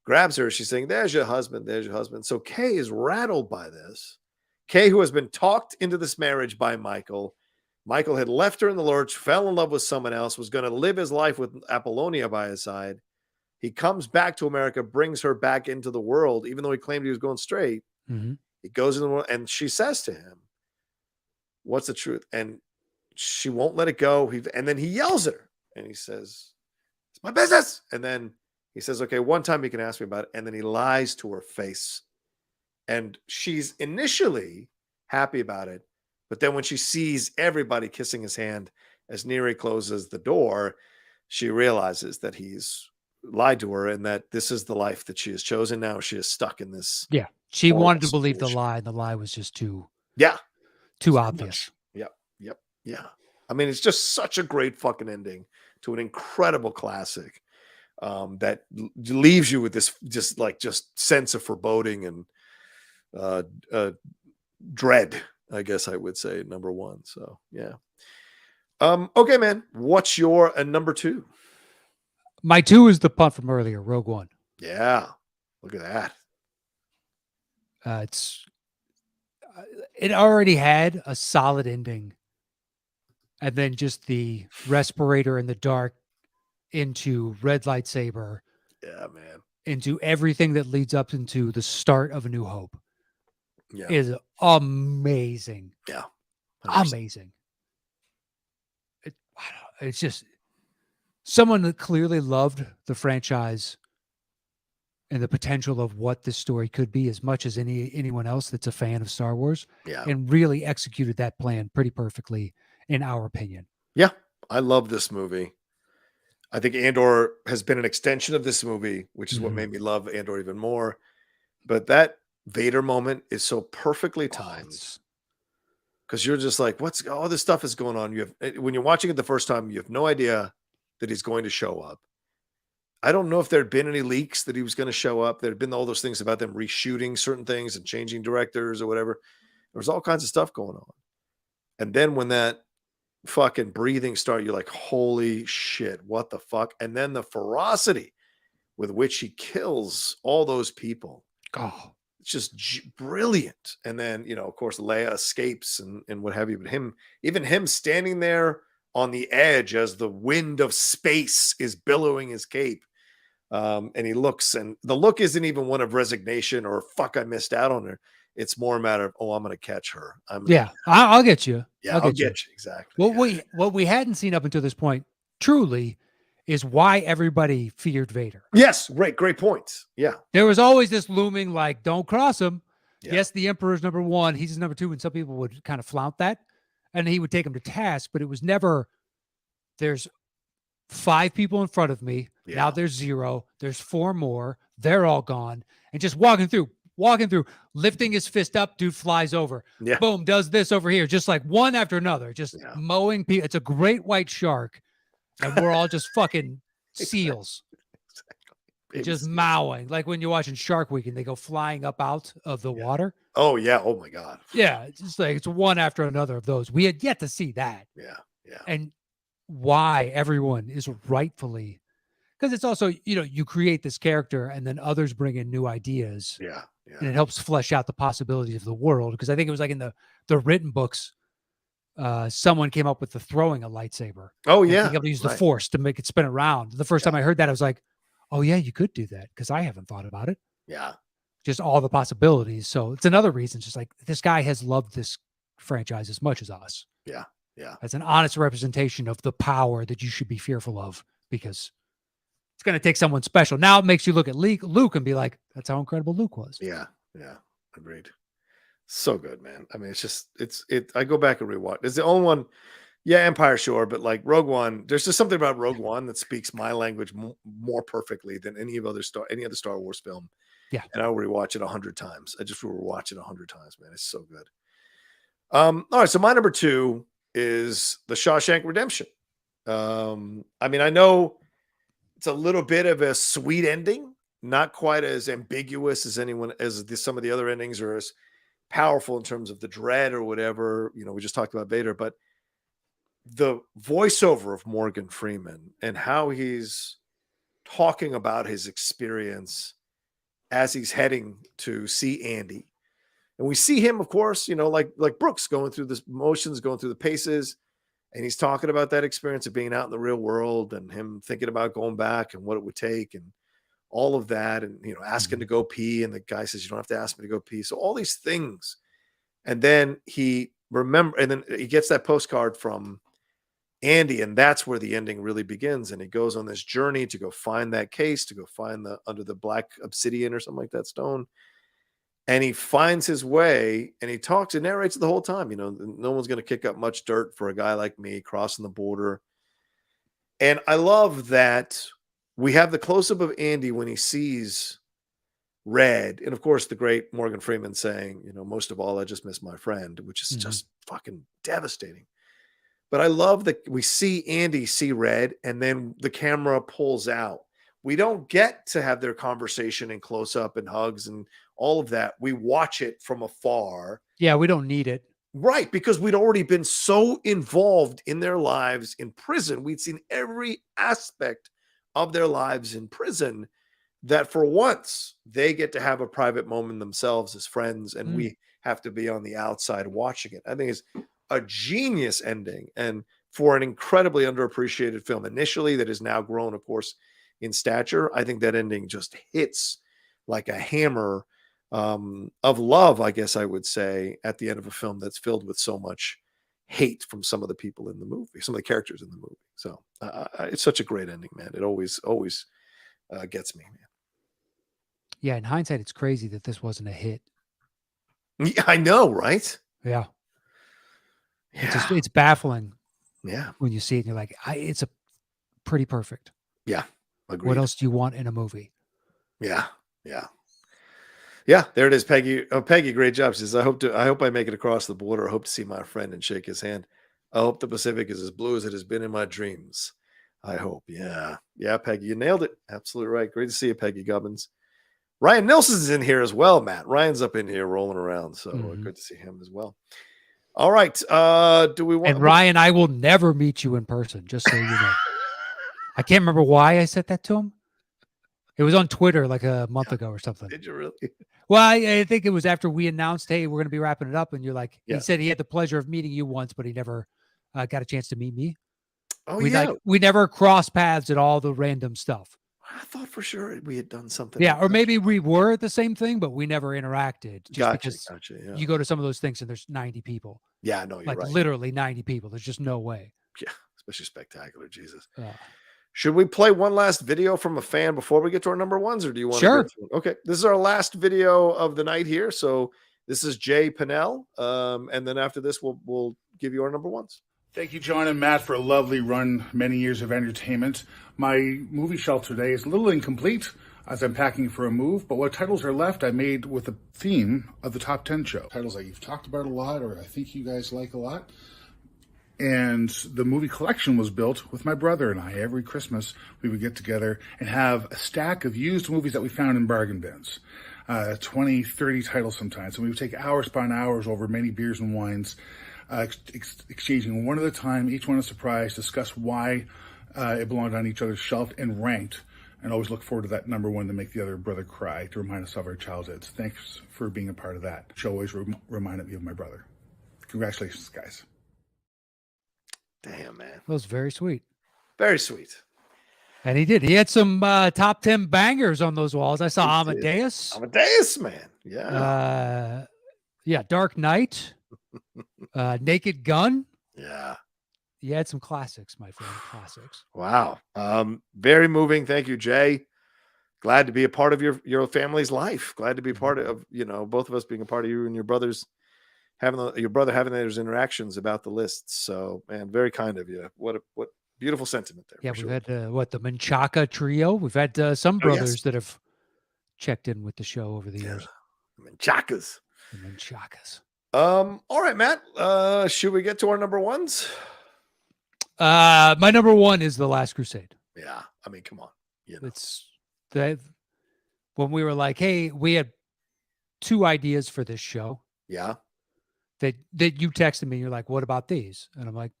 grabs her. She's saying, there's your husband. There's your husband. So Kay is rattled by this. Kay, who has been talked into this marriage by Michael. Michael had left her in the lurch, fell in love with someone else, was going to live his life with Apollonia by his side. He comes back to America, brings her back into the world, even though he claimed he was going straight. Mhm. He goes in the world, and she says to him, what's the truth? And she won't let it go. And then he yells at her, and he says, it's my business. And then he says, okay, one time you can ask me about it. And then he lies to her face. And she's initially happy about it. But then when she sees everybody kissing his hand as Neri closes the door, she realizes that he's lied to her and that this is the life that she has chosen. Now she is stuck in this. Yeah. She horrible wanted to believe the situation. lie, and the lie was just too Yeah. too Very obvious. much. Yep. Yeah. I mean, it's just such a great fucking ending to an incredible classic that leaves you with this just sense of foreboding and dread, I guess I would say, number one. So yeah. Okay, man. What's your number two? My 2 is the punt from earlier, Rogue One. Yeah. Look at that. It already had a solid ending, and then just the respirator in the dark into red lightsaber, Yeah, man. into everything that leads up into the start of A New Hope Yeah. is amazing. Yeah. 100%. Amazing. It's just someone that clearly loved the franchise and the potential of what this story could be as much as anyone else that's a fan of Star Wars, Yeah. and really executed that plan pretty perfectly, in our opinion. Yeah. I love this movie. I think Andor has been an extension of this movie, which is what Mhm. made me love Andor even more. But that Vader moment is so perfectly timed because you're just like, what's all this stuff is going on? You have, when you're watching it the first time, you have no idea that he's going to show up. I don't know if there had been any leaks that he was going to show up. There had been all those things about them reshooting certain things and changing directors or whatever. There was all kinds of stuff going on. And then when that fucking breathing started, you're like, holy shit, what the fuck? And then the ferocity with which he kills all those people. Oh, It's just brilliant. And then, of course, Leia escapes and what have you. But even him standing there on the edge as the wind of space is billowing his cape. And he looks, and the look isn't even one of resignation or fuck, I missed out on her. It's more a matter of, I'm going to catch her. I'll get you. Yeah, I'll get you. Exactly. What we hadn't seen up until this point, truly, is why everybody feared Vader. Yes, great points. Yeah. There was always this looming, like, don't cross him. Yeah. Yes, the Emperor's number one, he's number two, and some people would kind of flout that, and he would take him to task, but it was never, there's 5 people in front of me. Yeah. Now there's 0. There's 4 more. They're all gone. And just walking through, lifting his fist up, dude flies over. Yeah. Boom, does this over here, just like one after another, just mowing people. It's a great white shark, and we're all just fucking seals. Exactly. Just mowing, like when you're watching Shark Week and they go flying up out of the water. Oh yeah. Oh my God. Yeah, it's just like it's one after another of those. We had yet to see that. Yeah. And why everyone is rightfully, because it's also, you create this character and then others bring in new ideas. Yeah. And it helps flesh out the possibilities of the world. Because I think it was like in the written books, someone came up with the throwing a lightsaber. Oh and yeah. being able to use the force to make it spin around. The first time I heard that, I was like, oh yeah, you could do that, because I haven't thought about it. Yeah. Just all the possibilities. So it's another reason, just like this guy has loved this franchise as much as us. Yeah. As an honest representation of the power that you should be fearful of, because it's going to take someone special. Now it makes you look at Luke and be like, that's how incredible Luke was. Yeah. Agreed. So good, man. I mean, it's just, I go back and rewatch. It's the only one. Yeah. Empire, sure. But like Rogue One, there's just something about Rogue One that speaks my language more perfectly than any other Star Wars film. Yeah. And I'll rewatch it 100 times. I just will rewatch it 100 times, man. It's so good. All right. So my number 2 is The Shawshank Redemption. I mean, I know it's a little bit of a sweet ending, not quite as ambiguous as some of the other endings, or as powerful in terms of the dread or whatever. We just talked about Vader, but the voiceover of Morgan Freeman and how he's talking about his experience as he's heading to see Andy. And we see him, of course, like Brooks, going through the motions, going through the paces. And he's talking about that experience of being out in the real world and him thinking about going back and what it would take and all of that. And, asking to go pee. And the guy says, you don't have to ask me to go pee. So all these things. And then and then he gets that postcard from Andy. And that's where the ending really begins. And he goes on this journey to go find that case, to go find under the black obsidian or something like that stone. and he finds his way and he talks and narrates the whole time. You know, no one's going to kick up much dirt for a guy like me crossing the border. And I love that we have the close-up of Andy when he sees Red. And of course, the great Morgan Freeman saying, you know, most of all, I just miss my friend, which is just fucking devastating. But I love that we see Andy see Red and then the camera pulls out. We don't get to have their conversation and close up and hugs and all of that. We watch it from afar. Yeah, we don't need it. Right, because we'd already been so involved in their lives in prison. We'd seen every aspect of their lives in prison that for once they get to have a private moment themselves as friends, and we have to be on the outside watching it. I think it's a genius ending, and for an incredibly underappreciated film initially that has now grown, of course, in stature, I think that ending just hits like a hammer of love, I guess I would say, at the end of a film that's filled with so much hate from some of the people in the movie, some of the characters in the movie. So it's such a great ending, man. It always gets me, man. Yeah, in hindsight, it's crazy that this wasn't a hit. Yeah, I know, right? Yeah. Yeah. It's baffling. Yeah. When you see it and you're like, it's a pretty perfect. Yeah. Agreed. What else do you want in a movie? Yeah. Yeah. Yeah, there it is, Peggy. Oh, Peggy, great job. She says, I hope I make it across the border. I hope to see my friend and shake his hand. I hope the Pacific is as blue as it has been in my dreams. I hope. Yeah. Yeah, Peggy, you nailed it. Absolutely right. Great to see you, Peggy Gubbins. Ryan Nilsson's in here as well, Matt. Ryan's up in here rolling around. So good to see him as well. All right. Do we want And Ryan, I will never meet you in person, just so you know. I can't remember why I said that to him. It was on Twitter like a month ago or something. Did you really? Well, I think it was after we announced, hey, we're going to be wrapping it up. And you're like, Yeah. he said he had the pleasure of meeting you once, but he never got a chance to meet me. Oh, we never crossed paths at all the random stuff. I thought for sure we had done something. Yeah, or maybe we were the same thing, but we never interacted. Just Gotcha. Yeah. You go to some of those things and there's 90 people. Yeah, no, you're like right. Literally 90 people. There's just no way. Yeah, especially spectacular. Jesus. Yeah. Should we play one last video from a fan before we get to our number ones, or do you want Sure. to? Okay, this is our last video of the night here. So this is Jay Pinnell, and then after this, we'll give you our number ones. Thank you, John and Matt, for a lovely run, many years of entertainment. My movie shelf today is a little incomplete as I'm packing for a move, but what titles are left I made with the theme of the Top 10 show. Titles that you've talked about a lot, or I think you guys like a lot. And the movie collection was built with my brother and I. Every Christmas, we would get together and have a stack of used movies that we found in bargain bins. 20, 30 titles sometimes. And we would take hours upon hours over many beers and wines, exchanging one at a time, each one a surprise, discuss why it belonged on each other's shelf, and ranked. And always look forward to that number one to make the other brother cry, to remind us of our childhoods. Thanks for being a part of that. The show always reminded me of my brother. Congratulations, guys. Damn, man. That was very sweet. Very sweet. And he did. He had some top 10 bangers on those walls. I saw Amadeus. Amadeus, man. Yeah. Yeah. Dark Knight. Naked Gun. Yeah. You had some classics, my friend. Classics. Wow. Very moving. Thank you, Jay. Glad to be a part of your family's life. Glad to be part of, both of us being a part of you and your brother's your brother having those interactions about the lists. So, man, very kind of you. What beautiful sentiment there. Yeah, we've had the Menchaca trio. We've had some brothers that have checked in with the show over the years. Menchacas. The Menchacas. All right, Matt. Should we get to our number ones? My number one is The Last Crusade. Yeah, I mean, come on. It's that when we were like, hey, we had two ideas for this show. Yeah. That you texted me, you're like, what about these? And I'm like,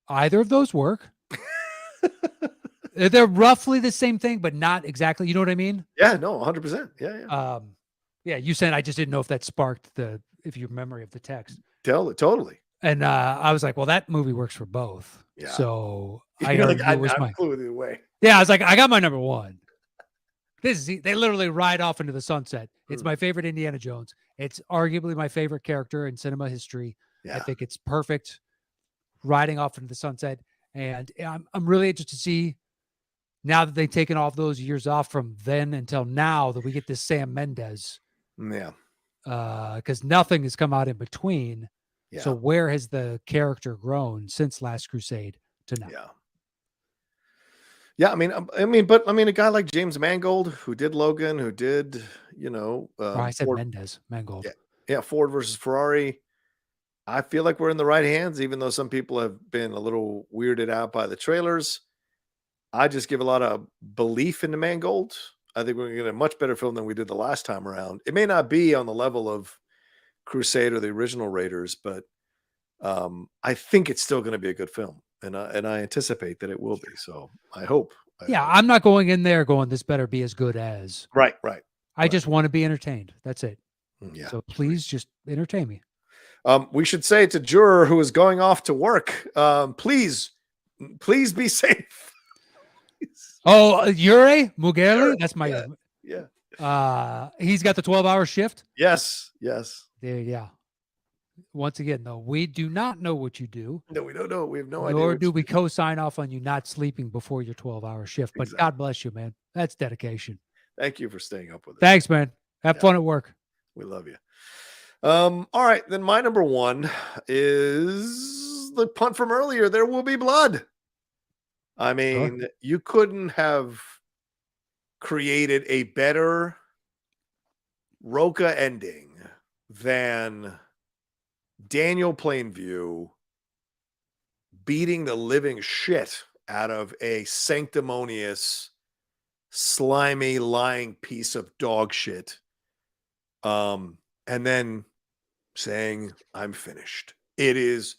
either of those work. They're roughly the same thing, but not exactly. You know what I mean? Yeah, no, 100%. Yeah. Yeah, you said, I just didn't know if that sparked if your memory of the text. Totally. And I was like, well, that movie works for both. Yeah. So I clue either way. Yeah, I was like, I got my number one. They literally ride off into the sunset. It's my favorite Indiana Jones. It's arguably my favorite character in cinema history. Yeah. I think it's perfect riding off into the sunset. And I'm really interested to see, now that they've taken all those years off from then until now, that we get this Sam Mendes. Yeah. because nothing has come out in between. Yeah. So where has the character grown since Last Crusade to now? Yeah. Yeah, but a guy like James Mangold, who did Logan, who did, I said Ford, Mendez, Mangold. yeah, Ford versus Ferrari. I feel like we're in the right hands, even though some people have been a little weirded out by the trailers. I just give a lot of belief into Mangold. I think we're going to get a much better film than we did the last time around. It may not be on the level of Crusade or the original Raiders, but I think it's still going to be a good film, and I anticipate that it will be. So I hope. Yeah, I'm not going in there going, this better be as good as. Right. I just want to be entertained. That's it. Yeah. So please just entertain me. We should say to juror who is going off to work, please be safe. Oh, Yuri Mugeli? That's my. Yeah. He's got the 12-hour shift. Yes. There, yeah. Once again, though, we do not know what you do. No, we don't know. We have no idea. Nor do we co-sign off on you not sleeping before your 12-hour shift. But Exactly. God bless you, man. That's dedication. Thank you for staying up with us. Thanks, man. Have fun at work. We love you. All right, then my number one is the punt from earlier. There will be blood. I mean, you couldn't have created a better Rocha ending than Daniel Plainview beating the living shit out of a sanctimonious, slimy, lying piece of dog shit. And then saying, I'm finished. It is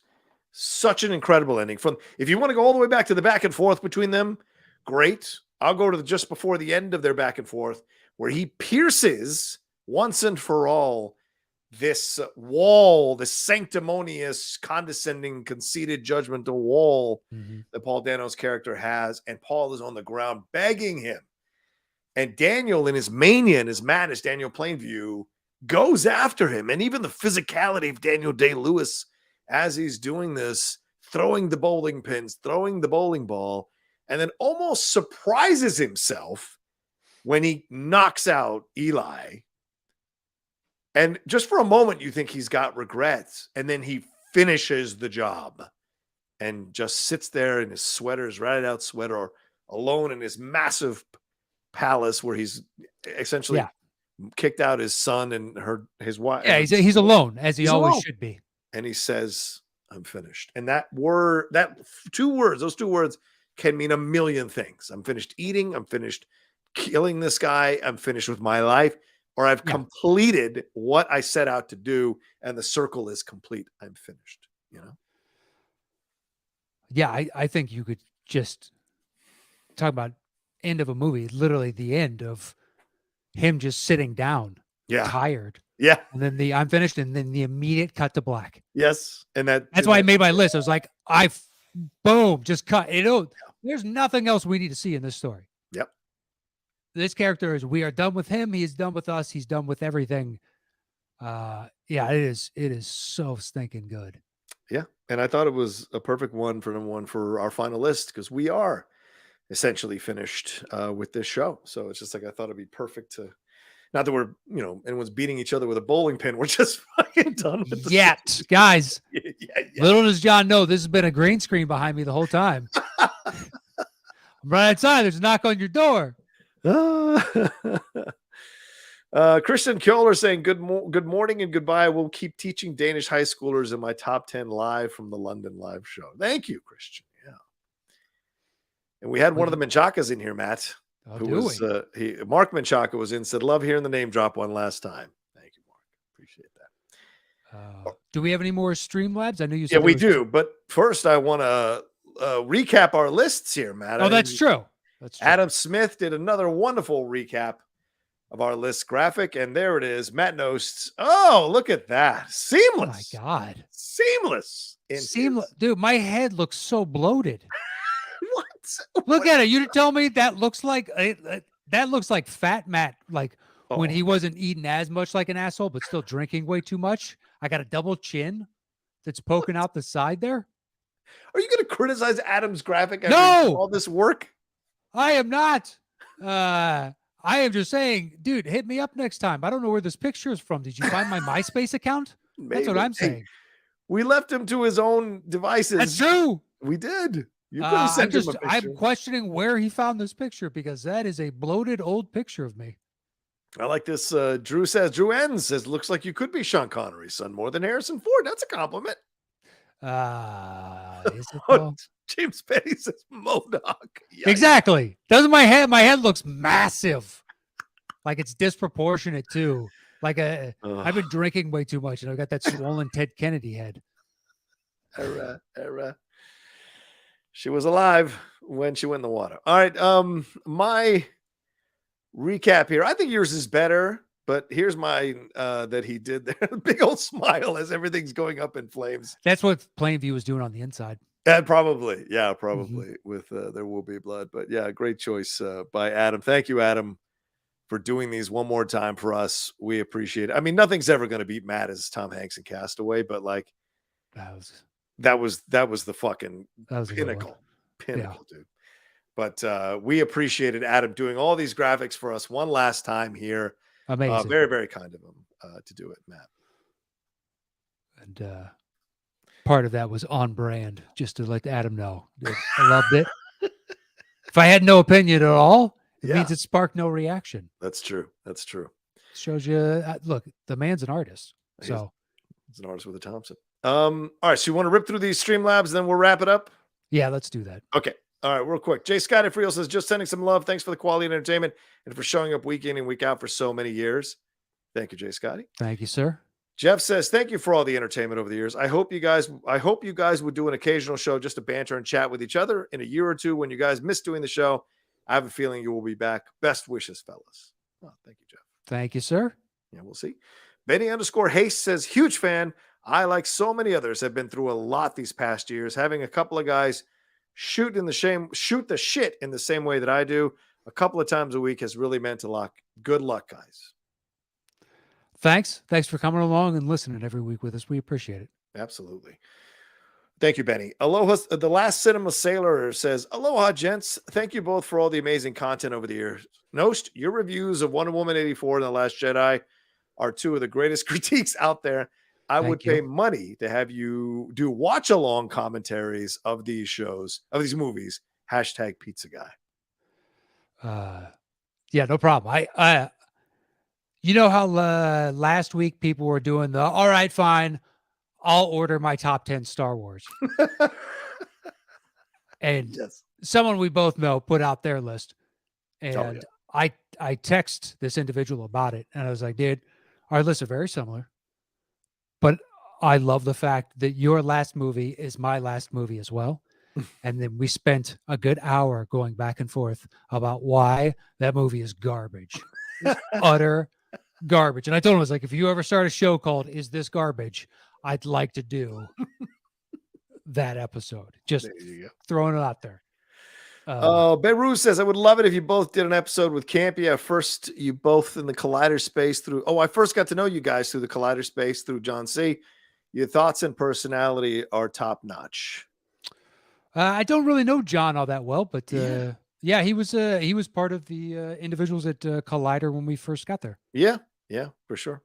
such an incredible ending. If you want to go all the way back to the back and forth between them, great. I'll go to just before the end of their back and forth, where he pierces once and for all this wall, this sanctimonious, condescending, conceited, judgmental wall that Paul Dano's character has, and Paul is on the ground begging him. And Daniel, in his mania and his madness, Daniel Plainview, goes after him. And even the physicality of Daniel Day-Lewis as he's doing this, throwing the bowling pins, throwing the bowling ball, and then almost surprises himself when he knocks out Eli. And just for a moment, you think he's got regrets. And then he finishes the job and just sits there in his sweater, his ratted out sweater, alone in his massive palace where he's essentially kicked out his son and his wife. Yeah, he's alone, as he always should be. And he says, I'm finished. And those two words can mean a million things. I'm finished eating. I'm finished killing this guy. I'm finished with my life. Or I've completed what I set out to do, and the circle is complete. I'm finished, Yeah, I think you could just talk about end of a movie, literally the end of him just sitting down, tired. Yeah. And then I'm finished, and then the immediate cut to black. Yes. And that's why I made my list. I was like, boom, just cut. There's nothing else we need to see in this story. Yep. This character we are done with him. He is done with us. He's done with everything. It is so stinking good. Yeah. And I thought it was a perfect one for our final list, because we are essentially finished with this show. So it's just like, I thought it'd be perfect to, not that we're, anyone's beating each other with a bowling pin. We're just fucking done with this. Yet, guys. Yeah. Little does John know, this has been a green screen behind me the whole time. I'm right outside. There's a knock on your door. Christian Kjoller saying good morning and goodbye. We'll keep teaching Danish high schoolers in my top 10 live from the London live show. Thank you, Christian. Yeah. And we had one of the Menchakas in here, Matt. Mark Menchaka was in, said, love hearing the name drop one last time. Thank you, Mark. Appreciate that. Do we have any more Streamlabs? I know you said we do, but first I want to recap our lists here, Matt. That's true. Adam Smith did another wonderful recap of our list graphic, and there it is. Matt Knost. Oh, look at that. Seamless. Oh my God. Seamless. Dude, my head looks so bloated. What? Look at it. You tell me that looks like Fat Matt, when he wasn't eating as much like an asshole, but still drinking way too much. I got a double chin that's poking out the side there. Are you going to criticize Adam's graphic after No! all this work? I am not. I am just saying, dude, hit me up next time. I don't know where this picture is from. Did you find my MySpace account? That's what Maybe. I'm saying. We left him to his own devices. That's true. We did. You could have sent him a picture. I'm questioning where he found this picture because that is a bloated old picture of me. I like this. Drew N says, looks like you could be Sean Connery's son more than Harrison Ford. That's a compliment. Is it though? James Petty says MODOK. Yikes. Exactly. Doesn't my head looks massive. Like it's disproportionate too. Like I've been drinking way too much and I've got that swollen Ted Kennedy head. Era. She was alive when she went in the water. All right. My recap here. I think yours is better, but here's my that he did there. Big old smile as everything's going up in flames. That's what Plainview was doing on the inside. And probably with There Will Be Blood. But yeah, great choice by Adam. Thank you, Adam, for doing these one more time for us. We appreciate it. I mean, nothing's ever going to beat Matt as Tom Hanks in Castaway, but like that was the fucking pinnacle, dude. But we appreciated Adam doing all these graphics for us one last time here. Amazing. Very, very kind of him to do it, Matt. And part of that was on brand, just to let Adam know. I loved it. If I had no opinion at all, it means it sparked no reaction. That's true. Shows you, look, the man's an artist. He's an artist with a Thompson. All right, so you want to rip through these Streamlabs, then we'll wrap it up? Yeah, let's do that. Okay. All right, real quick. Jay Scott Friel says, just sending some love. Thanks for the quality and entertainment and for showing up week in and week out for so many years. Thank you, Jay Scotty. Thank you, sir. Jeff says, thank you for all the entertainment over the years. I hope you guys would do an occasional show just to banter and chat with each other in a year or two. When you guys miss doing the show, I have a feeling you will be back. Best wishes, fellas. Oh, thank you, Jeff. Thank you, sir. Yeah, we'll see. Benny_Haste says, huge fan. I, like so many others, have been through a lot these past years. Having a couple of guys shoot the shit in the same way that I do a couple of times a week has really meant a lot. Good luck, guys. Thanks for coming along and listening every week with us. We appreciate it. Absolutely. Thank you, Benny. Aloha. The Last Cinema Sailor says, aloha, gents. Thank you both for all the amazing content over the years. Knost, your reviews of Wonder Woman 84 and The Last Jedi are two of the greatest critiques out there. I would pay money to have you do watch-along commentaries of these shows, of these movies. # pizza guy. Yeah, no problem. I you know how last week people were doing the, all right, fine, I'll order my top 10 Star Wars. And someone we both know put out their list. And I text this individual about it. And I was like, dude, our lists are very similar. But I love the fact that your last movie is my last movie as well. And then we spent a good hour going back and forth about why that movie is garbage. It's utter garbage. And I told him, I was like, if you ever start a show called Is This Garbage? I'd like to do that episode. Just throwing it out there. Beru says, I would love it if you both did an episode with Campy. First, you both in the Collider space through. Oh, I first got to know you guys through the Collider space through John C. Your thoughts and personality are top notch. I don't really know John all that well, but yeah, he was part of the individuals at Collider when we first got there. Yeah, for sure.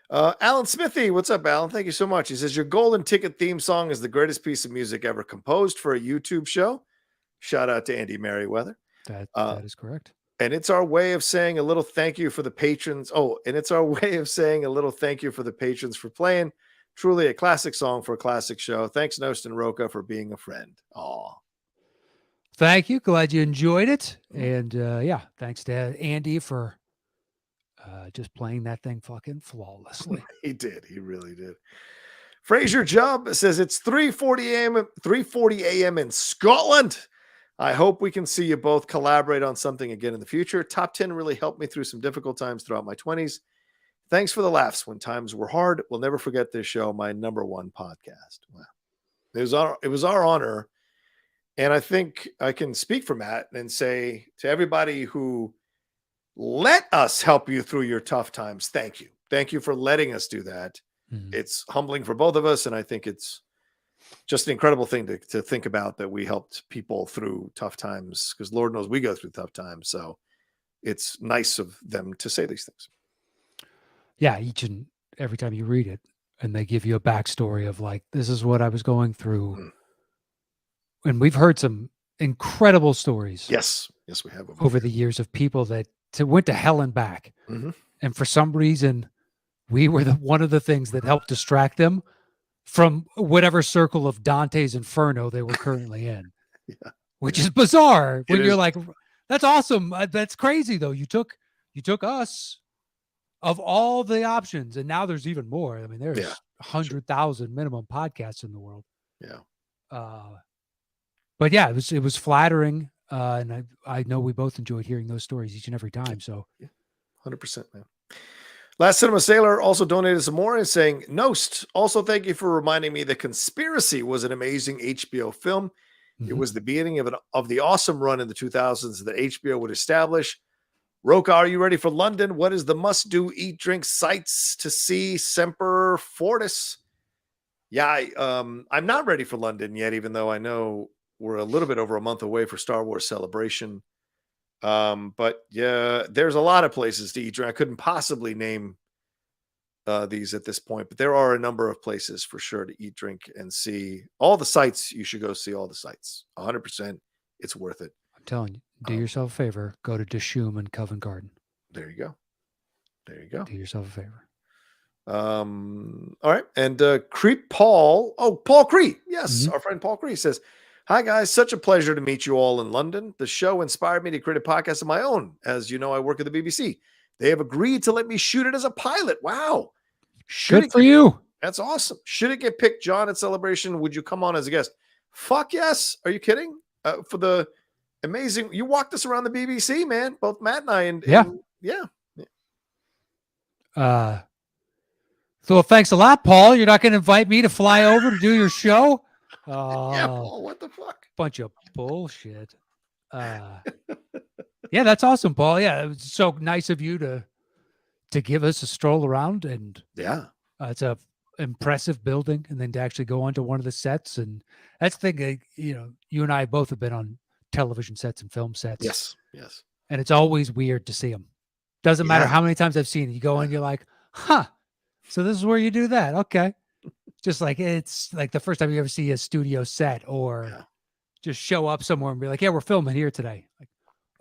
Alan Smithy, what's up, Alan? Thank you so much. He says, your Golden Ticket theme song is the greatest piece of music ever composed for a YouTube show. Shout out to Andy Merriweather. That is correct. And it's our way of saying a little thank you for the patrons. Oh, and it's our way of saying a little thank you for the patrons for playing. Truly a classic song for a classic show. Thanks, Knost and Rocha, for being a friend. Aw. Thank you. Glad you enjoyed it. And yeah, thanks to Andy for just playing that thing fucking flawlessly. He did. He really did. Fraser Jubb says it's 3:40 a.m. in Scotland. I hope we can see you both collaborate on something again in the future. Top 10 really helped me through some difficult times throughout my 20s. Thanks for the laughs when times were hard. We'll never forget this show, my #1 podcast. Wow. It was our honor. And I think I can speak for Matt and say to everybody who let us help you through your tough times, thank you. Thank you for letting us do that. Mm-hmm. It's humbling for both of us. And I think it's just an incredible thing to think about, that we helped people through tough times, because Lord knows we go through tough times. So it's nice of them to say these things. Yeah, each and every time you read it, and they give you a backstory of like, this is what I was going through. Mm. And we've heard some incredible stories Yes, we have over the years of people that went to hell and back. Mm-hmm. And for some reason, we were one of the things that helped distract them from whatever circle of Dante's Inferno they were currently in. Yeah. Which is bizarre when It you're is. like, that's awesome. That's crazy though. You took us of all the options, and now there's even more. I mean, there's 100,000 minimum podcasts in the world. Yeah. But yeah, it was flattering. And I know we both enjoyed hearing those stories each and every time. So 100%, man. Last Cinema Sailor also donated some more and saying, Knost, also thank you for reminding me that Conspiracy was an amazing HBO film. Mm-hmm. It was the beginning of the awesome run in the 2000s that HBO would establish. Rocha, are you ready for London? What is the must-do eat, drink sites to see? Semper Fortis. Yeah, I'm not ready for London yet, even though I know we're a little bit over a month away for Star Wars Celebration. But yeah, there's a lot of places to eat, drink. I couldn't possibly name these at this point, but there are a number of places for sure to eat, drink, and see. All the sites, you should go see all the sites. 100%. It's worth it. I'm telling you, do yourself a favor. Go to Dishoom and Covent Garden. There you go. Do yourself a favor. All right. And Creep Paul. Oh, Paul Cree. Yes, our friend Paul Cree says, hi, guys. Such a pleasure to meet you all in London. The show inspired me to create a podcast of my own. As you know, I work at the BBC. They have agreed to let me shoot it as a pilot. Wow. Good for you. That's awesome. Should it get picked, John, at Celebration, would you come on as a guest? Fuck yes. Are you kidding? For the amazing, you walked us around the BBC, man. Both Matt and I. And yeah. So thanks a lot, Paul. You're not going to invite me to fly over to do your show? Yeah, Paul, what the fuck? Bunch of bullshit. Yeah, that's awesome, Paul. Yeah, it was so nice of you to give us a stroll around, and it's a impressive building, and then to actually go onto one of the sets, and that's the thing. You and I both have been on television sets and film sets. Yes. And it's always weird to see them. Doesn't matter how many times I've seen it. You go in, you're like, huh. So this is where you do that. Okay. Just like it's like the first time you ever see a studio set or just show up somewhere and be like, yeah, we're filming here today. Like,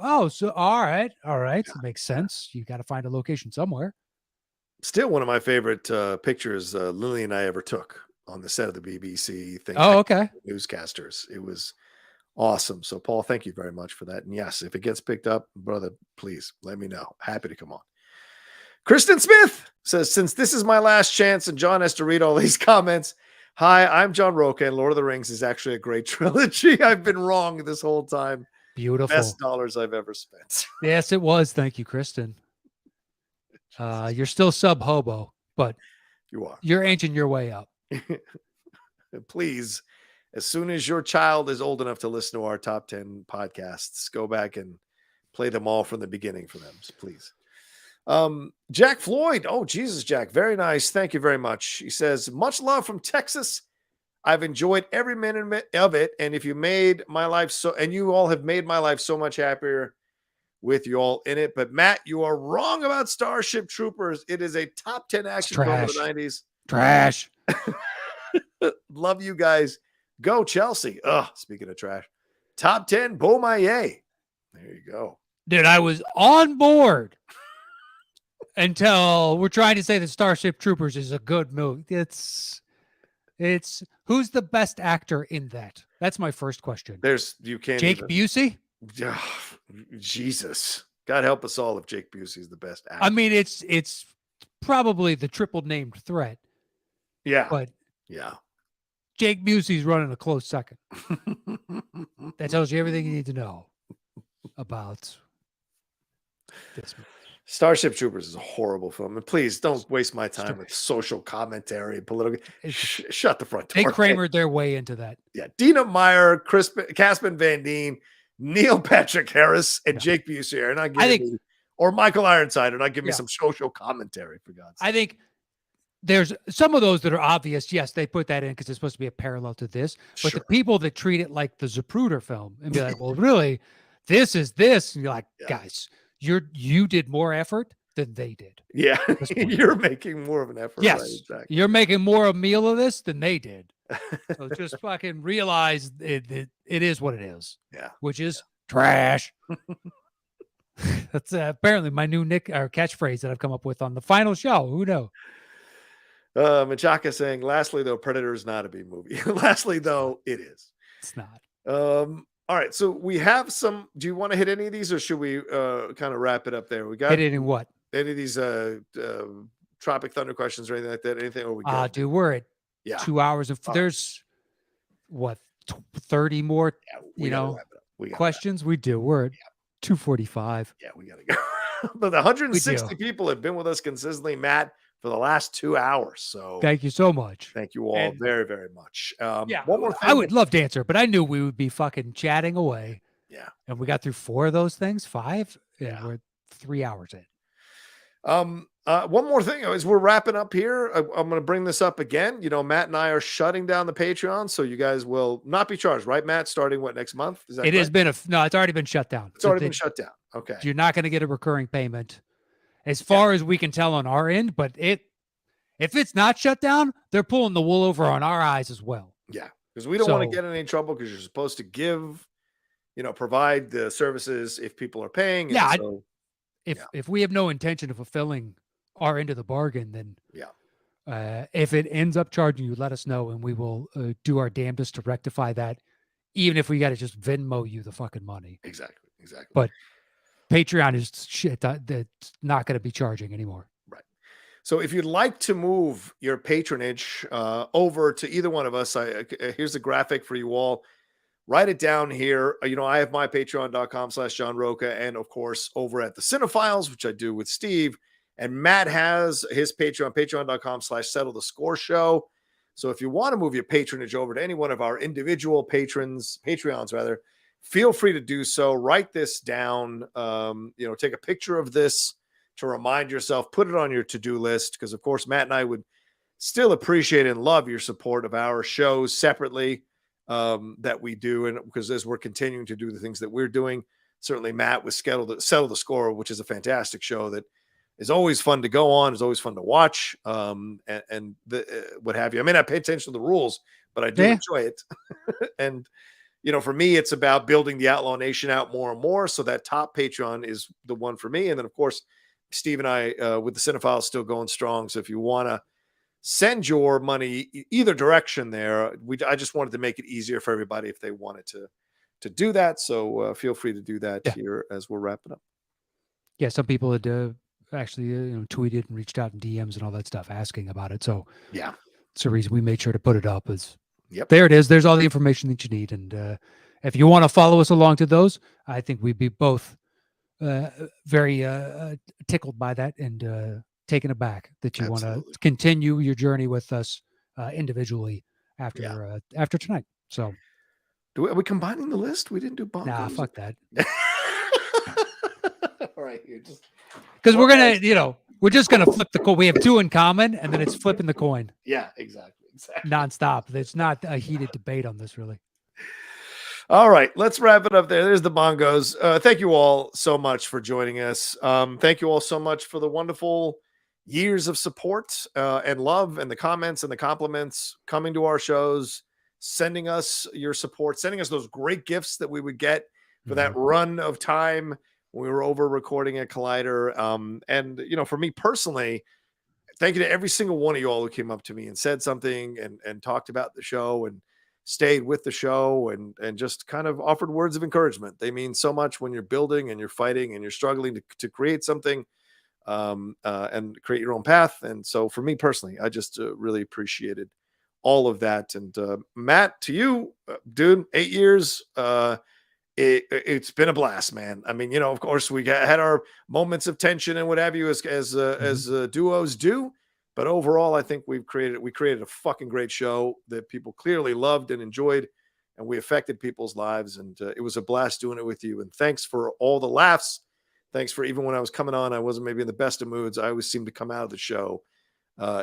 oh, so all right. It makes sense. You got to find a location somewhere. Still one of my favorite pictures Lily and I ever took on the set of the BBC thing. Oh, okay. Newscasters. It was awesome. So Paul, thank you very much for that. And yes, if it gets picked up, brother, please let me know. Happy to come on. Kristen Smith says, since this is my last chance and John has to read all these comments. Hi, I'm John Rocha, and Lord of the Rings is actually a great trilogy. I've been wrong this whole time. Beautiful. Best dollars I've ever spent. Yes, it was. Thank you, Kristen. You're still sub hobo, but you're inching your way up. Please, as soon as your child is old enough to listen to our top 10 podcasts, go back and play them all from the beginning for them, please. Jack Floyd. Oh, Jesus, Jack. Very nice. Thank you very much. He says, much love from Texas. I've enjoyed every minute of it. And if you made my life and you all have made my life so much happier with you all in it. But Matt, you are wrong about Starship Troopers. It is a top 10 action film of the 90s. Trash. Love you guys. Go Chelsea. Speaking of trash, top 10 Beaumaye. There you go. Dude, I was on board until we're trying to say that Starship Troopers is a good movie. It's who's the best actor in that? That's my first question. Jake Busey? Jesus. God help us all if Jake Busey is the best actor. I mean, it's probably the triple named threat. Yeah. But yeah. Jake Busey's running a close second. That tells you everything you need to know about this movie. Starship Troopers is a horrible film. And please don't waste my time with social commentary and political. Shut the front door. They Kramered their way into that. Yeah. Dina Meyer, Caspin Van Dien, Neil Patrick Harris, and Jake Busey are not giving me, or Michael Ironside are not giving me some social commentary, for God's sake. I think there's some of those that are obvious. Yes, they put that in because it's supposed to be a parallel to this. But the people that treat it like the Zapruder film and be like, well, really, this is this. And you're like, guys, you did more effort than they did. Yeah, this point. you're making more of an effort. Yes, right? Exactly. you're making more a meal of this than they did. So just fucking realize it is what it is. Yeah. Which is trash. That's apparently my new catchphrase that I've come up with on the final show. Who knows? Machaka saying, lastly, though, Predator is not a B movie. Lastly, though, it is. It's not. All right. So we have some. Do you want to hit any of these or should we kind of wrap it up there? We got Hit it in what? any of these Tropic Thunder questions or anything like that? Anything? Or we good? Dude, we're at 2 hours of there's what 30 more we gotta wrap it up. We gotta questions. We do. We're at 2:45. Yeah, we gotta go. But the 160 people have been with us consistently, Matt, for the last 2 hours. So thank you so much. Thank you all very, very much. Yeah, one more thing. I would love to answer, but I knew we would be fucking chatting away. Yeah. And we got through 4 of those things, 5. Yeah. We're 3 hours in. One more thing as we're wrapping up here, I'm going to bring this up again. You know, Matt and I are shutting down the Patreon, so you guys will not be charged, right, Matt? Starting next month? Is that it has been it's already been shut down. It's already been shut down. Okay. You're not going to get a recurring payment as far as we can tell on our end, but if it's not shut down, they're pulling the wool over on our eyes as well. Yeah. Because we don't want to get in any trouble because you're supposed to give, provide the services if people are paying. Yeah. If we have no intention of fulfilling our end of the bargain, then if it ends up charging you, let us know and we will do our damnedest to rectify that, even if we got to just Venmo you the fucking money. Exactly. But Patreon is shit that's not going to be charging anymore. Right. So if you'd like to move your patronage over to either one of us, here's a graphic for you all. Write it down here. I have my patreon.com/John Rocha, and of course over at the Cinephiles, which I do with Steve, and Matt has his Patreon, patreon.com/Settle the Score Show. So if you want to move your patronage over to any one of our individual Patreons rather, feel free to do so. Write this down. Take a picture of this to remind yourself, put it on your to-do list. Because of course, Matt and I would still appreciate and love your support of our shows separately that we do. And because as we're continuing to do the things that we're doing, certainly Matt with Settle the Score, which is a fantastic show that is always fun to go on, is always fun to watch, and what have you. I may not pay attention to the rules, but I do enjoy it. And for me, it's about building the Outlaw Nation out more and more. So that top Patreon is the one for me. And then, of course, Steve and I with the Cinephiles still going strong. So if you want to send your money either direction there, I just wanted to make it easier for everybody if they wanted to do that. So feel free to do that here as we're wrapping up. Yeah, some people had actually tweeted and reached out in DMs and all that stuff asking about it. So yeah, it's the reason we made sure to put it up. Yep. There it is. There's all the information that you need. And if you want to follow us along to those, I think we'd be both very tickled by that and taken aback that you want to continue your journey with us individually after tonight. So are we combining the list? We didn't do bonkers. Nah, fuck that. All right, here, just because we're gonna, we're just gonna flip the coin. We have 2 in common, and then it's flipping the coin. Yeah, exactly. Nonstop. There's not a heated debate on this, really. All right, let's wrap it up there. There's the bongos. Thank you all so much for joining us. Thank you all so much for the wonderful years of support and love and the comments and the compliments coming to our shows, sending us your support, sending us those great gifts that we would get for that run of time when we were over recording at Collider. And, for me personally, thank you to every single one of you all who came up to me and said something and talked about the show and stayed with the show and just kind of offered words of encouragement. They mean so much when you're building and you're fighting and you're struggling to create something and create your own path. And so for me personally, I just really appreciated all of that. And Matt, to you, dude, 8 years, it's been a blast, man. I mean, of course we had our moments of tension and what have you as duos do, but overall, I think we created a fucking great show that people clearly loved and enjoyed, and we affected people's lives. And it was a blast doing it with you. And thanks for all the laughs. Thanks for even when I was coming on, I wasn't maybe in the best of moods. I always seemed to come out of the show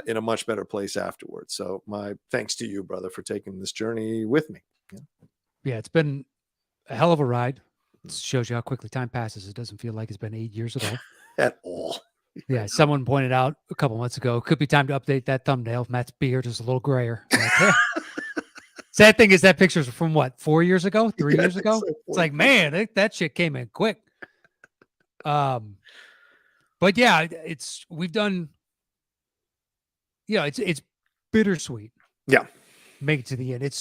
in a much better place afterwards. So my thanks to you, brother, for taking this journey with me. Yeah, it's been a hell of a ride. shows you how quickly time passes. It doesn't feel like it's been 8 years ago. At all. Yeah, someone pointed out a couple months ago, it could be time to update that thumbnail. Matt's beard is a little grayer. Like, yeah. Sad thing is that picture's from what, 4 years ago, 3 years ago? It's like, man, that shit came in quick. But yeah, we've done, it's bittersweet. Yeah. Make it to the end.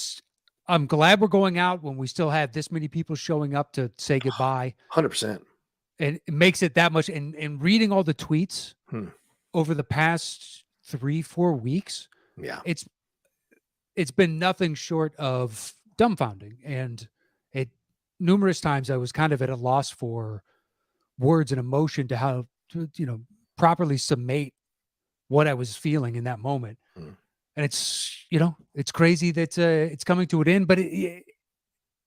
I'm glad we're going out when we still have this many people showing up to say goodbye. 100%. And it makes it that much. And reading all the tweets over the past 3-4 weeks, yeah, it's been nothing short of dumbfounding. And numerous times I was kind of at a loss for words and emotion to how to, properly summate what I was feeling in that moment. And it's crazy that it's coming to an end, but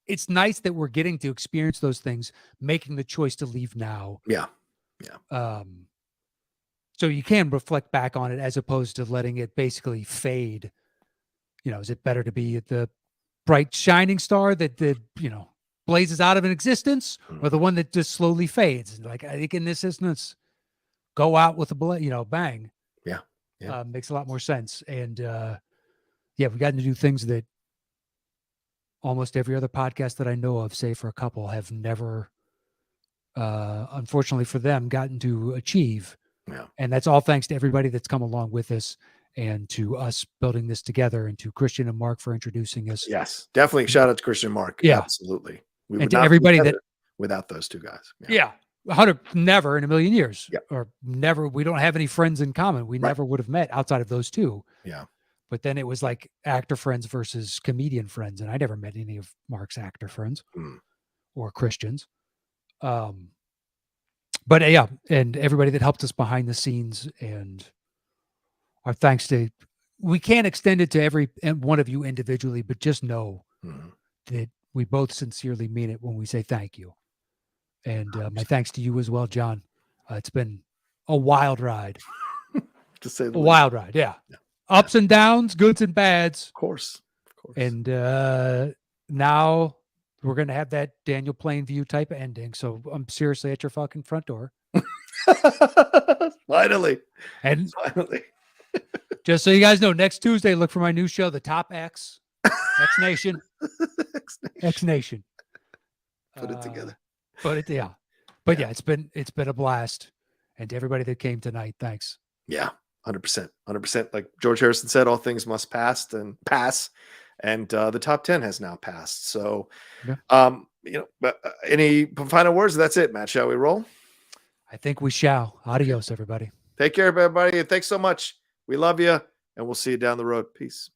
it's nice that we're getting to experience those things, making the choice to leave now. Yeah. So you can reflect back on it as opposed to letting it basically fade. Is it better to be the bright shining star that blazes out of an existence, or the one that just slowly fades? Like, I think in this instance, go out with a bang. Yeah. Makes a lot more sense. And we've gotten to do things that almost every other podcast that I know of, save for a couple, have never, unfortunately for them, gotten to achieve. Yeah. And that's all thanks to everybody that's come along with us, and to us building this together, and to Christian and Mark for introducing us. Yes, definitely. Shout out to Christian and Mark. Yeah. Absolutely. We And would to not be everybody together that- without those two guys. 100, never in a million years. Yeah. Or never. We don't have any friends in common. We never would have met outside of those two. Yeah. But then it was like actor friends versus comedian friends. And I never met any of Mark's actor friends or Christians. But yeah, and everybody that helped us behind the scenes, and our thanks to, we can't extend it to every one of you individually, but just know that we both sincerely mean it when we say thank you. And my thanks to you as well, John. It's been a wild ride. To say the A least. wild ride, yeah. Ups and downs, goods and bads. Of course. And now we're going to have that Daniel Plainview type of ending. So I'm seriously at your fucking front door. Finally. And Finally. just so you guys know, next Tuesday, look for my new show, The Top X. X Nation. X Nation. Put it together. But yeah, it's been a blast. And to everybody that came tonight, thanks. Yeah, 100%. 100%. Like George Harrison said, all things must pass. And the top 10 has now passed. So, but any final words? That's it, Matt. Shall we roll? I think we shall. Adios, everybody. Take care, everybody. And thanks so much. We love you, and we'll see you down the road. Peace.